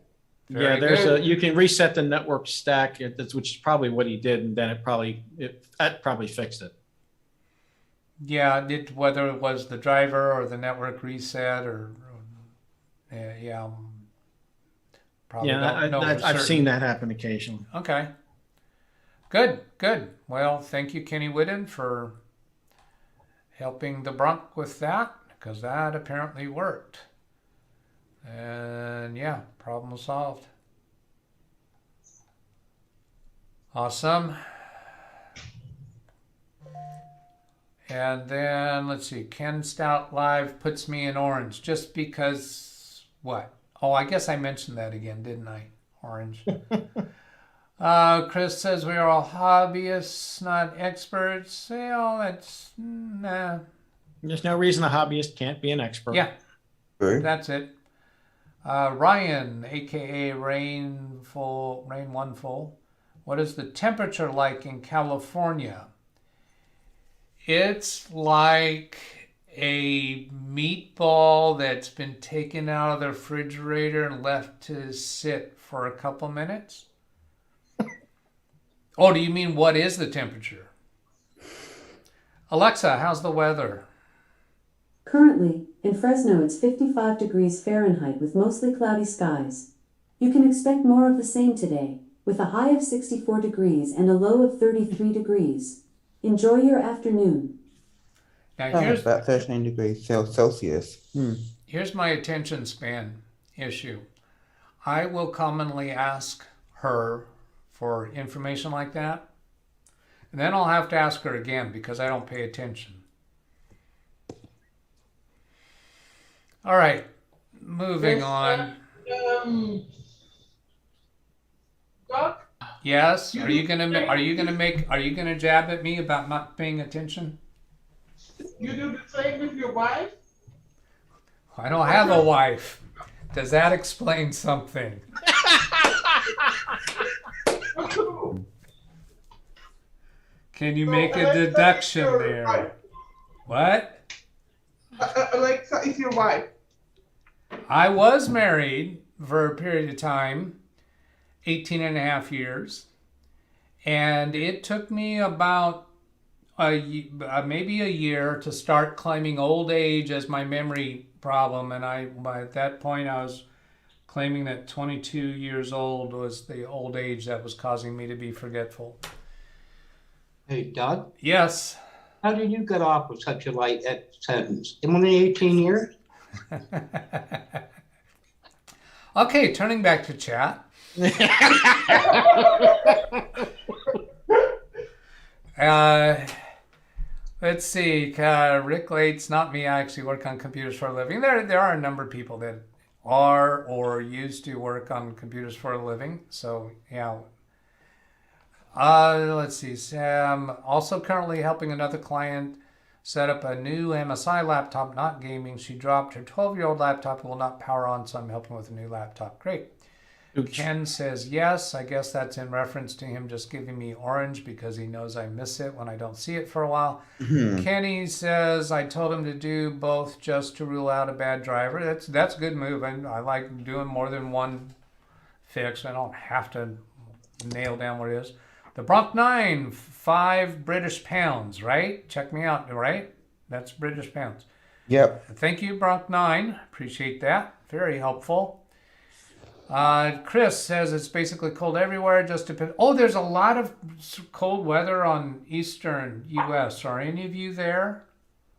Yeah, Very you can reset the network stack, which is probably what he did, and then that probably fixed it. Yeah, whether it was the driver or the network reset or probably Yeah, don't know for I've certain. seen that happen occasionally. Okay. Good. Well, thank you, Kenny Whidden, for helping the Bronx with that, because that apparently worked. And yeah, problem solved. Awesome. And then let's see, Ken Stout Live puts me in orange just because what? Oh, I guess I mentioned that again, didn't I? Orange. Chris says we are all hobbyists, not experts. Well, that's nah. There's no reason a hobbyist can't be an expert. Yeah, True. that's it. Ryan, aka Rain One Full. What is the temperature like in California? It's like a meatball that's been taken out of the refrigerator and left to sit for a couple minutes. Oh, do you mean what is the temperature? Alexa, how's the weather? Currently, in Fresno it's 55 degrees Fahrenheit with mostly cloudy skies. You can expect more of the same today, with a high of 64 degrees and a low of 33 degrees. Enjoy your afternoon. Now Oh, here's about 13 degrees Celsius. here's my attention span issue. I will commonly ask her for information like that, and then I'll have to ask her again because I don't pay attention. All right, moving on. Doc, Yes, are you gonna jab at me about not paying attention? you do the same with your wife? I don't have a wife. Does that explain something? Can you make a deduction there? What? Alexa is your wife. I was married for a period of time, 18 and a half years, and it took me about maybe a year to start claiming old age as my memory problem, and at that point I was claiming that 22 years old was the old age that was causing me to be forgetful. Hey, Doug, Yes. how did you get off with such a light sentence? Only 18 years? Okay, turning back to chat. Let's see. Rick Late's not me. I actually work on computers for a living. There are a number of people that are or used to work on computers for a living. So, yeah. Let's see. Sam, also currently helping another client set up a new MSI laptop, not gaming. She dropped her 12-year-old laptop and will not power on, so I'm helping with a new laptop. Great. Oops. Ken says yes. I guess that's in reference to him just giving me orange because he knows I miss it when I don't see it for a while. Kenny says I told him to do both just to rule out a bad driver. That's a good move. I like doing more than one fix. I don't have to nail down what it is. The Bronc 9, 5 British pounds, right? Check me out, right? That's British pounds. Yep. Thank you, Bronc 9. Appreciate that. Very helpful. Chris says it's basically cold everywhere. Just depends. Oh, there's a lot of cold weather on eastern U.S. Are any of you there?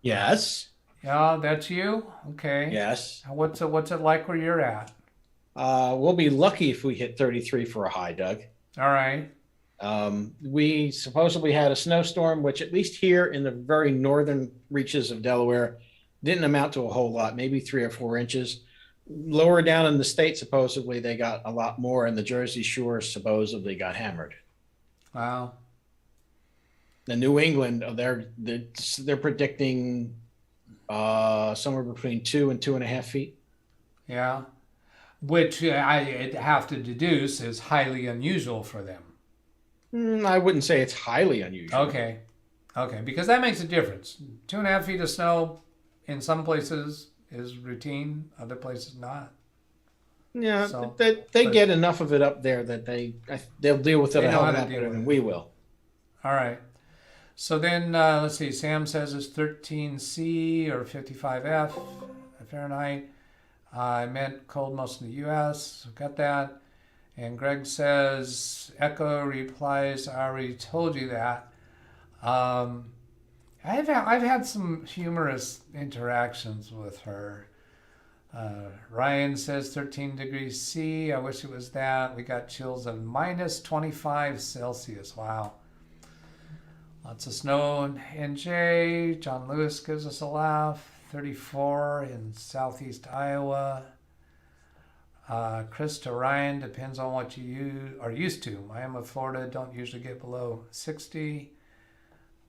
Yes. Yeah, that's you? Okay. Yes. What's it like where you're at? We'll be lucky if we hit 33 for a high, Doug. All right. We supposedly had a snowstorm, which at least here in the very northern reaches of Delaware didn't amount to a whole lot, maybe 3 or 4 inches. Lower down in the state, supposedly they got a lot more, and the Jersey Shore supposedly got hammered. Wow. The New England, they're predicting somewhere between 2 and 2.5 feet. Yeah. Which I have to deduce is highly unusual for them. I wouldn't say it's highly unusual. Okay. Because that makes a difference. 2.5 feet of snow in some places is routine, other places not. Yeah, So, they get enough of it up there that they'll deal with it They a know hell how of a to lot deal better with than it. we will. All right. So then, let's see. Sam says it's 13C or 55F Fahrenheit. I meant cold most in the U.S. Got that. And Greg says, Echo replies, I already told you that. I've had some humorous interactions with her. Ryan says 13 degrees C. I wish it was that. We got chills of minus 25 Celsius. Wow. Lots of snow in NJ. John Lewis gives us a laugh. 34 in southeast Iowa. Chris to Ryan, depends on what you are used to. Miami, Florida, don't usually get below 60.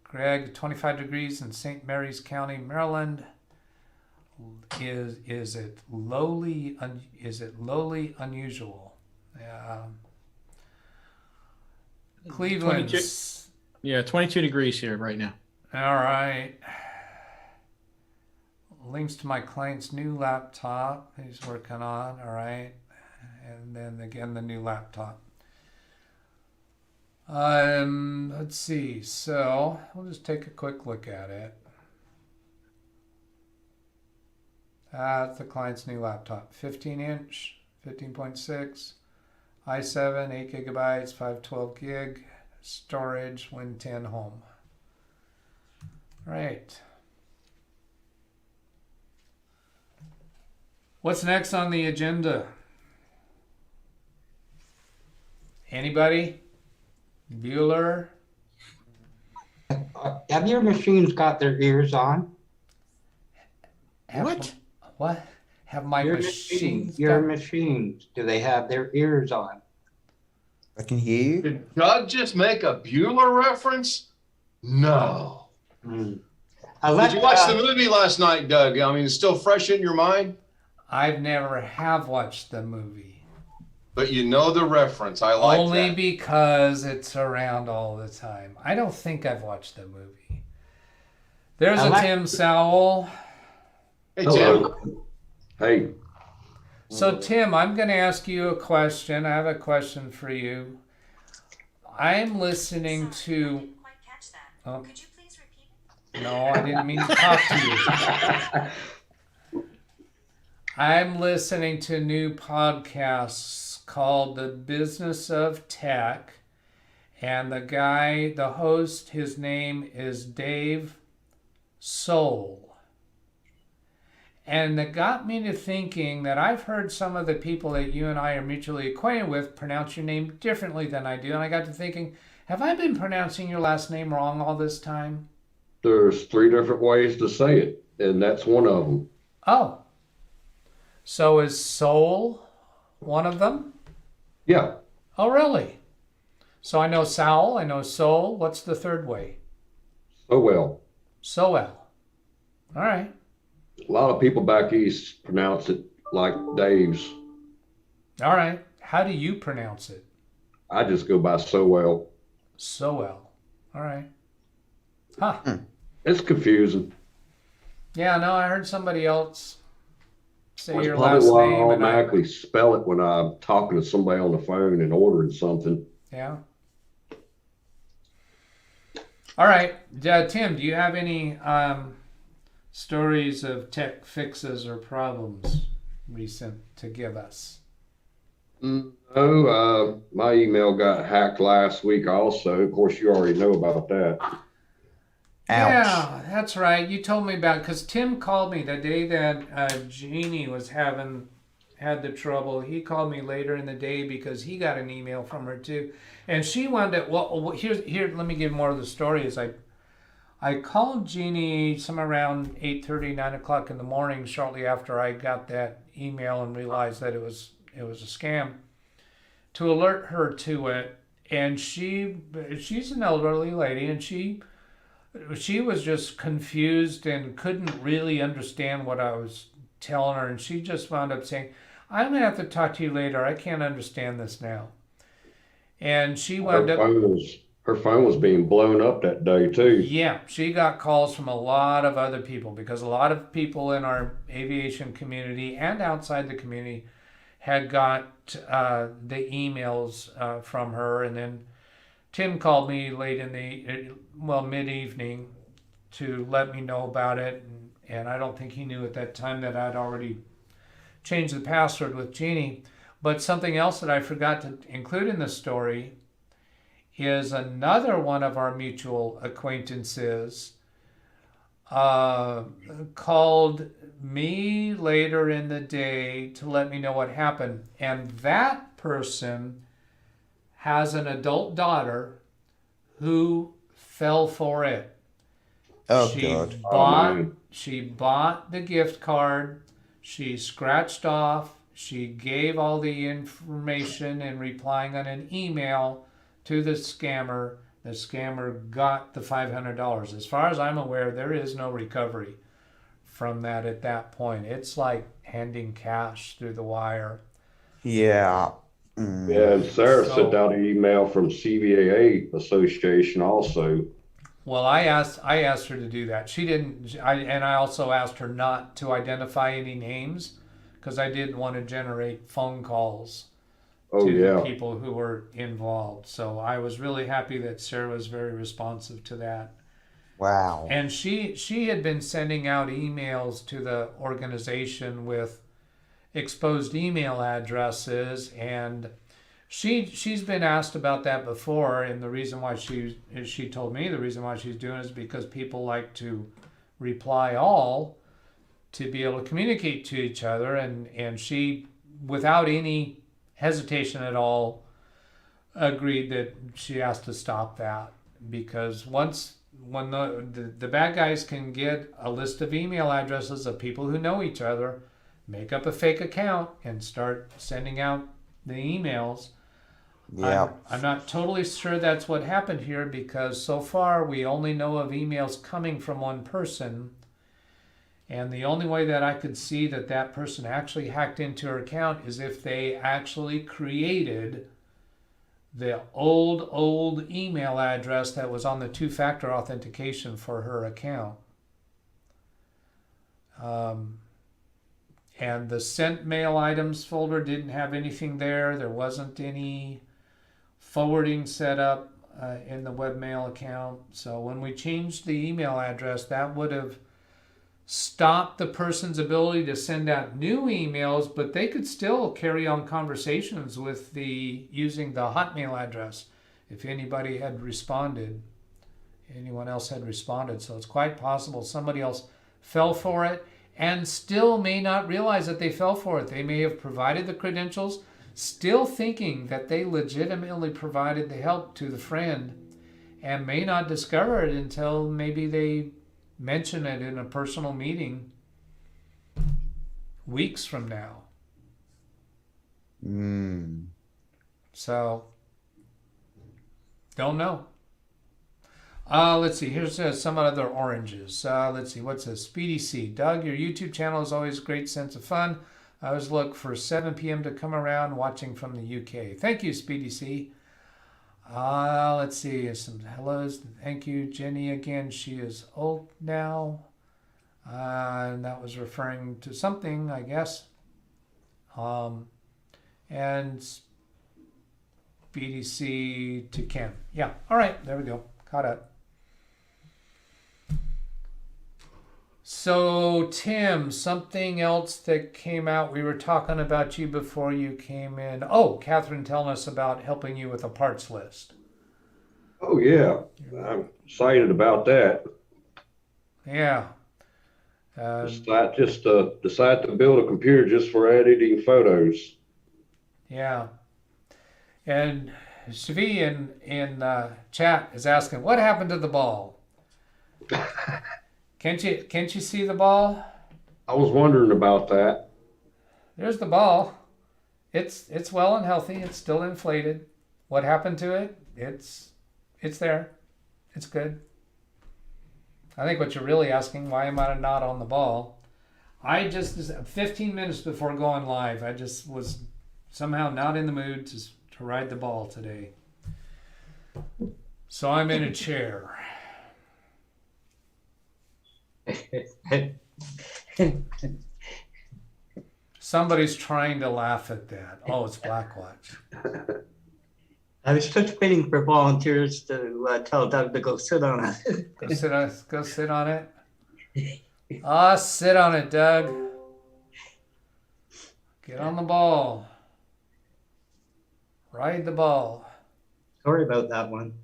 Greg, 25 degrees in St. Mary's County, Maryland. Is it lowly unusual? Cleveland. 22 degrees here right now. All right. Links to my client's new laptop he's working on. All right. And then again, the new laptop. Let's see. So we'll just take a quick look at it. That's the client's new laptop. 15-inch, 15.6, i7, 8 gigabytes, 512 gig, storage, Win 10 home. Right. What's next on the agenda? Anybody? Bueller? Have your machines got their ears on? What? Have my machines? Your machines, do they have their ears on? I can hear you. Did Doug just make a Bueller reference? No. Did you watch the movie last night, Doug? I mean, it's still fresh in your mind? I've never have watched the movie. But you know the reference. I like Only that. because it's around all the time. I don't think I've watched the movie. There's a Tim Sowell. Hey, Tim. Hey. So, Tim, I'm going to ask you a question. I have a question for you. I'm listening to... Oh. Could you please repeat it? No, I didn't mean to talk to you. I'm listening to new podcasts called The Business of Tech. And the host, his name is Dave Soul. And it got me to thinking that I've heard some of the people that you and I are mutually acquainted with pronounce your name differently than I do. And I got to thinking, have I been pronouncing your last name wrong all this time? There's 3 different ways to say it, and that's one of them. Oh. So is Soul one of them? Yeah. Oh, really? So I know Sowell, I know Soul. What's the third way? Sowell. Sowell. All right. A lot of people back east pronounce it like Dave's. All right. How do you pronounce it? I just go by Sowell. Sowell. All right. Huh. It's confusing. Yeah, no, I heard somebody else say That's your probably last why I name. automatically spell it when I'm talking to somebody on the phone and ordering something. Yeah. All right. Tim, do you have any stories of tech fixes or problems recent to give us? No, my email got hacked last week also. Of course, you already know about that. Ouch. Yeah, that's right. You told me about, because Tim called me the day that Jeannie had the trouble. He called me later in the day because he got an email from her too. And she wanted to, well, here, let me give more of the story. I called Jeannie somewhere around 8:30, 9 o'clock in the morning, shortly after I got that email and realized that it was a scam, to alert her to it. And she's an elderly lady, and she was just confused and couldn't really understand what I was telling her. And she just wound up saying, I'm going to have to talk to you later. I can't understand this now. And she wound up... Her phone was being blown up that day too. Yeah, she got calls from a lot of other people because a lot of people in our aviation community and outside the community had got the emails from her. And then Tim called me late in mid-evening to let me know about it. And I don't think he knew at that time that I'd already changed the password with Jeannie. But something else that I forgot to include in the story is another one of our mutual acquaintances called me later in the day to let me know what happened. And that person has an adult daughter who fell for it. Oh, God. She bought the gift card. She scratched off. She gave all the information and replying on an email to the scammer. The scammer got the $500. As far as I'm aware, there is no recovery from that at that point. It's like handing cash through the wire. Yeah. Yeah, and Sarah sent out an email from CVAA Association also. Well, I asked her to do that. She didn't. I also asked her not to identify any names because I didn't want to generate phone calls to the people who were involved. So I was really happy that Sarah was very responsive to that. Wow. And she had been sending out emails to the organization with exposed email addresses, and she's been asked about that before, and the reason why she told me the reason why she's doing it is because people like to reply all to be able to communicate to each other, and she, without any hesitation at all, agreed that she has to stop that, because when the bad guys can get a list of email addresses of people who know each other, make up a fake account, and start sending out the emails. Yeah. I'm not totally sure that's what happened here, because so far we only know of emails coming from one person, and the only way that I could see that that person actually hacked into her account is if they actually created the old email address that was on the two-factor authentication for her account. And the sent mail items folder didn't have anything there. There wasn't any forwarding set up in the webmail account. So when we changed the email address, that would have stopped the person's ability to send out new emails, but they could still carry on conversations with using the Hotmail address if anybody had responded, anyone else had responded. So it's quite possible somebody else fell for it and still may not realize that they fell for it. They may have provided the credentials, still thinking that they legitimately provided the help to the friend, and may not discover it until maybe they mention it in a personal meeting weeks from now. So, don't know. Let's see. Here's some other oranges. Let's see. What's this? Speedy C. Doug, your YouTube channel is always a great sense of fun. I always look for 7 p.m. to come around watching from the UK. Thank you, Speedy C. Let's see. Some hellos. Thank you, Jenny. Again, she is old now. And that was referring to something, I guess. And BDC to Ken. Yeah. All right. There we go. Caught up. So, Tim, something else that came out. We were talking about you before you came in. Oh, Catherine telling us about helping you with a parts list. Oh, yeah. I'm excited about that. Yeah. Decide to build a computer just for editing photos. Yeah. And Shavi in chat is asking, what happened to the ball? Can't you see the ball? I was wondering about that. There's the ball. It's well and healthy. It's still inflated. What happened to it? It's there. It's good. I think what you're really asking, why am I not on the ball? I just 15 minutes before going live, I just was somehow not in the mood to ride the ball today. So I'm in a chair. Somebody's trying to laugh at that. Oh, it's Blackwatch. I was just waiting for volunteers to tell Doug to go sit on it. Go sit on it. Sit on it, Doug. Get on the ball. Ride the ball. Sorry about that one.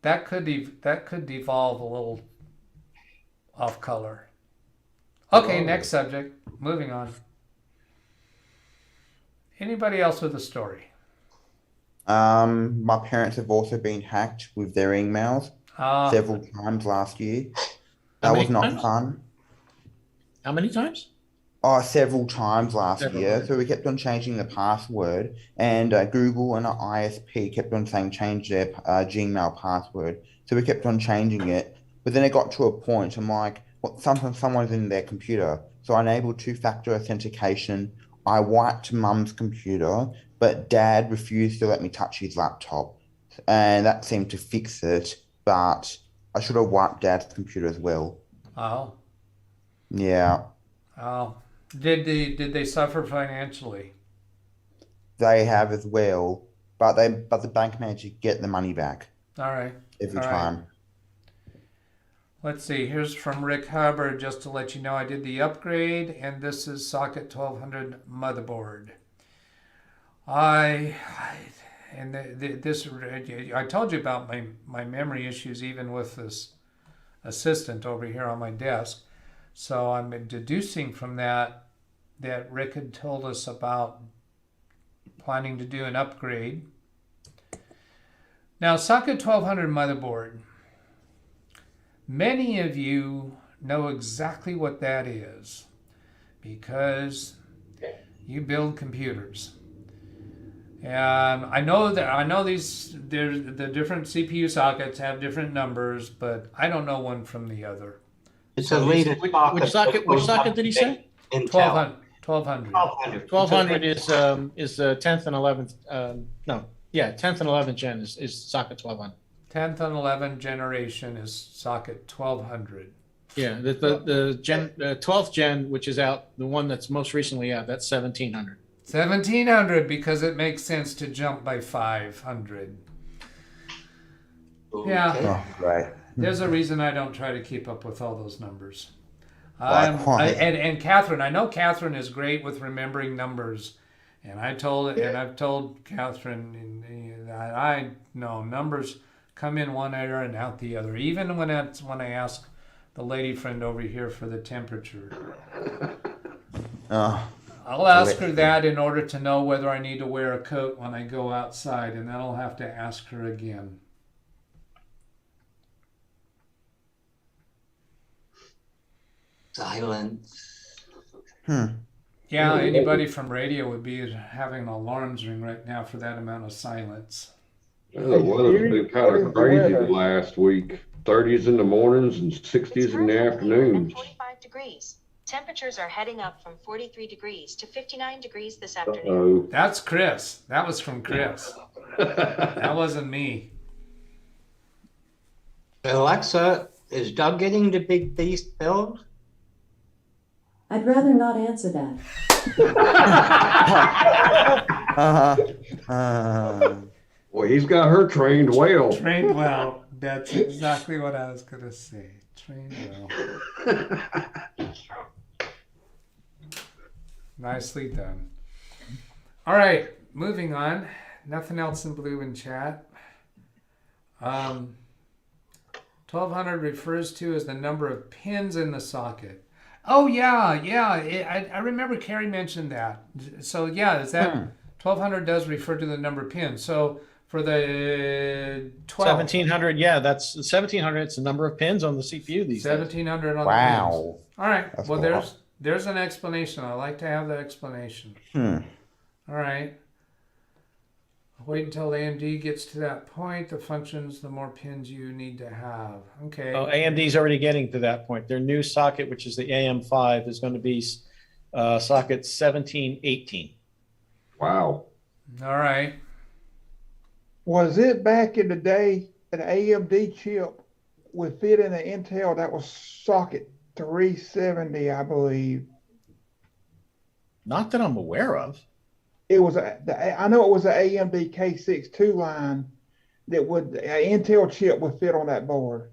That could devolve a little off color. Okay, next subject. Moving on. Anybody else with a story? My parents have also been hacked with their emails several times last year. That was not fun. How many times? Several times last year. So we kept on changing the password, and Google and our ISP kept on saying change their Gmail password. So we kept on changing it, but then it got to a point. I'm like, someone's in their computer. So I enabled two-factor authentication. I wiped Mum's computer, but Dad refused to let me touch his laptop, and that seemed to fix it. But I should have wiped Dad's computer as well. Oh. Yeah. Oh. Did they suffer financially? They have as well, but the bank managed to get the money back. All right. Every time. Let's see, here's from Rick Hubbard, just to let you know I did the upgrade, and this is socket 1200 motherboard. I told you about my memory issues even with this assistant over here on my desk. So I'm deducing from that Rick had told us about planning to do an upgrade. Now, socket 1200 motherboard. Many of you know exactly what that is because you build computers. And I know these the different CPU sockets have different numbers, but I don't know one from the other. It's So a latest socket. Which socket did he say? 1200. 1200 is the 10th and 11th. 10th and 11th gen is socket 1200. 10th and 11th generation is socket 1200. Yeah, the 12th gen, which is out, the one that's most recently out, that's 1700. 1700 because it makes sense to jump by 500. Okay. Yeah. Oh, right. There's a reason I don't try to keep up with all those numbers. Likewise. Catherine, I know Catherine is great with remembering numbers, and I've told Catherine that I know numbers come in one ear and out the other. Even when I ask the lady friend over here for the temperature, I'll ask her that in order to know whether I need to wear a coat when I go outside, and then I'll have to ask her again. Silence. Yeah, anybody from radio would be having alarms ring right now for that amount of silence. The weather's been kind of crazy the last week. 30s in the mornings and 60s in the afternoons. 45 degrees. Temperatures are heading up from 43 degrees to 59 degrees this afternoon. That's Chris. That was from Chris. That wasn't me. Alexa, is Doug getting the big beast build? I'd rather not answer that. Well, he's got her trained well. Trained well. That's exactly what I was going to say. Trained well. Nicely done. All right, moving on. Nothing else in blue in chat. 1200 refers to as the number of pins in the socket. Oh, yeah. I remember Carrie mentioned that. So, yeah, is that 1200 does refer to the number of pins. So, for the 1700, yeah, that's 1700. It's the number of pins on the CPU these 1700 on the pins. All right. That's well, cool. there's an explanation. I like to have that explanation. All right. Wait until AMD gets to that point. The functions, the more pins you need to have. Okay. Oh, AMD's already getting to that point. Their new socket, which is the AM5, is going to be socket 1718. Wow. All right. Was it back in the day an AMD chip would fit in an Intel that was socket 370, I believe? Not that I'm aware of. It was I know it was an AMD K62 line that would an Intel chip would fit on that board.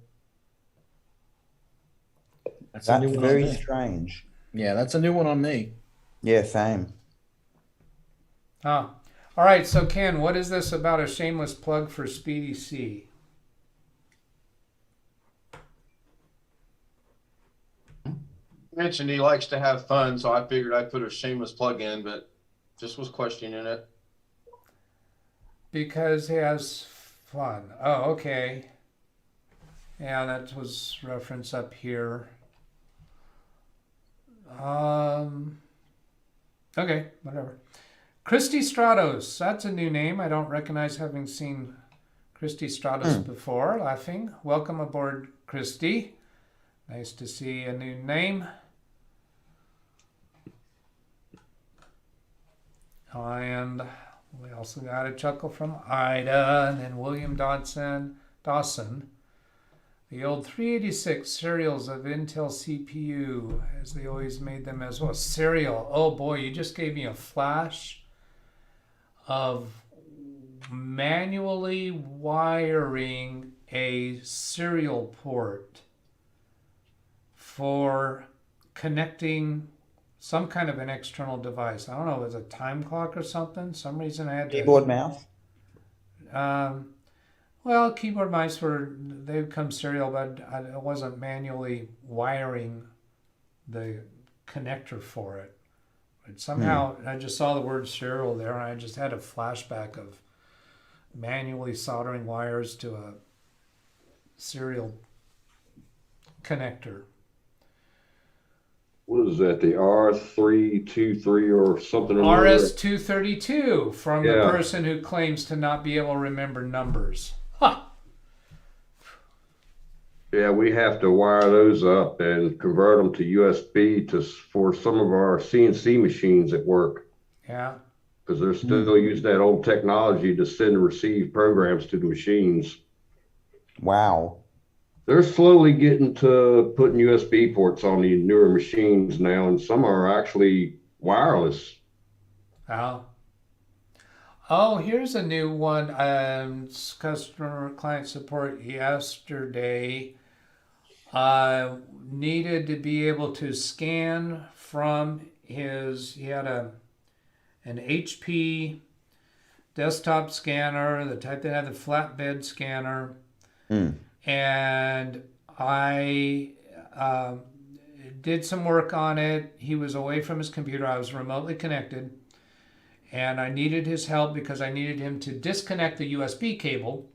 That's That's very strange. Yeah, that's a new one on me. Yeah, same. Oh. All right, so Ken, what is this about a shameless plug for Speedy C? Mentioned he likes to have fun, so I figured I'd put a shameless plug in, but just was questioning it. Because he has fun. Oh, okay. Yeah, that was reference up here. Okay, whatever. Christy Stratos. That's a new name. I don't recognize having seen Christy Stratos before. Laughing. Welcome aboard, Christy. Nice to see a new name. And we also got a chuckle from Ida, and then William Dawson. The old 386 serials of Intel CPU, as they always made them as well. Serial. Oh boy, you just gave me a flash of manually wiring a serial port for connecting some kind of an external device. I don't know, it was a time clock or something. Some reason I had to. Keyboard, mouse? Well, keyboard mice they would come serial, but I wasn't manually wiring the connector for it. But somehow I just saw the word serial there, and I just had a flashback of manually soldering wires to a serial connector. What is that? The R323 or something? RS-232 from the Yeah. person who claims to not be able to remember numbers. Huh. Yeah, we have to wire those up and convert them to USB for some of our CNC machines at work, Yeah. because they're still using that old technology to send and receive programs to the machines. Wow. They're slowly getting to putting USB ports on the newer machines now, and some are actually wireless. Oh, here's a new one. Customer client support yesterday needed to be able to scan from he had an HP desktop scanner, the type that had the flatbed scanner. And I did some work on it. He was away from his computer. I was remotely connected. And I needed his help because I needed him to disconnect the USB cable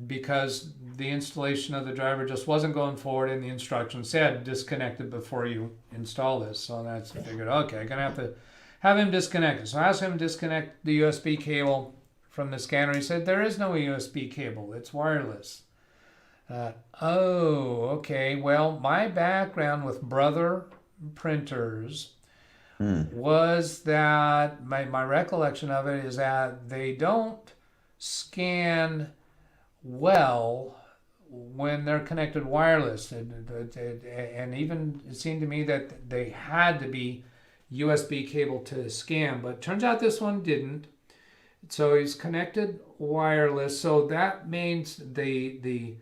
because the installation of the driver just wasn't going forward, and the instructions said disconnect it before you install this. So that's I figured, okay, I'm gonna have to have him disconnect it. So I asked him to disconnect the USB cable from the scanner. He said there is no USB cable; it's wireless. Oh, okay. Well, my background with Brother printers was that my recollection of it is that they don't scan well when they're connected wireless, and even it seemed to me that they had to be USB cable to scan, but turns out this one didn't. So he's connected wireless, so that means the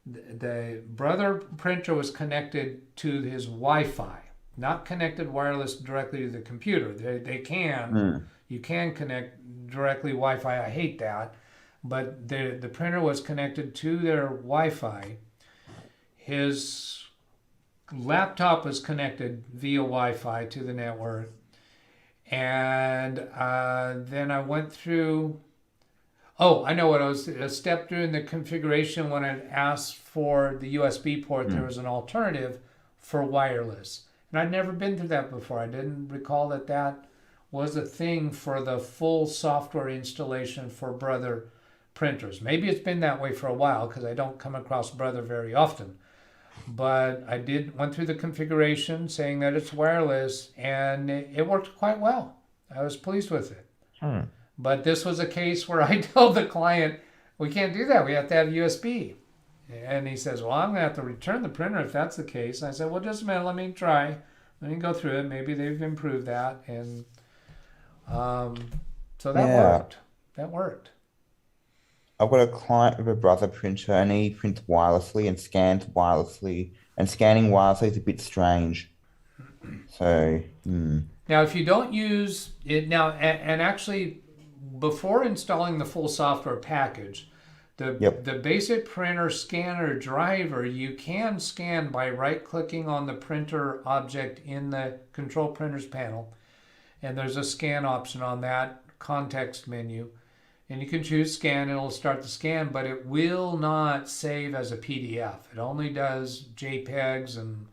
Brother printer was connected to his Wi-Fi, not connected wireless directly to the computer. They can, you can connect directly Wi-Fi. I hate that, but the printer was connected to their Wi-Fi. His laptop was connected via Wi-Fi to the network, and then I went through. Oh, I know what I was a step through in the configuration when I asked for the USB port. There was an alternative for wireless. And I'd never been through that before. I didn't recall that that was a thing for the full software installation for Brother printers. Maybe it's been that way for a while because I don't come across Brother very often. But I went through the configuration saying that it's wireless, and it worked quite well. I was pleased with it. But this was a case where I told the client, we can't do that. We have to have USB. And he says, well, I'm going to have to return the printer if that's the case. And I said, well, just a minute. Let me try. Let me go through it. Maybe they've improved that. And so that worked. That worked. I've got a client with a Brother printer, and he prints wirelessly and scans wirelessly. And scanning wirelessly is a bit strange. So, Now, if you don't use it now, and actually, before installing the full software package, the basic printer scanner driver, you can scan by right-clicking on the printer object in the control printers panel. And there's a scan option on that context menu. And you can choose scan, and it'll start the scan, but it will not save as a PDF. It only does JPEGs and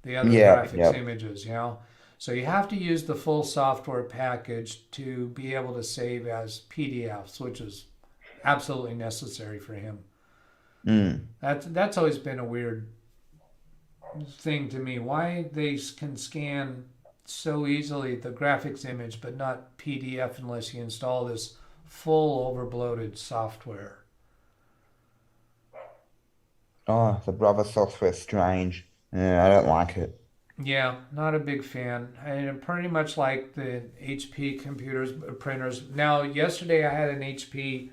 the other graphics images, you know. So you have to use the full software package to be able to save as PDFs, which is absolutely necessary for him. That's always been a weird thing to me. Why they can scan so easily the graphics image, but not PDF unless you install this full overbloated software. Oh, the Brother software is strange. I don't like it. Yeah, not a big fan. And pretty much like the HP computers, printers. Now, yesterday I had an HP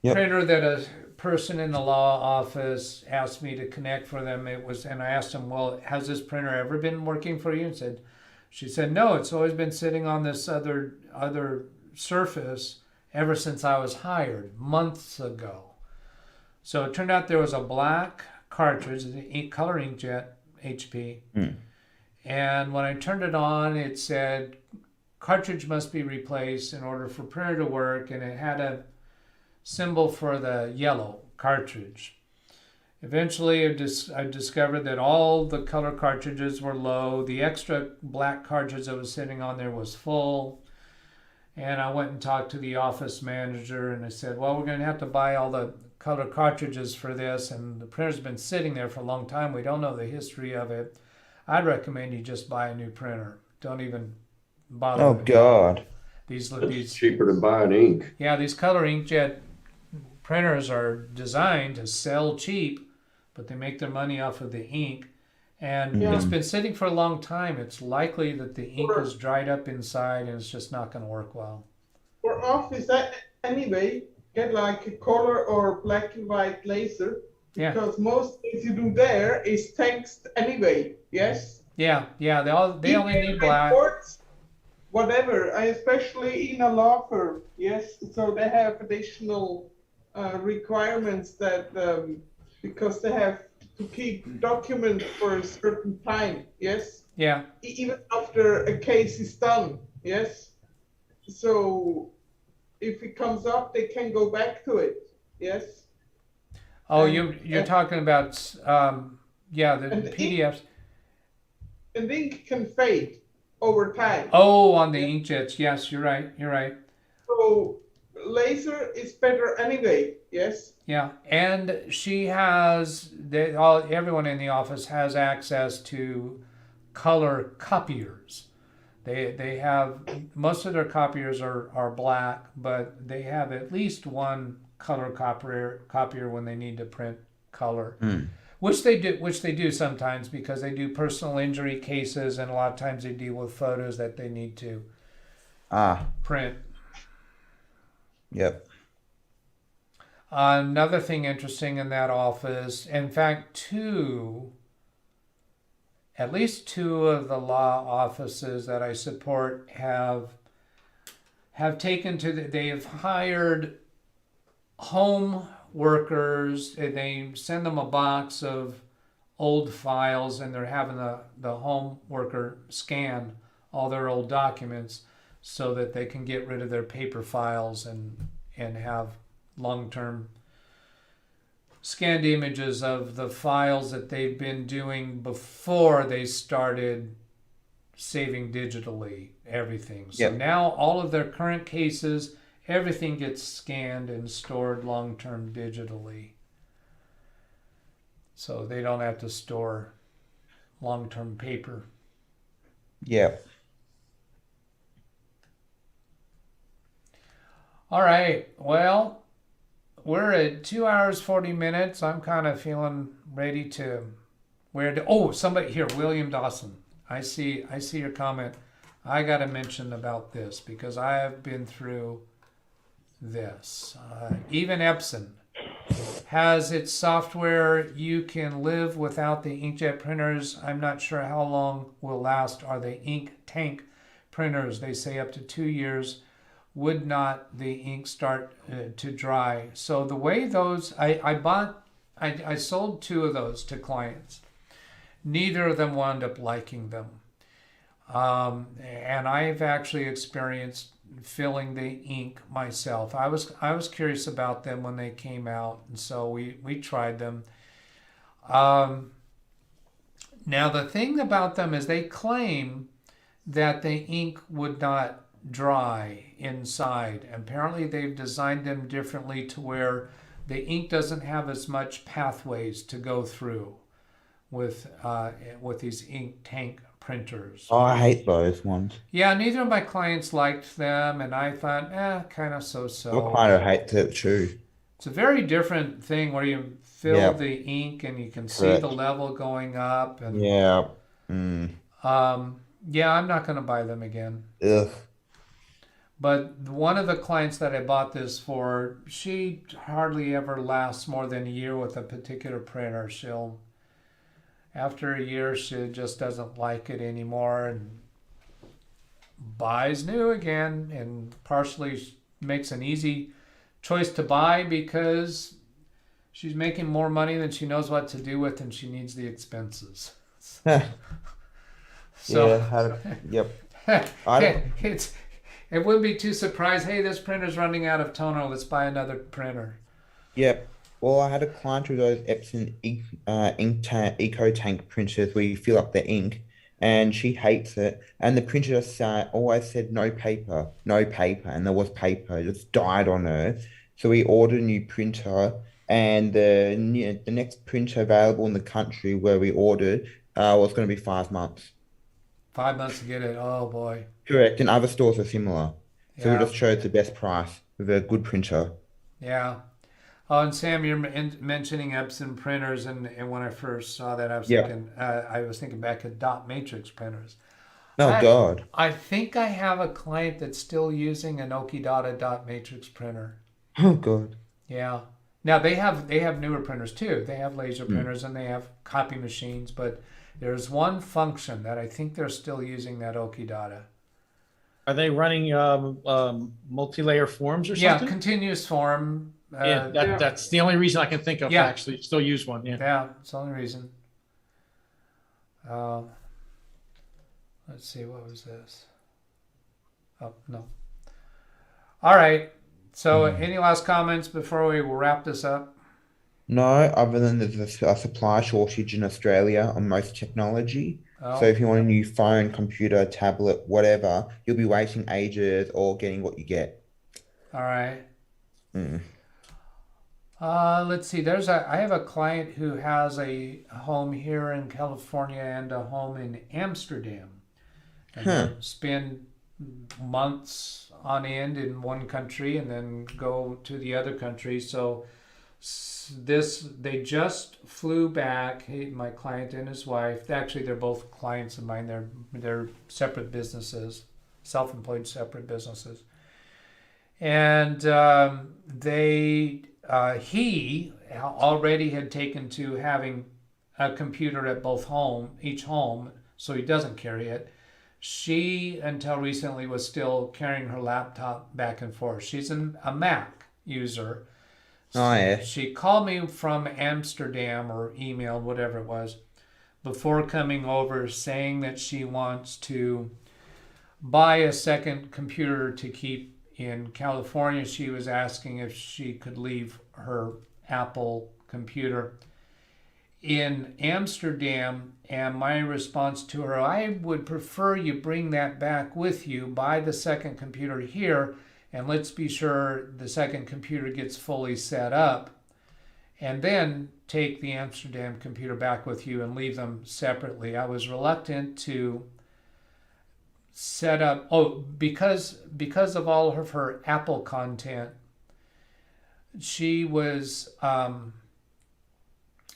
Yep. printer that a person in the law office asked me to connect for them. And I asked them, well, has this printer ever been working for you? And she said, no, it's always been sitting on this other surface ever since I was hired months ago. So it turned out there was a black cartridge, the color inkjet HP. And when I turned it on, it said cartridge must be replaced in order for printer to work, and it had a symbol for the yellow cartridge. Eventually, I discovered that all the color cartridges were low. The extra black cartridge that was sitting on there was full. And I went and talked to the office manager, and I said, well, we're going to have to buy all the color cartridges for this, and the printer's been sitting there for a long time. We don't know the history of it. I'd recommend you just buy a new printer. Don't even bother. Oh, God. It's cheaper to buy an ink. Yeah, these color inkjet printers are designed to sell cheap, but they make their money off of the ink. And it's been sitting for a long time. It's likely that the ink is dried up inside and it's just not going to work well. For office, anyway, get like a color or black and white laser, because most things you do there is text anyway. Yes. Yeah. They only need black. Reports, whatever, especially in a law firm. Yes. So they have additional requirements that because they have to keep documents for a certain time. Yes. Yeah. Even after a case is done. Yes. So if it comes up, they can go back to it. Yes. Oh, you're talking about the PDFs. And ink can fade over time. Oh, on the inkjets. Yes, you're right. So laser is better anyway. Yes. Yeah, and she has everyone in the office has access to color copiers. They have, most of their copiers are black, but they have at least one color copier when they need to print color. Which they do sometimes, because they do personal injury cases, and a lot of times they deal with photos that they need to print. Yep. Another thing interesting in that office, in fact, at least two of the law offices that I support have they've hired home workers, and they send them a box of old files, and they're having the home worker scan all their old documents so that they can get rid of their paper files and have long-term scanned images of the files that they've been doing before they started saving digitally everything. So now all of their current cases, everything gets scanned and stored long-term digitally. So they don't have to store long-term paper. Yep. All right. Well, we're at 2 hours, 40 minutes. I'm kind of feeling ready to somebody here, William Dawson. I see your comment. I got to mention about this because I have been through this. Even Epson has its software. You can live without the inkjet printers. I'm not sure how long will last. Are the ink tank printers? They say up to 2 years. Would not the ink start to dry? So the way those, I sold 2 of those to clients. Neither of them wound up liking them. And I've actually experienced filling the ink myself. I was curious about them when they came out, and so we tried them. Now the thing about them is they claim that the ink would not dry inside. Apparently they've designed them differently to where the ink doesn't have as much pathways to go through with these ink tank printers. Oh, I hate those ones. Yeah, neither of my clients liked them, and I thought, kind of so-so. I kind of hate that too. It's a very different thing where you fill the ink and you can see the level going up. And I'm not going to buy them again. Ugh. But one of the clients that I bought this for, she hardly ever lasts more than a year with a particular printer. After a year, she just doesn't like it anymore and buys new again, and partially makes an easy choice to buy because she's making more money than she knows what to do with, and she needs the expenses. So, Yep. it wouldn't be too surprised. Hey, this printer's running out of toner. Let's buy another printer. Yep. Well, I had a client with those Epson Eco Tank printers where you fill up the ink, and she hates it. And the printer just always said no paper, and there was paper. It just died on her. So we ordered a new printer, and the next printer available in the country where we ordered was going to be 5 months. 5 months to get it. Oh boy. Correct. And other stores are similar. So we Yeah. just chose the best price with a good printer. Yeah. Oh, and Sam, you're mentioning Epson printers, and when I first saw that, I was thinking back at dot matrix printers. Oh God. I think I have a client that's still using an Okidata dot matrix printer. Oh God. Yeah. Now they have newer printers too. They have laser printers and they have copy machines, but there's one function that I think they're still using, that Okidata. Are they running multi-layer forms or Yeah, something? continuous form. That's the only reason I can think of to actually still use one. Yeah, it's the only reason. Let's see, what was this? Oh, no. All right. So any last comments before we wrap this up? No, other than there's a supply shortage in Australia on most technology. So if you want a new phone, computer, tablet, whatever, you'll be waiting ages or getting what you get. All right. Let's see. I have a client who has a home here in California and a home in Amsterdam. And they spend months on end in one country and then go to the other country. So they just flew back. My client and his wife. Actually, they're both clients of mine. They're separate businesses, self-employed separate businesses. And he already had taken to having a computer at each home, so he doesn't carry it. She, until recently, was still carrying her laptop back and forth. She's a Mac user. Oh, yeah. She called me from Amsterdam, or emailed, whatever it was, before coming over, saying that she wants to buy a second computer to keep in California. She was asking if she could leave her Apple computer in Amsterdam, and my response to her, I would prefer you bring that back with you, buy the second computer here, and let's be sure the second computer gets fully set up, and then take the Amsterdam computer back with you and leave them separately. I was reluctant to set up, because of all of her Apple content, she was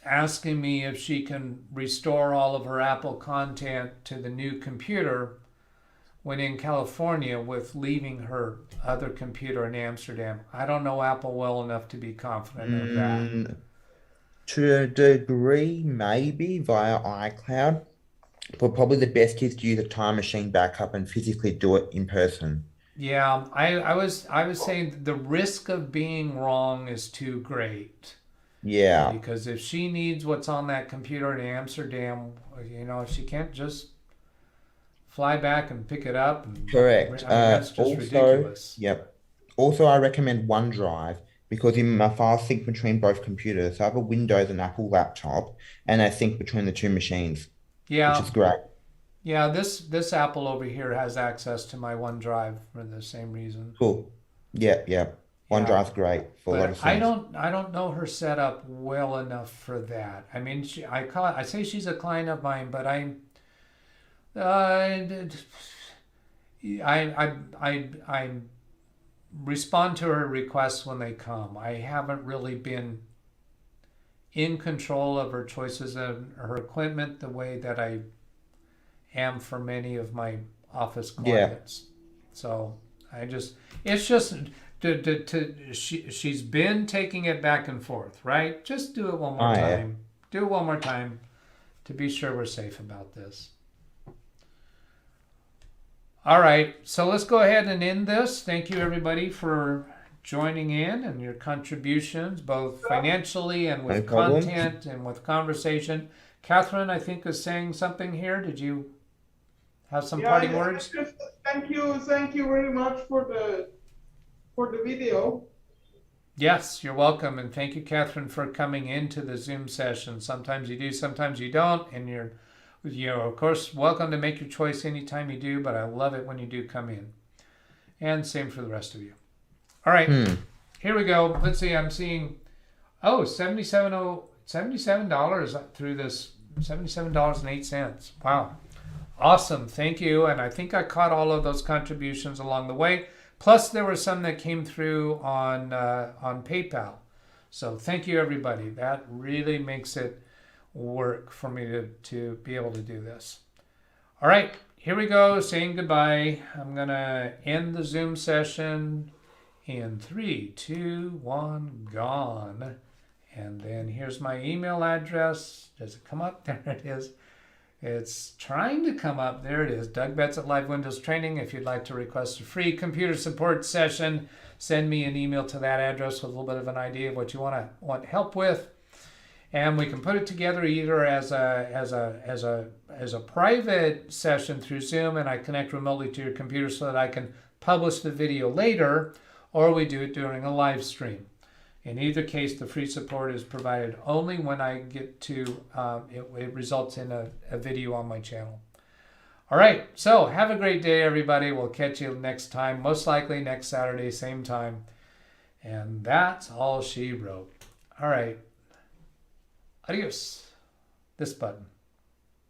asking me if she can restore all of her Apple content to the new computer when in California, with leaving her other computer in Amsterdam. I don't know Apple well enough to be confident of that. To a degree, maybe via iCloud, but probably the best is to use a time machine backup and physically do it in person. Yeah, I was saying the risk of being wrong is too great. Yeah. Because if she needs what's on that computer in Amsterdam, if she can't just fly back and pick it up. Correct. That's just ridiculous. Yep. Also, I recommend OneDrive because my files sync between both computers. So I have a Windows and Apple laptop, and I sync between the two machines. Yeah. Which is great. Yeah, this Apple over here has access to my OneDrive for the same reason. Cool. Yeah. OneDrive's great for a lot of things. I don't know her setup well enough for that. I mean, I say she's a client of mine, but I respond to her requests when they come. I haven't really been in control of her choices and her equipment the way that I am for many of my office clients. So It's just she's been taking it back and forth, right? Just do it one more time. Do it one more time to be sure we're safe about this. All right, so let's go ahead and end this. Thank you, everybody, for joining in and your contributions, both financially and with content and with conversation. Catherine, I think, is saying something here. Did you have some parting words? Just thank you very much for the video. Yes, you're welcome, and thank you, Catherine, for coming into the Zoom session. Sometimes you do, sometimes you don't, and you're, of course, welcome to make your choice anytime you do, but I love it when you do come in. And same for the rest of you. All right, here we go. Let's see, I'm seeing, $77 through this, $77.08. Wow. Awesome, thank you. And I think I caught all of those contributions along the way. Plus, there were some that came through on PayPal. So thank you, everybody. That really makes it work for me to be able to do this. All right, here we go, saying goodbye. I'm going to end the Zoom session in 3, 2, 1, gone. And then here's my email address. Does it come up? There it is. It's trying to come up. There it is. DougBetts at Live Windows Training. If you'd like to request a free computer support session, send me an email to that address with a little bit of an idea of what you want help with, and we can put it together either as a private session through Zoom, and I connect remotely to your computer so that I can publish the video later, or we do it during a live stream. In either case, the free support is provided only when I get to, it results in a video on my channel. All right, so have a great day, everybody. We'll catch you next time, most likely next Saturday, same time. And that's all she wrote. All right, adios. This button.